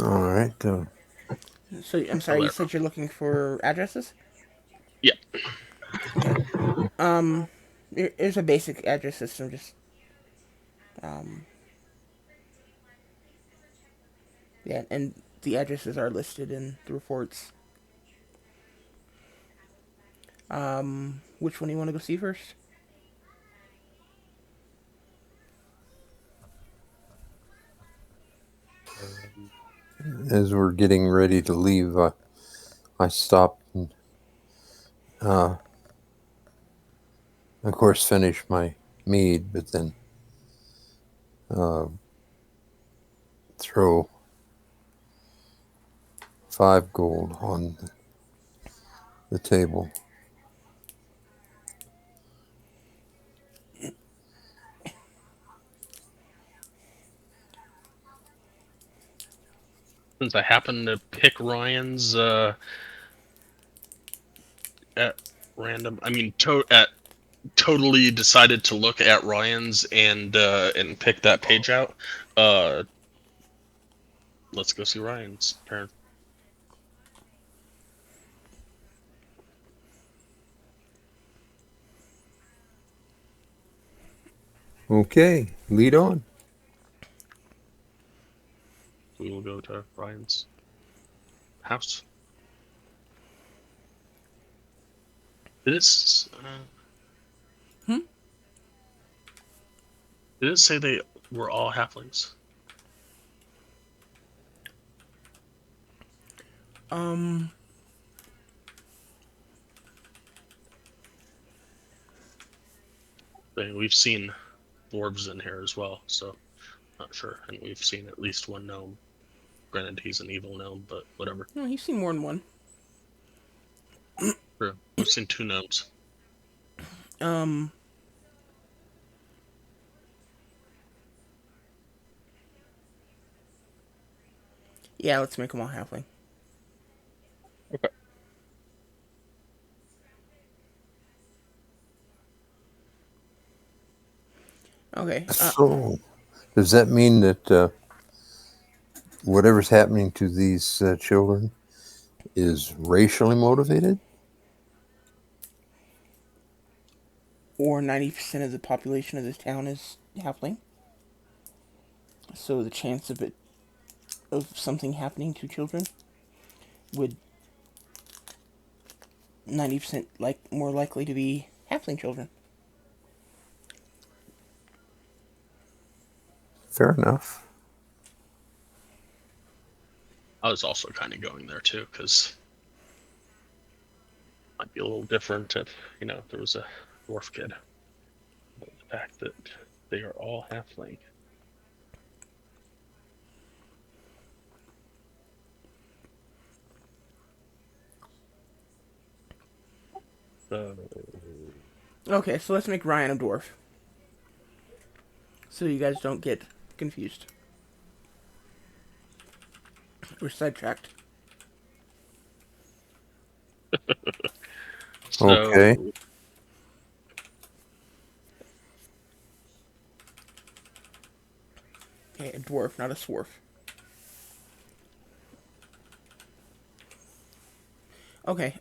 All right. So I'm sorry, you Alera. said you're looking for addresses? Yeah. Okay. Um, there's a basic address system. Just um, yeah, and the addresses are listed in the reports. Which one do you want to go see first? As we're getting ready to leave, I stopped and, uh, of course, finished my mead, but then uh, throw 5 gold on the table. Since I happened to pick Ryan's at random, I mean, totally decided to look at Ryan's and pick that page out. Uh, let's go see Ryan's parents. Okay, lead on. We will go to Ryan's house. Did it, Hmm. did it say they were all halflings? Um. I mean, we've seen dwarves in here as well, so not sure. And we've seen at least one gnome. Granted, he's an evil gnome, but whatever. No, you've seen more than one. True. I've seen 2 gnomes. Um, yeah, let's make them all halfling. Okay. Okay. So, does that mean that whatever's happening to these children is racially motivated? Or 90% of the population of this town is halfling. So the chance of something happening to children would 90% more likely to be halfling children. Fair enough. I was also kind of going there too, because it might be a little different if, there was a dwarf kid. But the fact that they are all halfling. So, Okay, so let's make Ryan a dwarf. So you guys don't get confused. Or sidetracked. Okay. so Okay, a dwarf, not a swarf. Okay,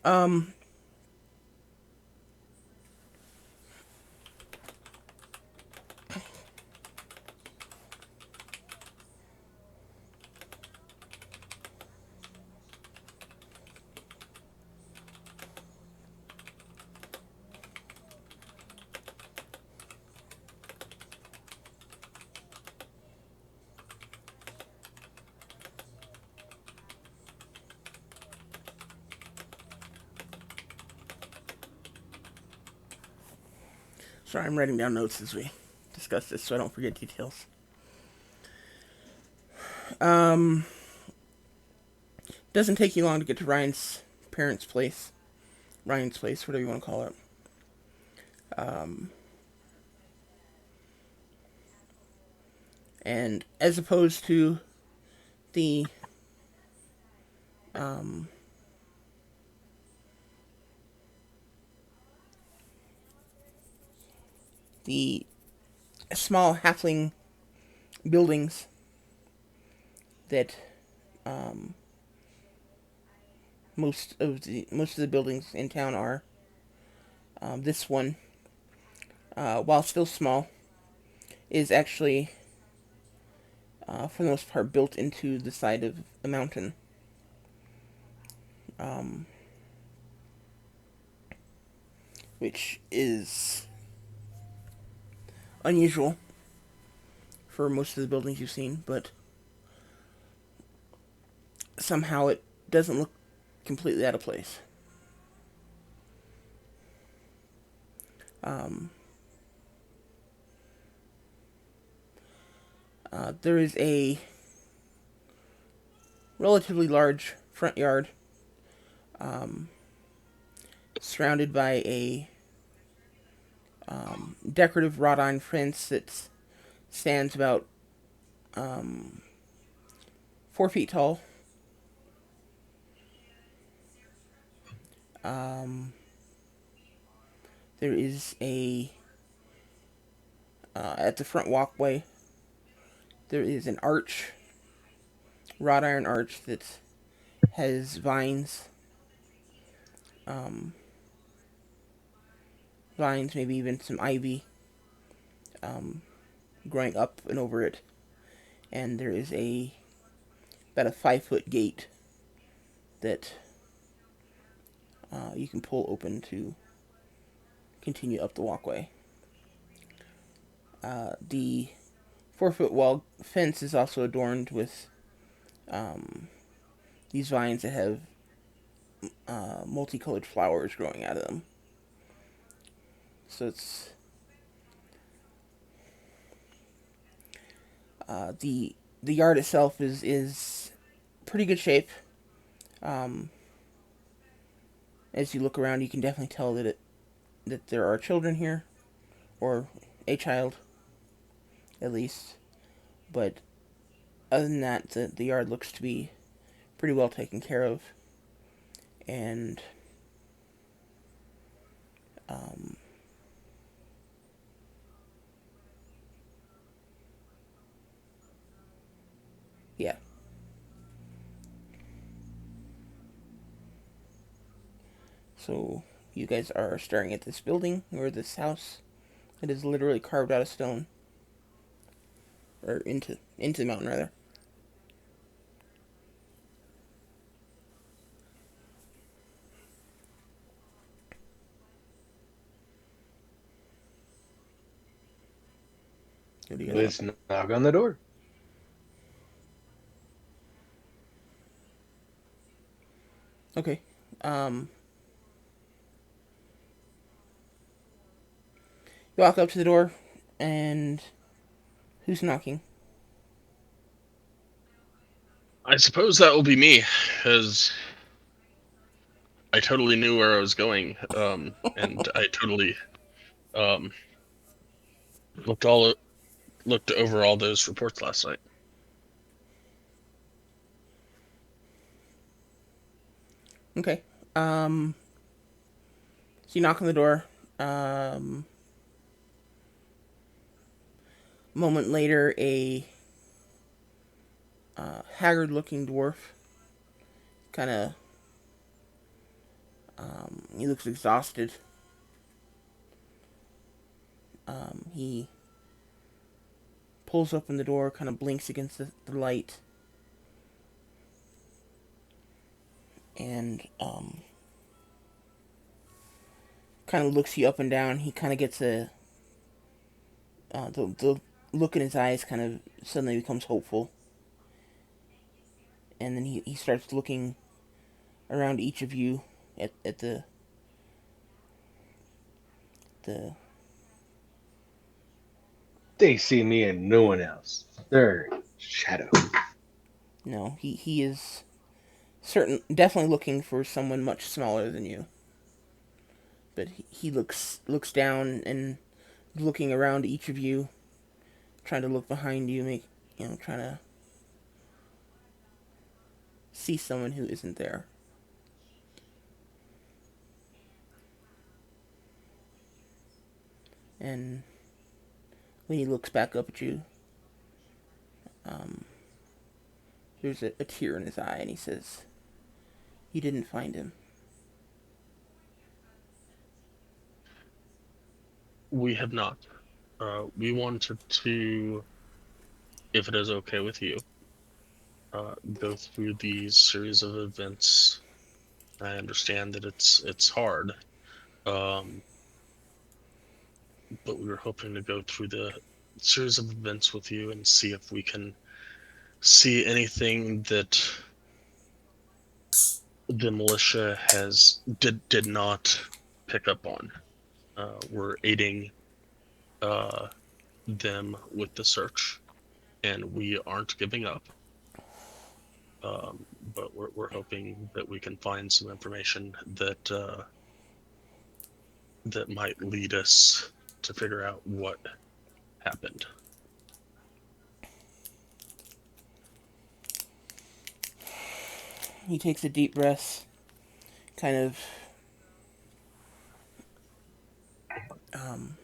sorry, I'm writing down notes as we discuss this so I don't forget details. Doesn't take you long to get to Ryan's parents' place. Ryan's place, whatever you want to call it. And as opposed to the um, the small halfling buildings that um, most of the buildings in town are. This one, while still small, is actually for the most part built into the side of a mountain. Um, which is unusual for most of the buildings you've seen, but somehow it doesn't look completely out of place. Um, there is a relatively large front yard um, surrounded by a decorative wrought iron fence that stands about 4 feet tall. Um, there is at the front walkway, there is an arch, wrought iron arch that has um, vines, maybe even some ivy um, growing up and over it. And there is about a 5 foot gate that you can pull open to continue up the walkway. The 4 foot wall fence is also adorned with um, these vines that have multicolored flowers growing out of them. So it's the yard itself is pretty good shape. Um, as you look around, you can definitely tell that there are children here, or a child at least. But other than that, the yard looks to be pretty well taken care of, and um, yeah. So you guys are staring at this building or this house. It is literally carved out of stone, or into the mountain rather. What do you guys want? Let's knock on the door. Okay. Um, you walk up to the door, and who's knocking? I suppose that will be me, because I totally knew where I was going, and I totally um, looked all looked over all those reports last night. Okay. Um, so you knock on the door. Um, a moment later, a haggard-looking dwarf, kind of, he looks exhausted. He pulls open the door, kind of blinks against the light, and kind of looks you up and down. He kind of gets the look in his eyes kind of suddenly becomes hopeful, and then he starts looking around each of you at the They see me and no one else. They're shadow. no, he is definitely looking for someone much smaller than you, but he looks down and looking around each of you, trying to look behind you, trying to see someone who isn't there. And when he looks back up at you, um, there's a tear in his eye, and he says, "You didn't find him." We have not. We wanted to, if it is okay with you, go through these series of events. I understand that it's hard, um, but we were hoping to go through the series of events with you and see if we can see anything that the militia did not pick up on. We're aiding uh, them with the search, and we aren't giving up. But we're hoping that we can find some information that might lead us to figure out what happened. He takes a deep breath, kind of um,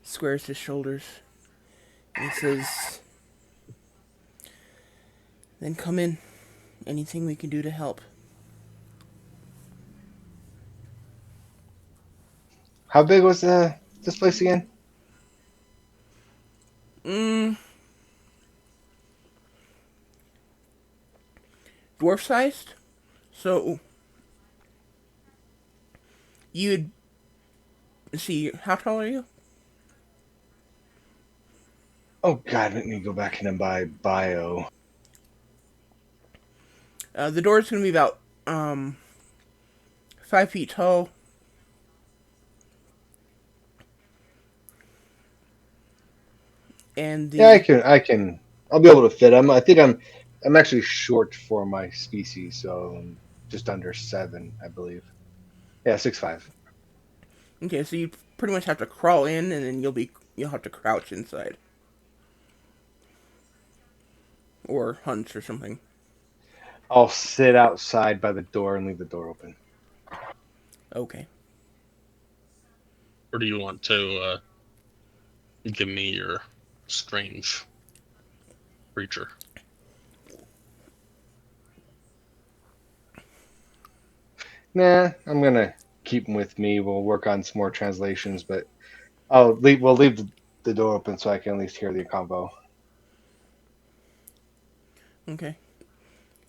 squares his shoulders, and he says, "Then come in. Anything we can do to help." How big was this place again? Mm, dwarf sized. So you'd see. How tall are you? Oh God, let me go back in and buy bio. The door's gonna be about 5 feet tall, and Yeah, the I can. I'll be able to fit. I think I'm I'm actually short for my species, so I'm just under 7, I believe. Yeah, 6'5". Okay, so you pretty much have to crawl in, and then you'll have to crouch inside or hunch or something. I'll sit outside by the door and leave the door open. Okay. Or do you want to give me your strange creature? Nah, I'm gonna keep him with me. We'll work on some more translations, but I'll leave. We'll leave the door open so I can at least hear the convo. Okay.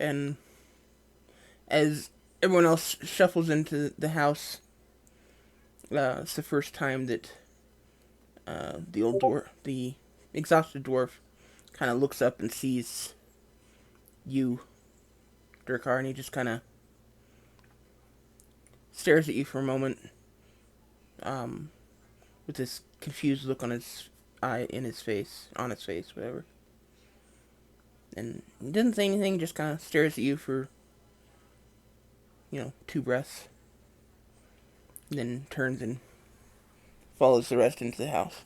And as everyone else shuffles into the house, it's the first time that the exhausted dwarf, kind of looks up and sees you, Durkar, and he just kind of stares at you for a moment, um, with this confused look on his eye, in his face, on his face, whatever. And he doesn't say anything, just kind of stares at you for, 2 breaths, and then turns and follows the rest into the house.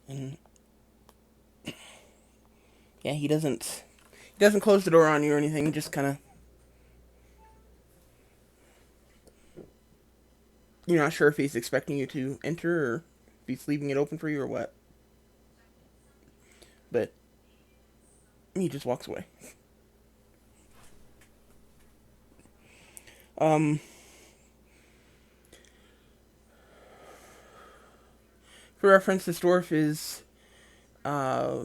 And yeah, he doesn't close the door on you or anything. He just kind of, you're not sure if he's expecting you to enter or if he's leaving it open for you or what. But he just walks away. Um, for reference, this dwarf is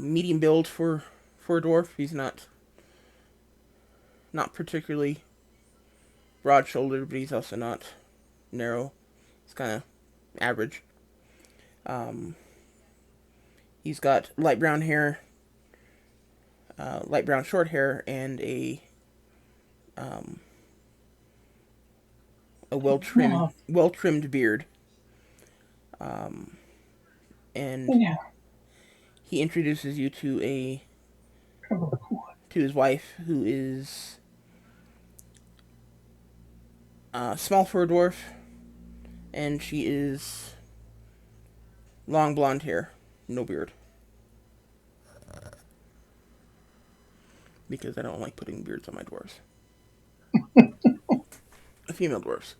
medium build for a dwarf. He's not particularly broad shouldered, but he's also not narrow. He's kind of average. Um, he's got light brown short hair, and um, a well trimmed beard. Um, and Yeah. he introduces you to his wife, who is small for a dwarf, and she is long blonde hair, no beard. Because I don't like putting beards on my dwarves. Female dwarves.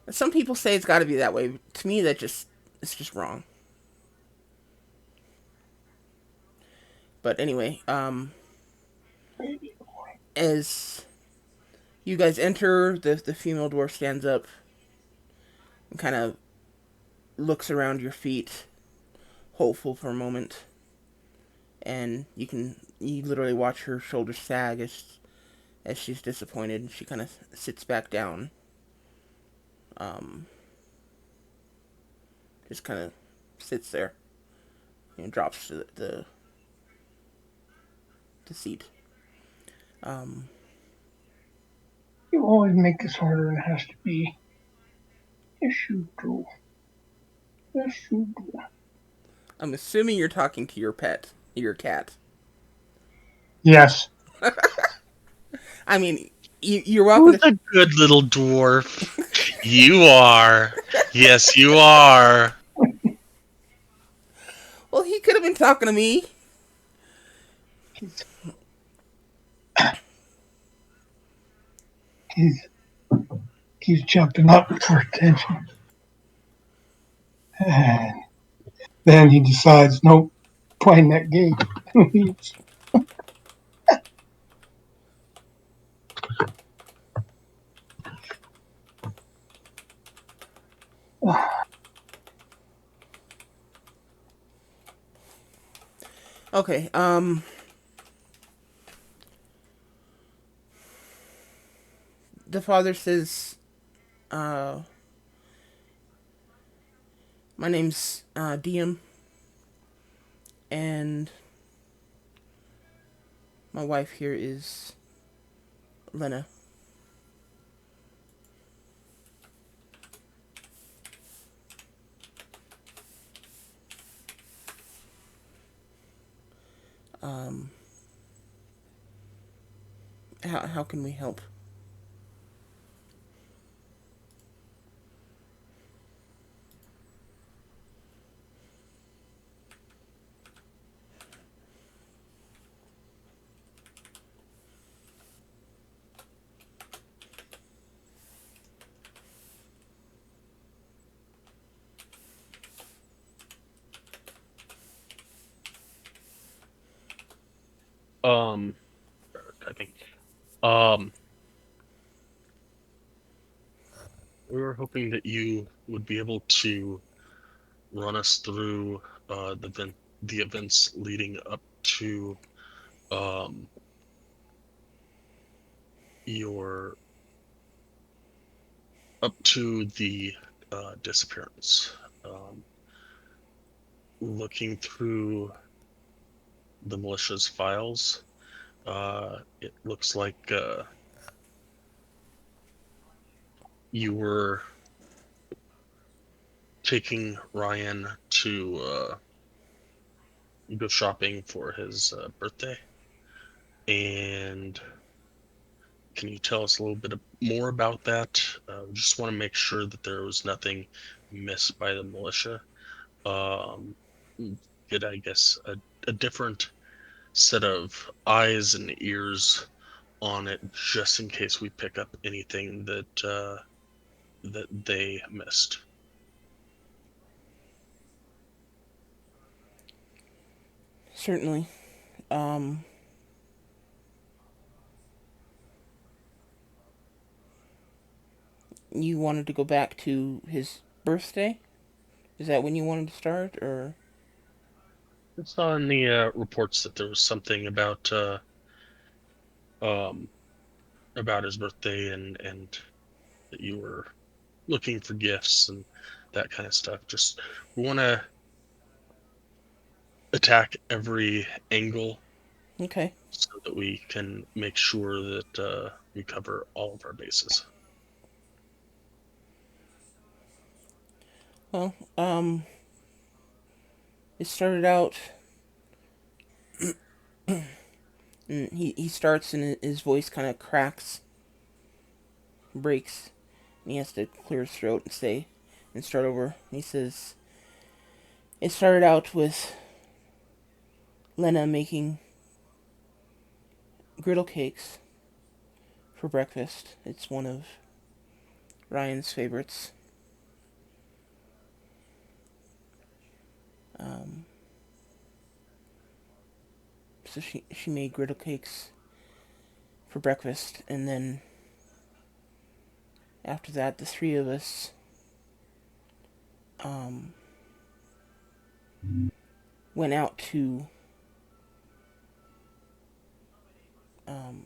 Some people say it's got to be that way. To me, it's just wrong. But anyway, as you guys enter, the female dwarf stands up and kind of looks around your feet, hopeful for a moment, and you literally watch her shoulders sag as she's disappointed. She kind of sits back down, um, just kind of sits there, drops to the seat. Um, You always make this harder than it has to be. Yes, you do. Yes, you do. I'm assuming you're talking to your cat. Yes. I mean, you're welcome Who's to. a good little dwarf? You are. Yes, you are. Well, he could have been talking to me. He's, he's, he's jumping up for attention. And then he decides, nope, playing that game. Okay. The father says, uh, "My name's Diem, and my wife here is Lena." Um, how can we help? Um, I think. Um, we were hoping that you would be able to run us through the events leading to um your up to the disappearance. Um, Looking through the militia's files, it looks like you were taking Ryan to go shopping for his birthday. And can you tell us a little bit more about that? We just want to make sure that there was nothing missed by the militia. Um, get, I guess, a different set of eyes and ears on it, just in case we pick up anything that they missed. Certainly. Um, you wanted to go back to his birthday? Is that when you wanted to start, or? I saw in the reports that there was something um, about his birthday and that you were looking for gifts and that kind of stuff. Just we want to attack every angle Okay. so that we can make sure that we cover all of our bases. Well, it started out. And he starts and his voice kind of cracks, breaks, and he has to clear his throat and say, and start over. And he says, it started out with Lena making griddle cakes for breakfast. It's one of Ryan's favorites. Um, so she made griddle cakes for breakfast, and then after that, the three of us um, went out to um,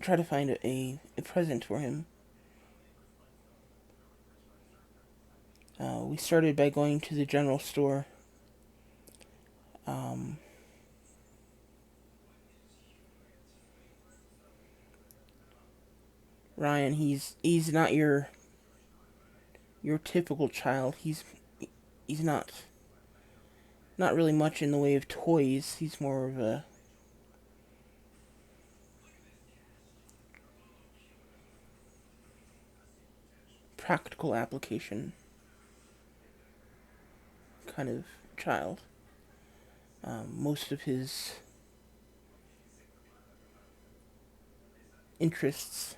try to find a present for him. We started by going to the general store. Um, Ryan, he's not your typical child. He's not really much in the way of toys. He's more of a practical application kind of child. Most of his interests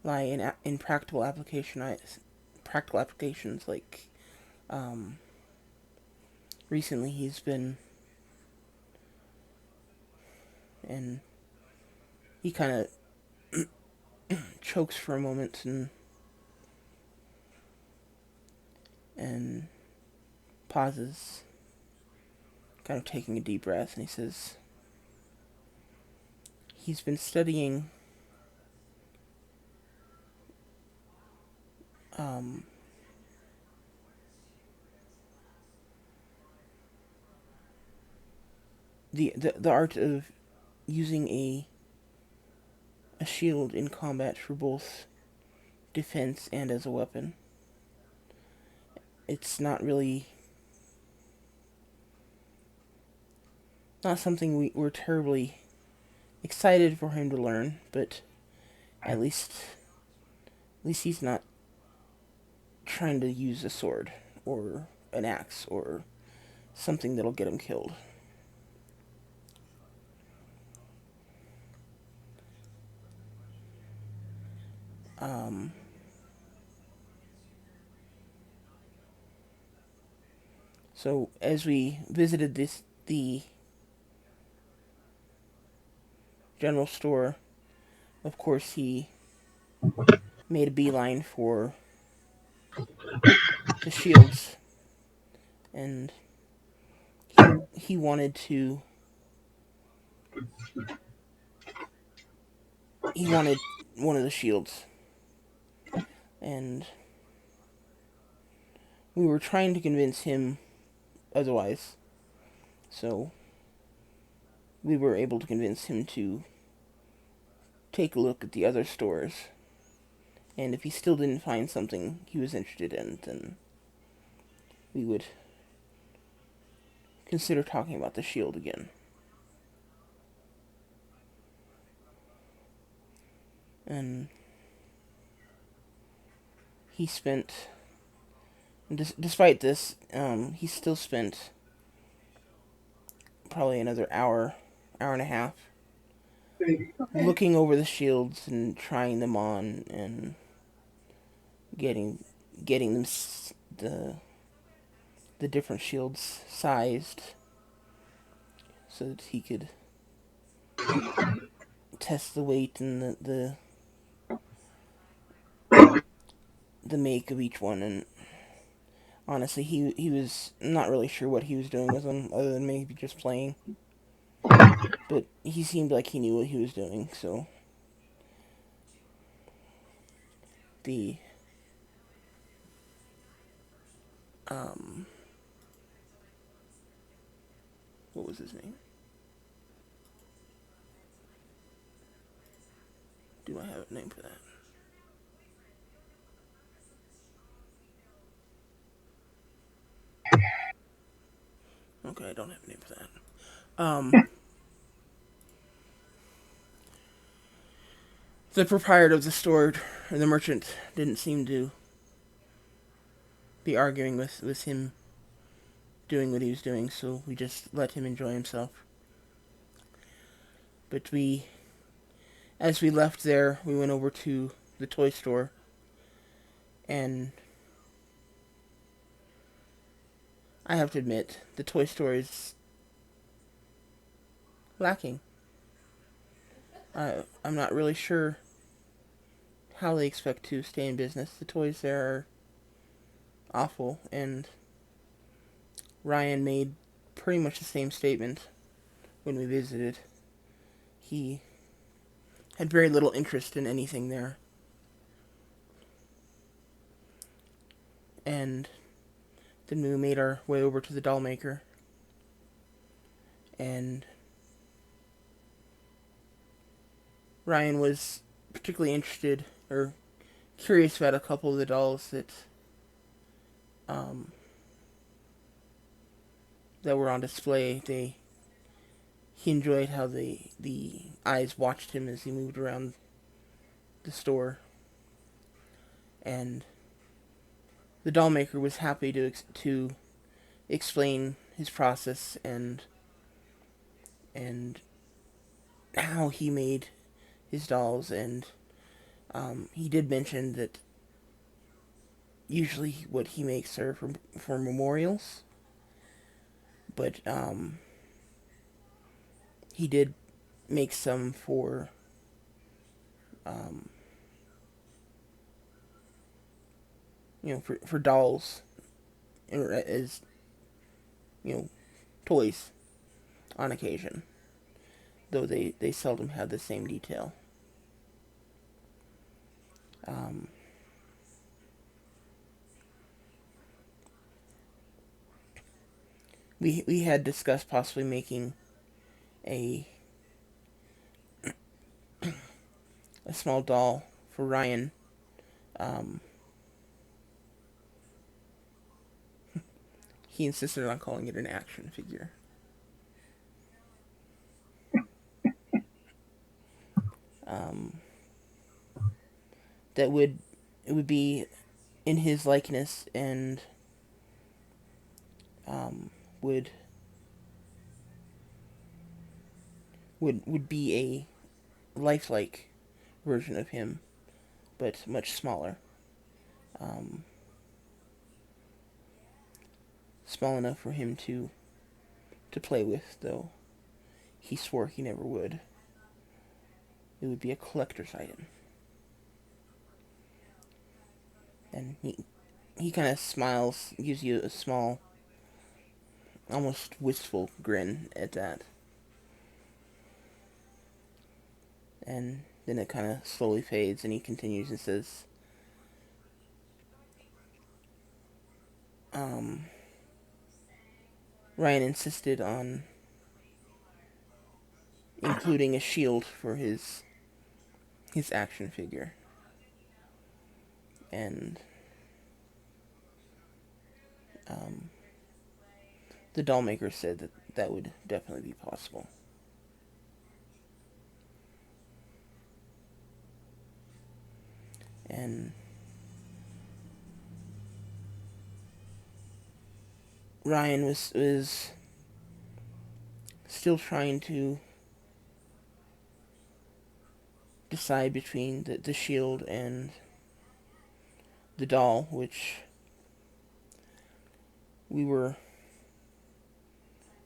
lie in practical applications. Like um, recently, he's been and he kind of chokes for a moment and pauses, kind of taking a deep breath, and he says he's been studying um, the art of using a shield in combat for both defense and as a weapon. It's not really not something we're terribly excited for him to learn, but at least he's not trying to use a sword or an axe or something that'll get him killed. Um, so as we visited the general store, of course he made a beeline for the shields, and he wanted to he wanted one of the shields, and we were trying to convince him otherwise. So we were able to convince him to take a look at the other stores, and if he still didn't find something he was interested in, then we would consider talking about the shield again. And he spent, despite this, he still spent probably another hour and a half, looking over the shields and trying them on and getting them the different shields sized so that he could test the weight and the make of each one. And honestly, he was not really sure what he was doing with them, other than maybe just playing. But he seemed like he knew what he was doing. So the um, what was his name? Do I have a name for that? Okay, I don't have a name for that. The proprietor of the store, or the merchant, didn't seem to be arguing with him doing what he was doing, so we just let him enjoy himself. But as we left there, we went over to the toy store, and I have to admit, the toy store is lacking. I'm not really sure how they expect to stay in business. The toys there are awful, and Ryan made pretty much the same statement when we visited. He had very little interest in anything there. And then we made our way over to the doll maker, and Ryan was particularly interested or curious about a couple of the dolls um, that were on display. He enjoyed how the eyes watched him as he moved around the store, and the doll maker was happy to explain his process and how he made his dolls, and he did mention that usually what he makes are for memorials, but he did make some for um, for dolls, or as you know, toys on occasion, though they seldom have the same detail. Um, we had discussed possibly making a a small doll for Ryan. Um, he insisted on calling it an action figure. um, that would it would be in his likeness and um, would would be a lifelike version of him, but much smaller. Um, Small enough for him to play with, though he swore he never would. It would be a collector's item. And he kind of smiles, gives you a small, almost wistful grin at that. And then it kind of slowly fades, and he continues and says, um, Ryan insisted on including a shield for his action figure. And um, the doll maker said that that would definitely be possible. And Ryan was still trying to decide between the shield and the doll, which we were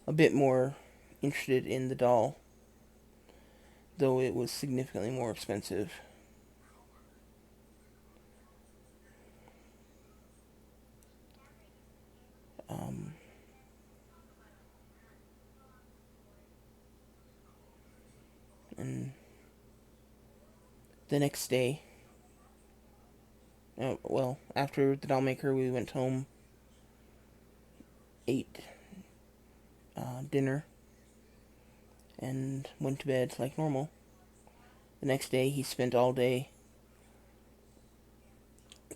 a bit more interested in the doll, though it was significantly more expensive. Um, and the next day, well, after the doll maker, we went home, ate dinner, and went to bed like normal. The next day, he spent all day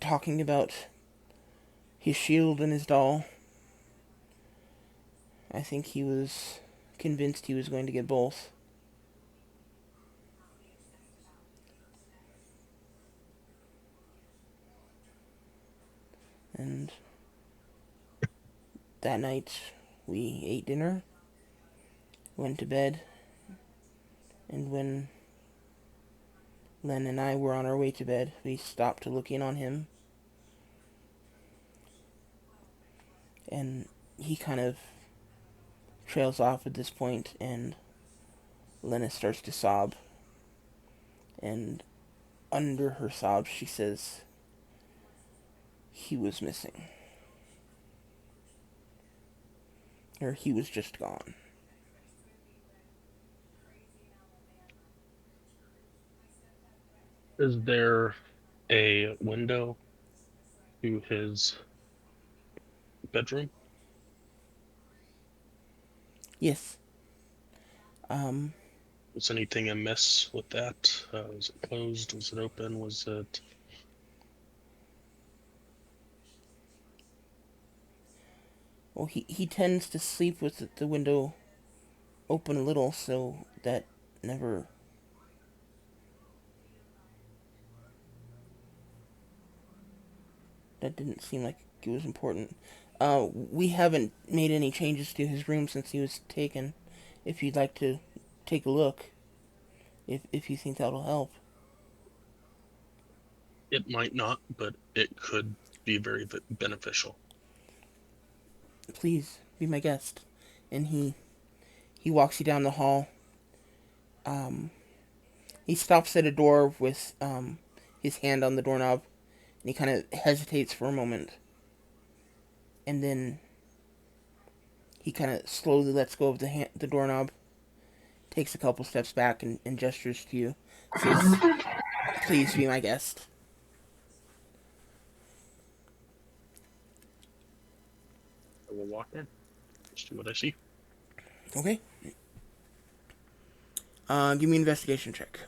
talking about his shield and his doll. I think he was convinced he was going to get both. And that night, we ate dinner, went to bed, and when Len and I were on our way to bed, we stopped to look in on him, and he kind of trails off at this point, and Lena starts to sob, and under her sobs, she says, he was missing. Or he was just gone. Is there a window to his bedroom? Yes. Um, Was anything amiss with that? Was it closed? Was it open? Was it... well, he tends to sleep with the window open a little, so that never... that didn't seem like it was important. We haven't made any changes to his room since he was taken. If you'd like to take a look, if you think that'll help. It might not, but it could be very beneficial. Please, be my guest. And he walks you down the hall. He stops at a door with his hand on the doorknob, and he kind of hesitates for a moment. And then he kind of slowly lets go of the doorknob, takes a couple steps back, and gestures to you. Says, please be my guest. I will walk in. See what I see. Okay. Give me an investigation check.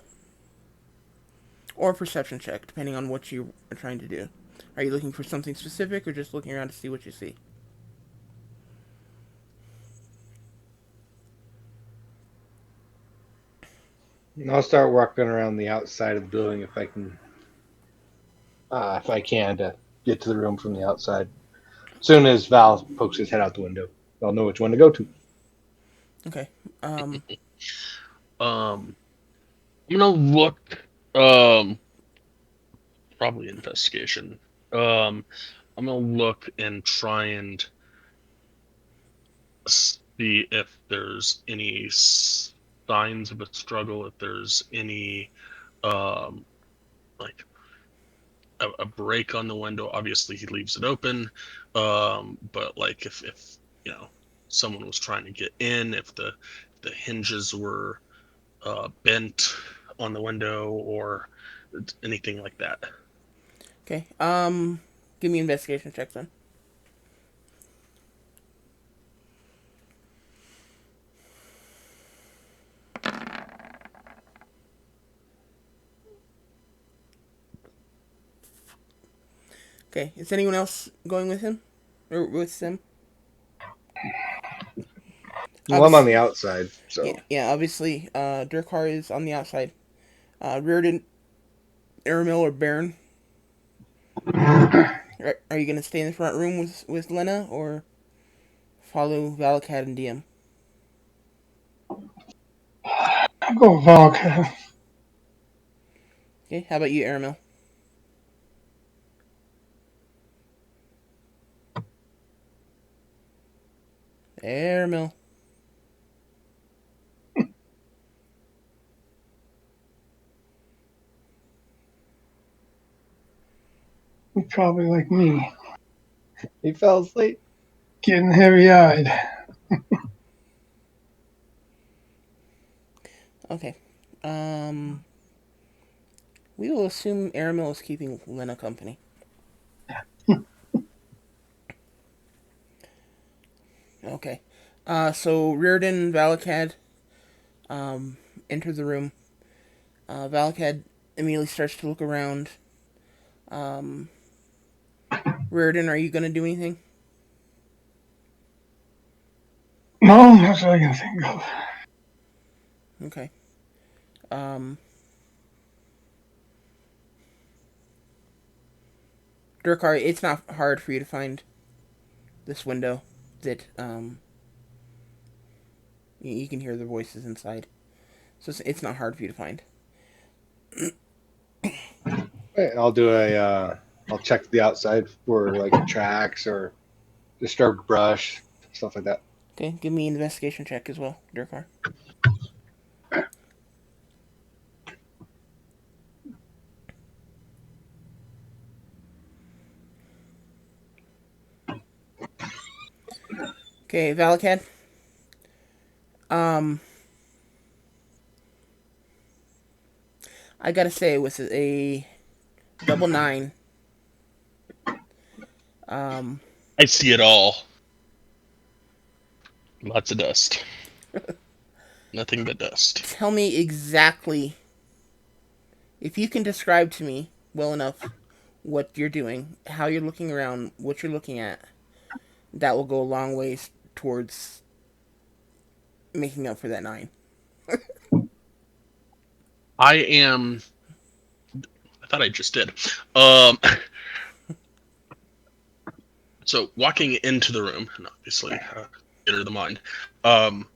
Or a perception check, depending on what you are trying to do. Are you looking for something specific, or just looking around to see what you see? And I'll start walking around the outside of the building if I can to get to the room from the outside. As soon as Val pokes his head out the window, I'll know which one to go to. Okay. Um. I'm gonna look. Um, Probably investigation. Um, I'm gonna look and try and see if there's any signs of a struggle. If there's any um like a break on the window. Obviously, he leaves it open. But like if you know someone was trying to get in, if the hinges were bent on the window or anything like that. Okay. Give me investigation checks then. Okay. Is anyone else going with him or with Sim? Well, I'm on Obviously. the outside, Yeah. so Yeah. Obviously. Durkar is on the outside. Reardon, Aramil, or Baron. Are you gonna stay in the front room with Lena or follow Valakat and DM? I'll go with Volca. Okay. How about you, Aramil? Aramil. He's probably like me, he fell asleep. getting heavy eyed. Okay. Um. We will assume Aramil is keeping Lena company. Okay. So Reardon, Valakad, um, enter the room. Valakad immediately starts to look around. Um, Reardon, are you gonna do anything? No, that's what I can think of. Okay. Um, Durkar, it's not hard for you to find this window that you can hear the voices inside. So it's not hard for you to find. Right, I'll check the outside for like tracks or disturbed brush, stuff like that. Okay, give me an investigation check as well, Durkar. Okay, Valakad. Um, I gotta say, with a double nine, um, I see it all. Lots of dust. Nothing but dust. tell me exactly if you can describe to me well enough what you're doing, how you're looking around, what you're looking at. That will go a long ways towards making up for that nine. I am. I thought I just did. Um, so walking into the room, and obviously theater of the mind. Um,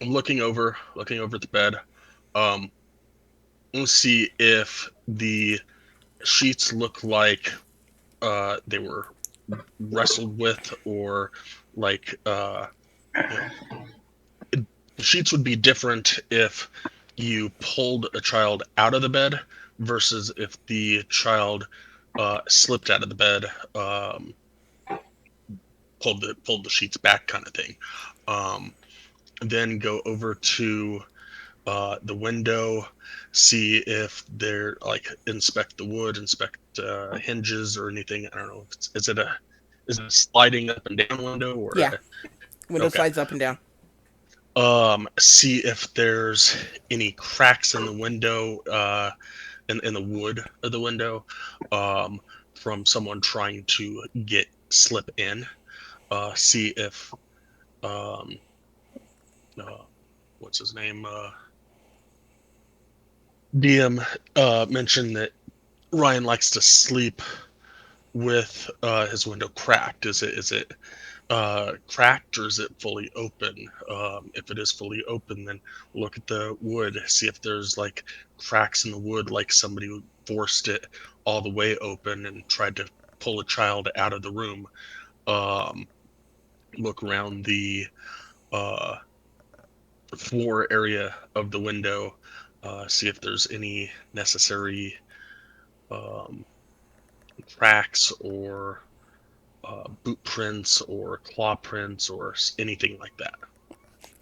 I'm looking over at the bed. Um, let's see if the sheets look like they were wrestled with, or like you know, the sheets would be different if you pulled a child out of the bed versus if the child slipped out of the bed, pulled the sheets back, kind of thing. Um, then go over to the window, see if they're like inspect the wood, inspect hinges or anything. I don't know. Is it a sliding up and down window or Yeah, window okay? slides up and down. See if there's any cracks in the window, in the wood of the window, um, from someone trying to get slip in. See if um, uh, what's his name? DM mentioned that Ryan likes to sleep with his window cracked. Is it cracked or is it fully open? If it is fully open, then look at the wood, see if there's like cracks in the wood, like somebody forced it all the way open and tried to pull a child out of the room. Um, Look around the uh, floor area of the window, see if there's any necessary um, cracks or boot prints or claw prints or anything like that.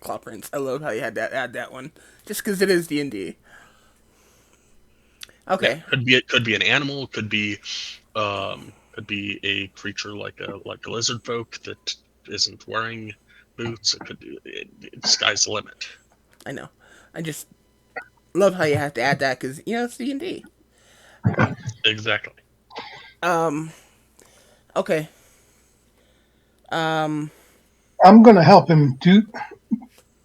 Claw prints. I love how you had that add that one, just because it is D&D. Yeah, Okay, could be an animal, could be a creature like a lizard folk that isn't wearing boots. It could be sky's the limit. I know. I just love how you have to add that because it's D&D. Exactly. Um. Okay. Um. I'm going to help him do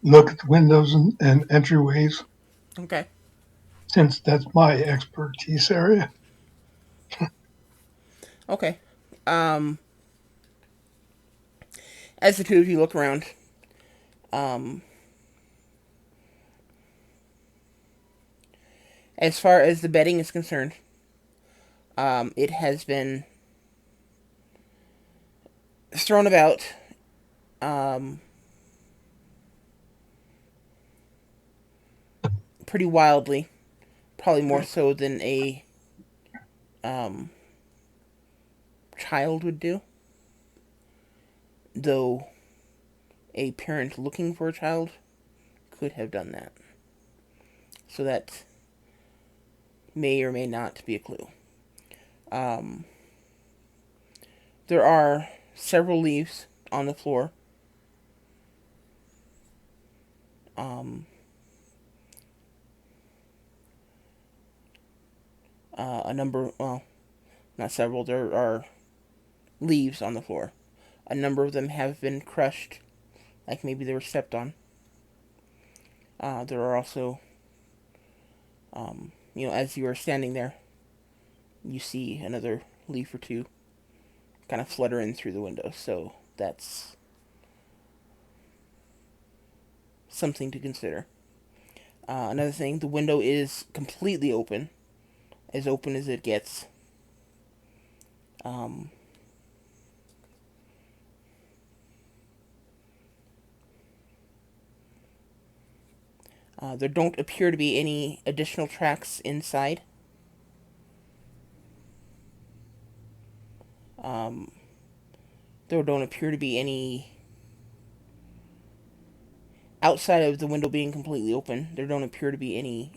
look at the windows and entryways Okay. since that's my expertise area. Okay. Um. As the two of you look around, um, as far as the bedding is concerned, it has been thrown about. Um, Pretty wildly, probably more so than a um, child would do. Though a parent looking for a child could have done that. So that may or may not be a clue. Um, there are several leaves on the floor. Um, a number, well, not several, there are leaves on the floor. A number of them have been crushed, like maybe they were stepped on. There are also, as you are standing there, you see another leaf or two kind of flutter in through the window. So that's something to consider. Another thing, the window is completely open as it gets. Um, there don't appear to be any additional tracks inside. Um, there don't appear to be any outside of the window being completely open. There don't appear to be any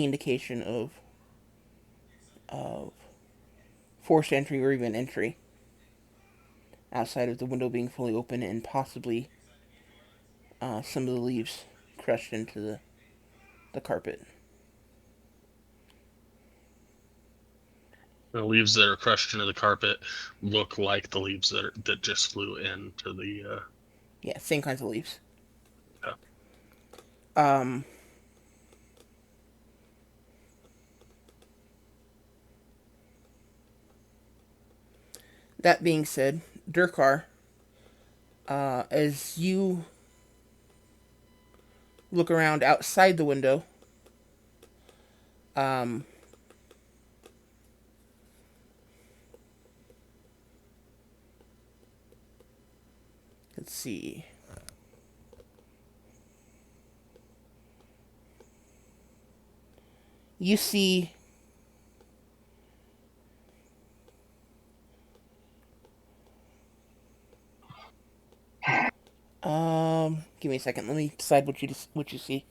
indication of forced entry or even entry outside of the window being fully open and possibly some of the leaves crushed into the carpet. The leaves that are crushed into the carpet look like the leaves that just flew into the. Yeah, same kinds of leaves. Uh, Um, that being said, Durkar, as you look around outside the window, um, let's see. You see give me a second. Let me decide what you see.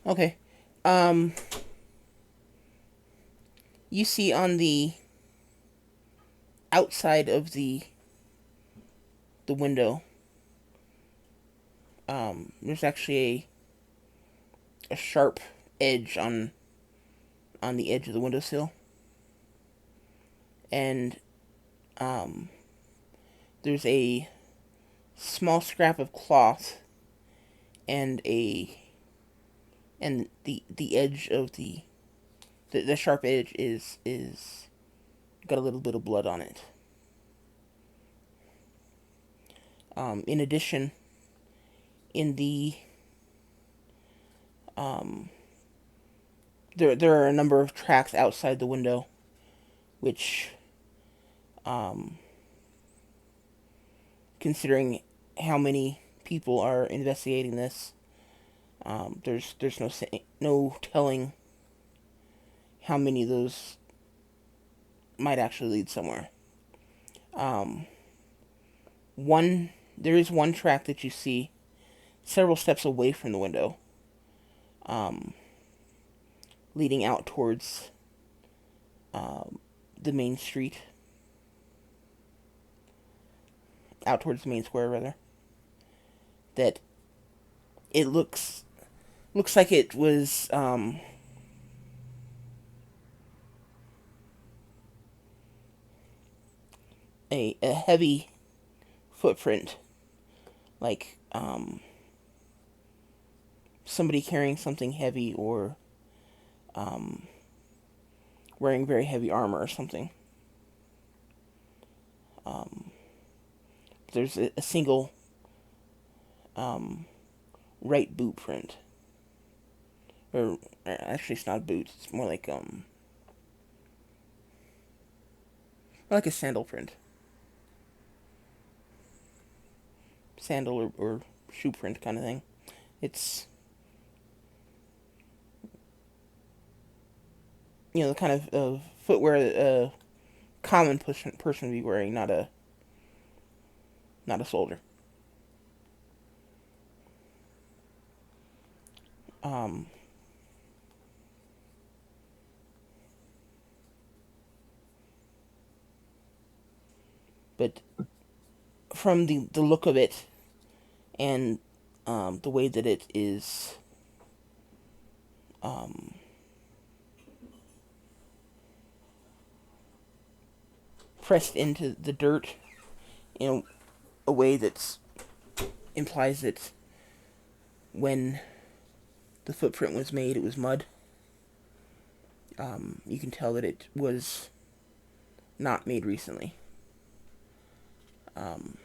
Okay. You see on the outside of the window, there's actually a sharp edge on the edge of the windowsill, and um, there's a small scrap of cloth and the edge of the sharp edge is got a little bit of blood on it. In addition, in the um, there are a number of tracks outside the window, which, um, considering how many people are investigating this, there's no telling how many of those might actually lead somewhere. Um, one there is one track that you see several steps away from the window, um, leading out towards um, the main street, out towards the main square rather. That it looks like it was a heavy footprint, like somebody carrying something heavy or um, wearing very heavy armor or something. Um, there's a single um, right boot print, or actually it's not a boot. It's more like a sandal print, sandal or shoe print kind of thing. It's the kind of footwear that a common person would be wearing, not a soldier. Um, but from the look of it and the way that it is um, pressed into the dirt in a way that implies that when the footprint was made, it was mud. You can tell that it was not made recently. Um,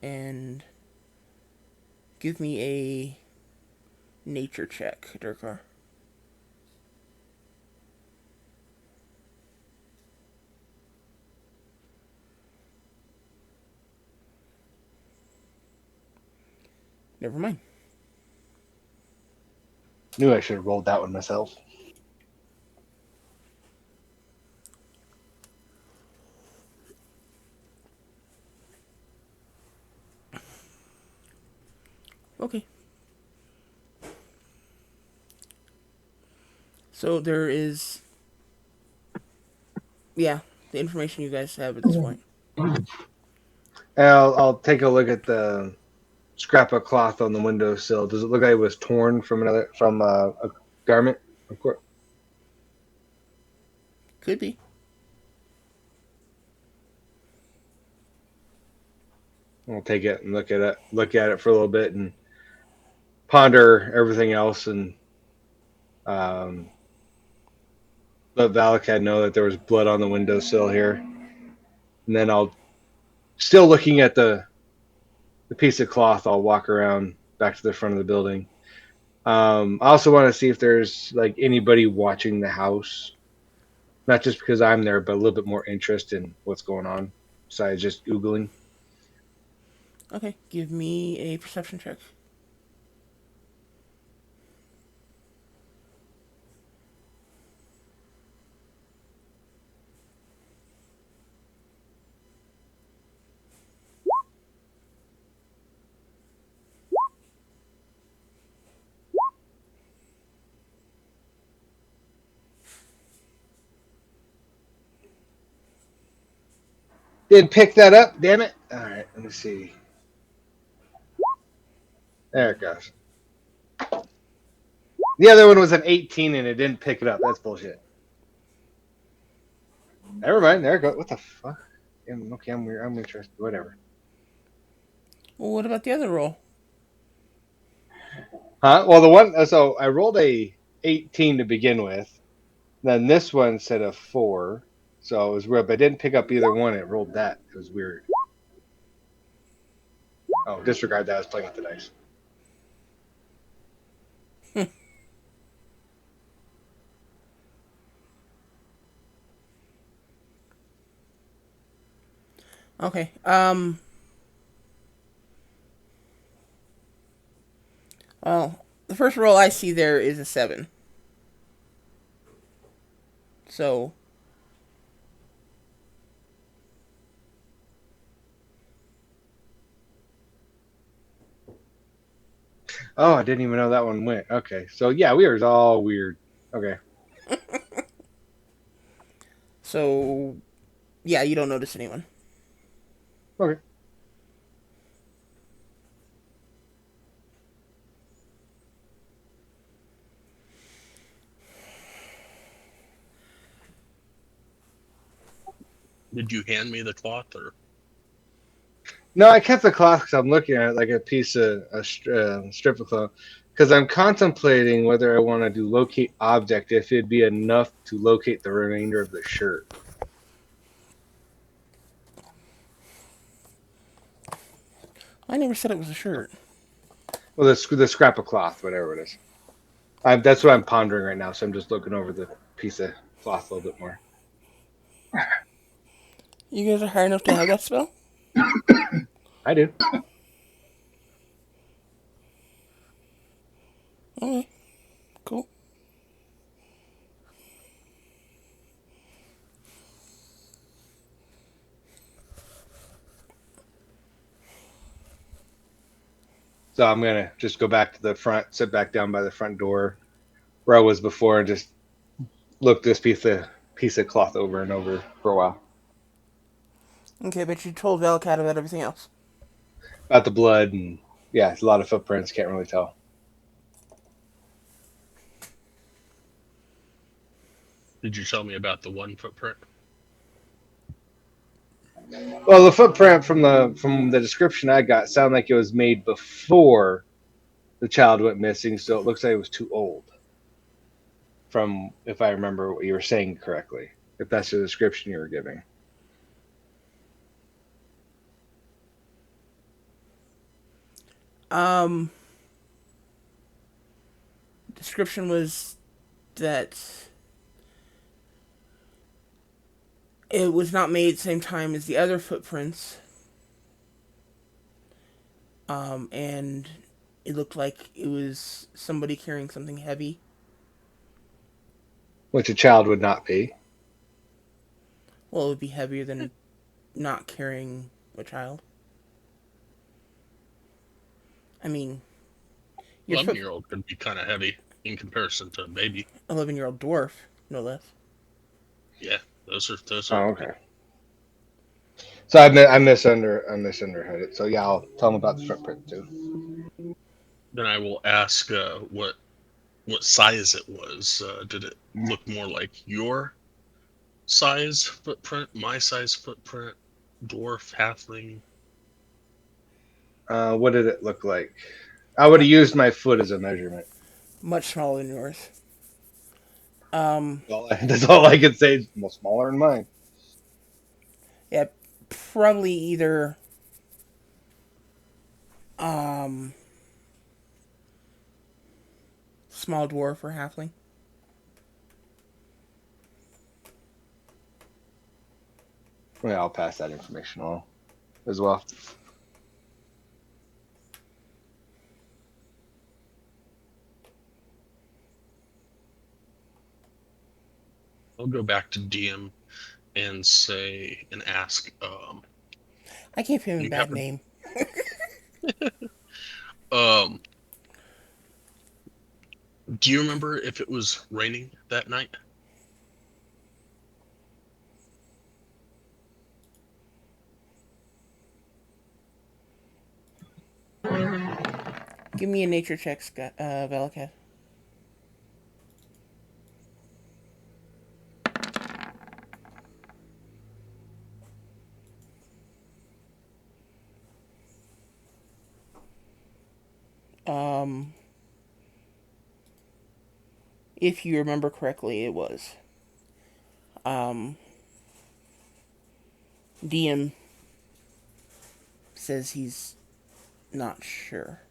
and give me a nature check, Durkar. Never mind. Knew I should have rolled that one myself. Okay. So there is, yeah, the information you guys have at this point. And I'll take a look at the scrap of cloth on the windowsill. Does it look like it was torn from a garment? Of course. Could be. I'll take it and look at it for a little bit, and ponder everything else, and um, let Valakad know that there was blood on the windowsill here. And then I'll, still looking at the piece of cloth, I'll walk around back to the front of the building. I also want to see if there's like anybody watching the house, not just because I'm there, but a little bit more interest in what's going on besides just oogling. Okay, give me a perception check. Didn't pick that up. Damn it. All right. Let me see. There it goes. The other one was an 18 and it didn't pick it up. That's bullshit. Never mind. There it goes. What the fuck? Okay, I'm weird. I'm interested. Whatever. Well, what about the other roll? Huh? Well, the one. So I rolled a 18 to begin with. Then this one said a 4. So it was weird. But I didn't pick up either one. It rolled that. It was weird. Oh, disregard that. I was playing with the dice. Okay. Well, the first roll I see there is a 7. So, Oh, I didn't even know that one went. Okay. So yeah, we were all weird. Okay. so yeah, you don't notice anyone. Okay. Did you hand me the cloth, or No, I kept the cloth because I'm looking at it like a piece of strip of cloth. Because I'm contemplating whether I want to do locate object if it'd be enough to locate the remainder of the shirt. I never said it was a shirt. Well, the scrap of cloth, whatever it is. That's what I'm pondering right now. So I'm just looking over the piece of cloth a little bit more. You guys are high enough to have that spell? I do. Okay, cool. So I'm gonna just go back to the front, sit back down by the front door where I was before, and just look this piece of cloth over and over for a while. Okay, but you told Valcat about everything else. About the blood and yeah, it's a lot of footprints. Can't really tell. did you tell me about the one footprint? Well, the footprint from the description I got sounded like it was made before the child went missing, so it looks like it was too old. From if I remember what you were saying correctly, if that's the description you were giving. Um, description was that it was not made at the same time as the other footprints. And it looked like it was somebody carrying something heavy. Which a child would not be. Well, it would be heavier than not carrying a child. I mean, your 11-year-old could be kind of heavy in comparison to a baby. 11-year-old dwarf, no less. Yeah, those are Oh, okay. So I misunderstood it. So yeah, I'll tell them about the footprint too. Then I will ask what size it was. Did it look more like your size footprint, my size footprint, dwarf, halfling? What did it look like? I would have used my foot as a measurement. Much smaller than yours. Um, That's all I could say. Well, smaller than mine. yeah, probably either um small dwarf or halfling. Yeah, I'll pass that information on as well. I'll go back to DM and say and ask. I gave him a You bad happen name. um. Do you remember if it was raining that night? Give me a nature check, Velikat. Um, if you remember correctly, it was. Um, DM says he's not sure.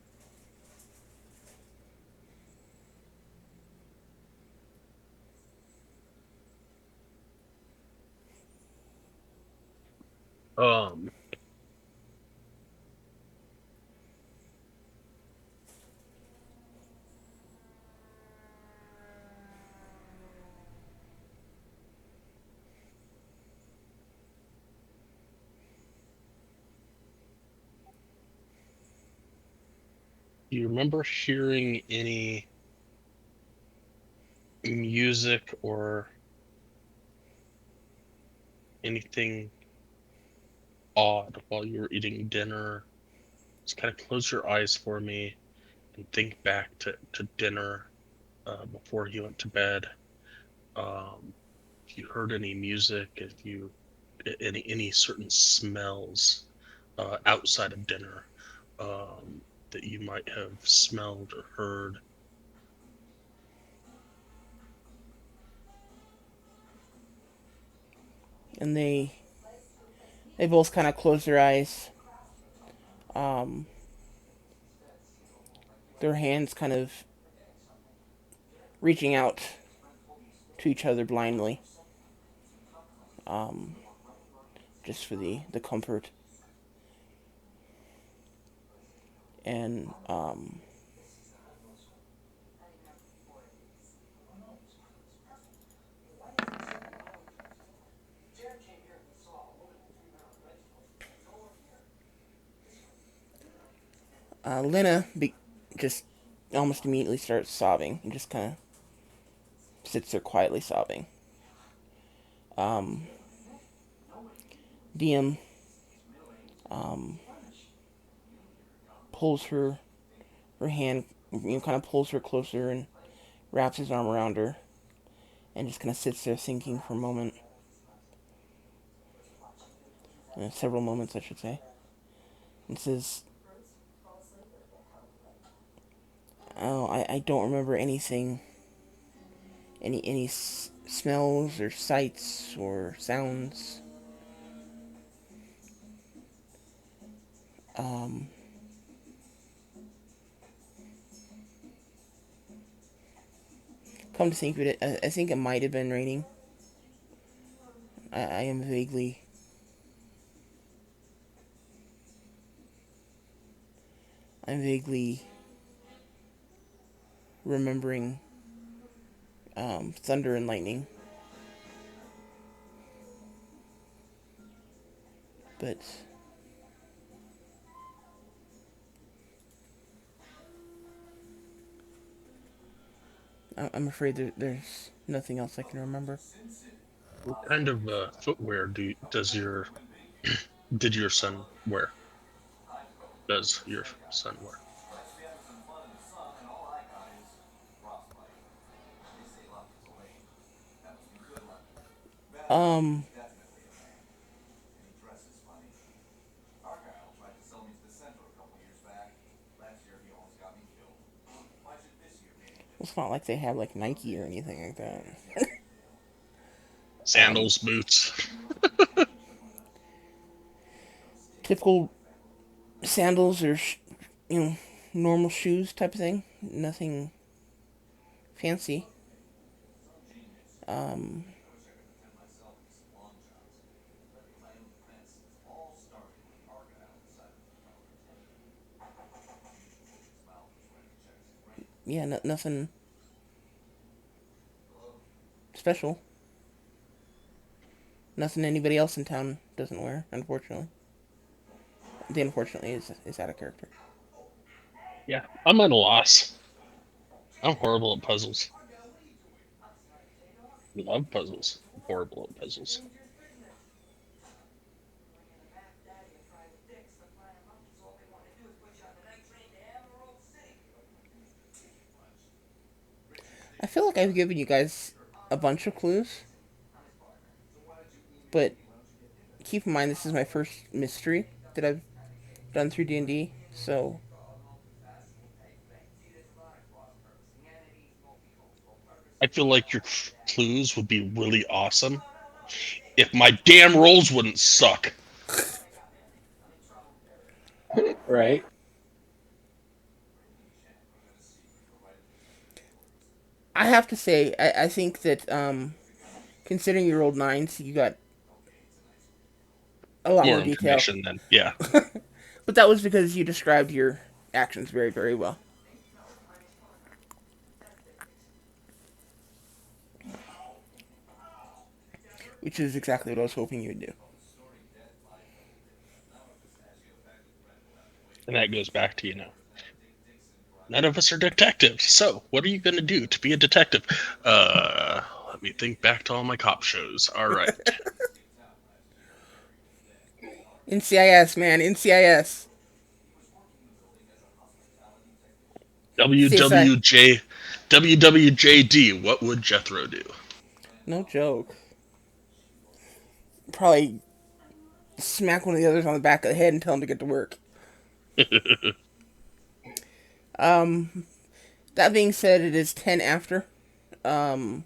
Um, do you remember hearing any music or anything odd while you were eating dinner? Just kind of close your eyes for me and think back to dinner before you went to bed. Um, if you heard any music, if you any certain smells outside of dinner that you might have smelled or heard. And they both kind of close their eyes. Um, their hands kind of reaching out to each other blindly, um, just for the comfort. And Lena just almost immediately starts sobbing and just kind of sits there quietly sobbing. Um, DM um, pulls her hand, kind of pulls her closer and wraps his arm around her and just kind of sits there thinking for a moment, several moments, I should say, and says, "Oh, I don't remember anything, any smells or sights or sounds. Um, come to think of it, I think it might have been raining. I am I'm vaguely remembering thunder and lightning, but I'm afraid there's nothing else I can remember." What kind of footwear does your did your son wear? Does your son wear? Um, it's not like they have like Nike or anything like that. Um, Sandals, boots. typical sandals or you know normal shoes type of thing. Nothing fancy. Um, yeah, nothing special. Nothing anybody else in town doesn't wear. Unfortunately, the unfortunately is out of character. Yeah, I'm at a loss. I'm horrible at puzzles. I love puzzles. I'm horrible at puzzles. I feel like I've given you guys a bunch of clues, but keep in mind this is my first mystery that I've done through D&D, so I feel like your clues would be really awesome if my damn rolls wouldn't suck. Right. I have to say I think that considering you rolled nines, you got a lot More more detail. information than, yeah. But that was because you described your actions very, very well, which is exactly what I was hoping you would do. And that goes back to, none of us are detectives. So, what are you going to do to be a detective? Let me think back to all my cop shows. All right. NCIS, man, NCIS. CSI. WWJ, WWJD, what would Jethro do? No joke. Probably smack one of the others on the back of the head and tell them to get to work. Um, that being said, it is 10 after. Um,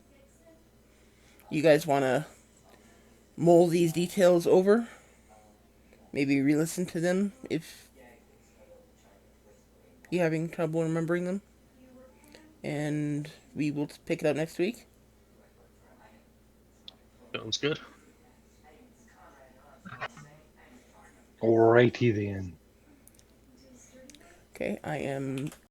you guys want to mull these details over? Maybe re-listen to them if you're having trouble remembering them. And we will pick it up next week. Sounds good. Alrighty then. Okay, I am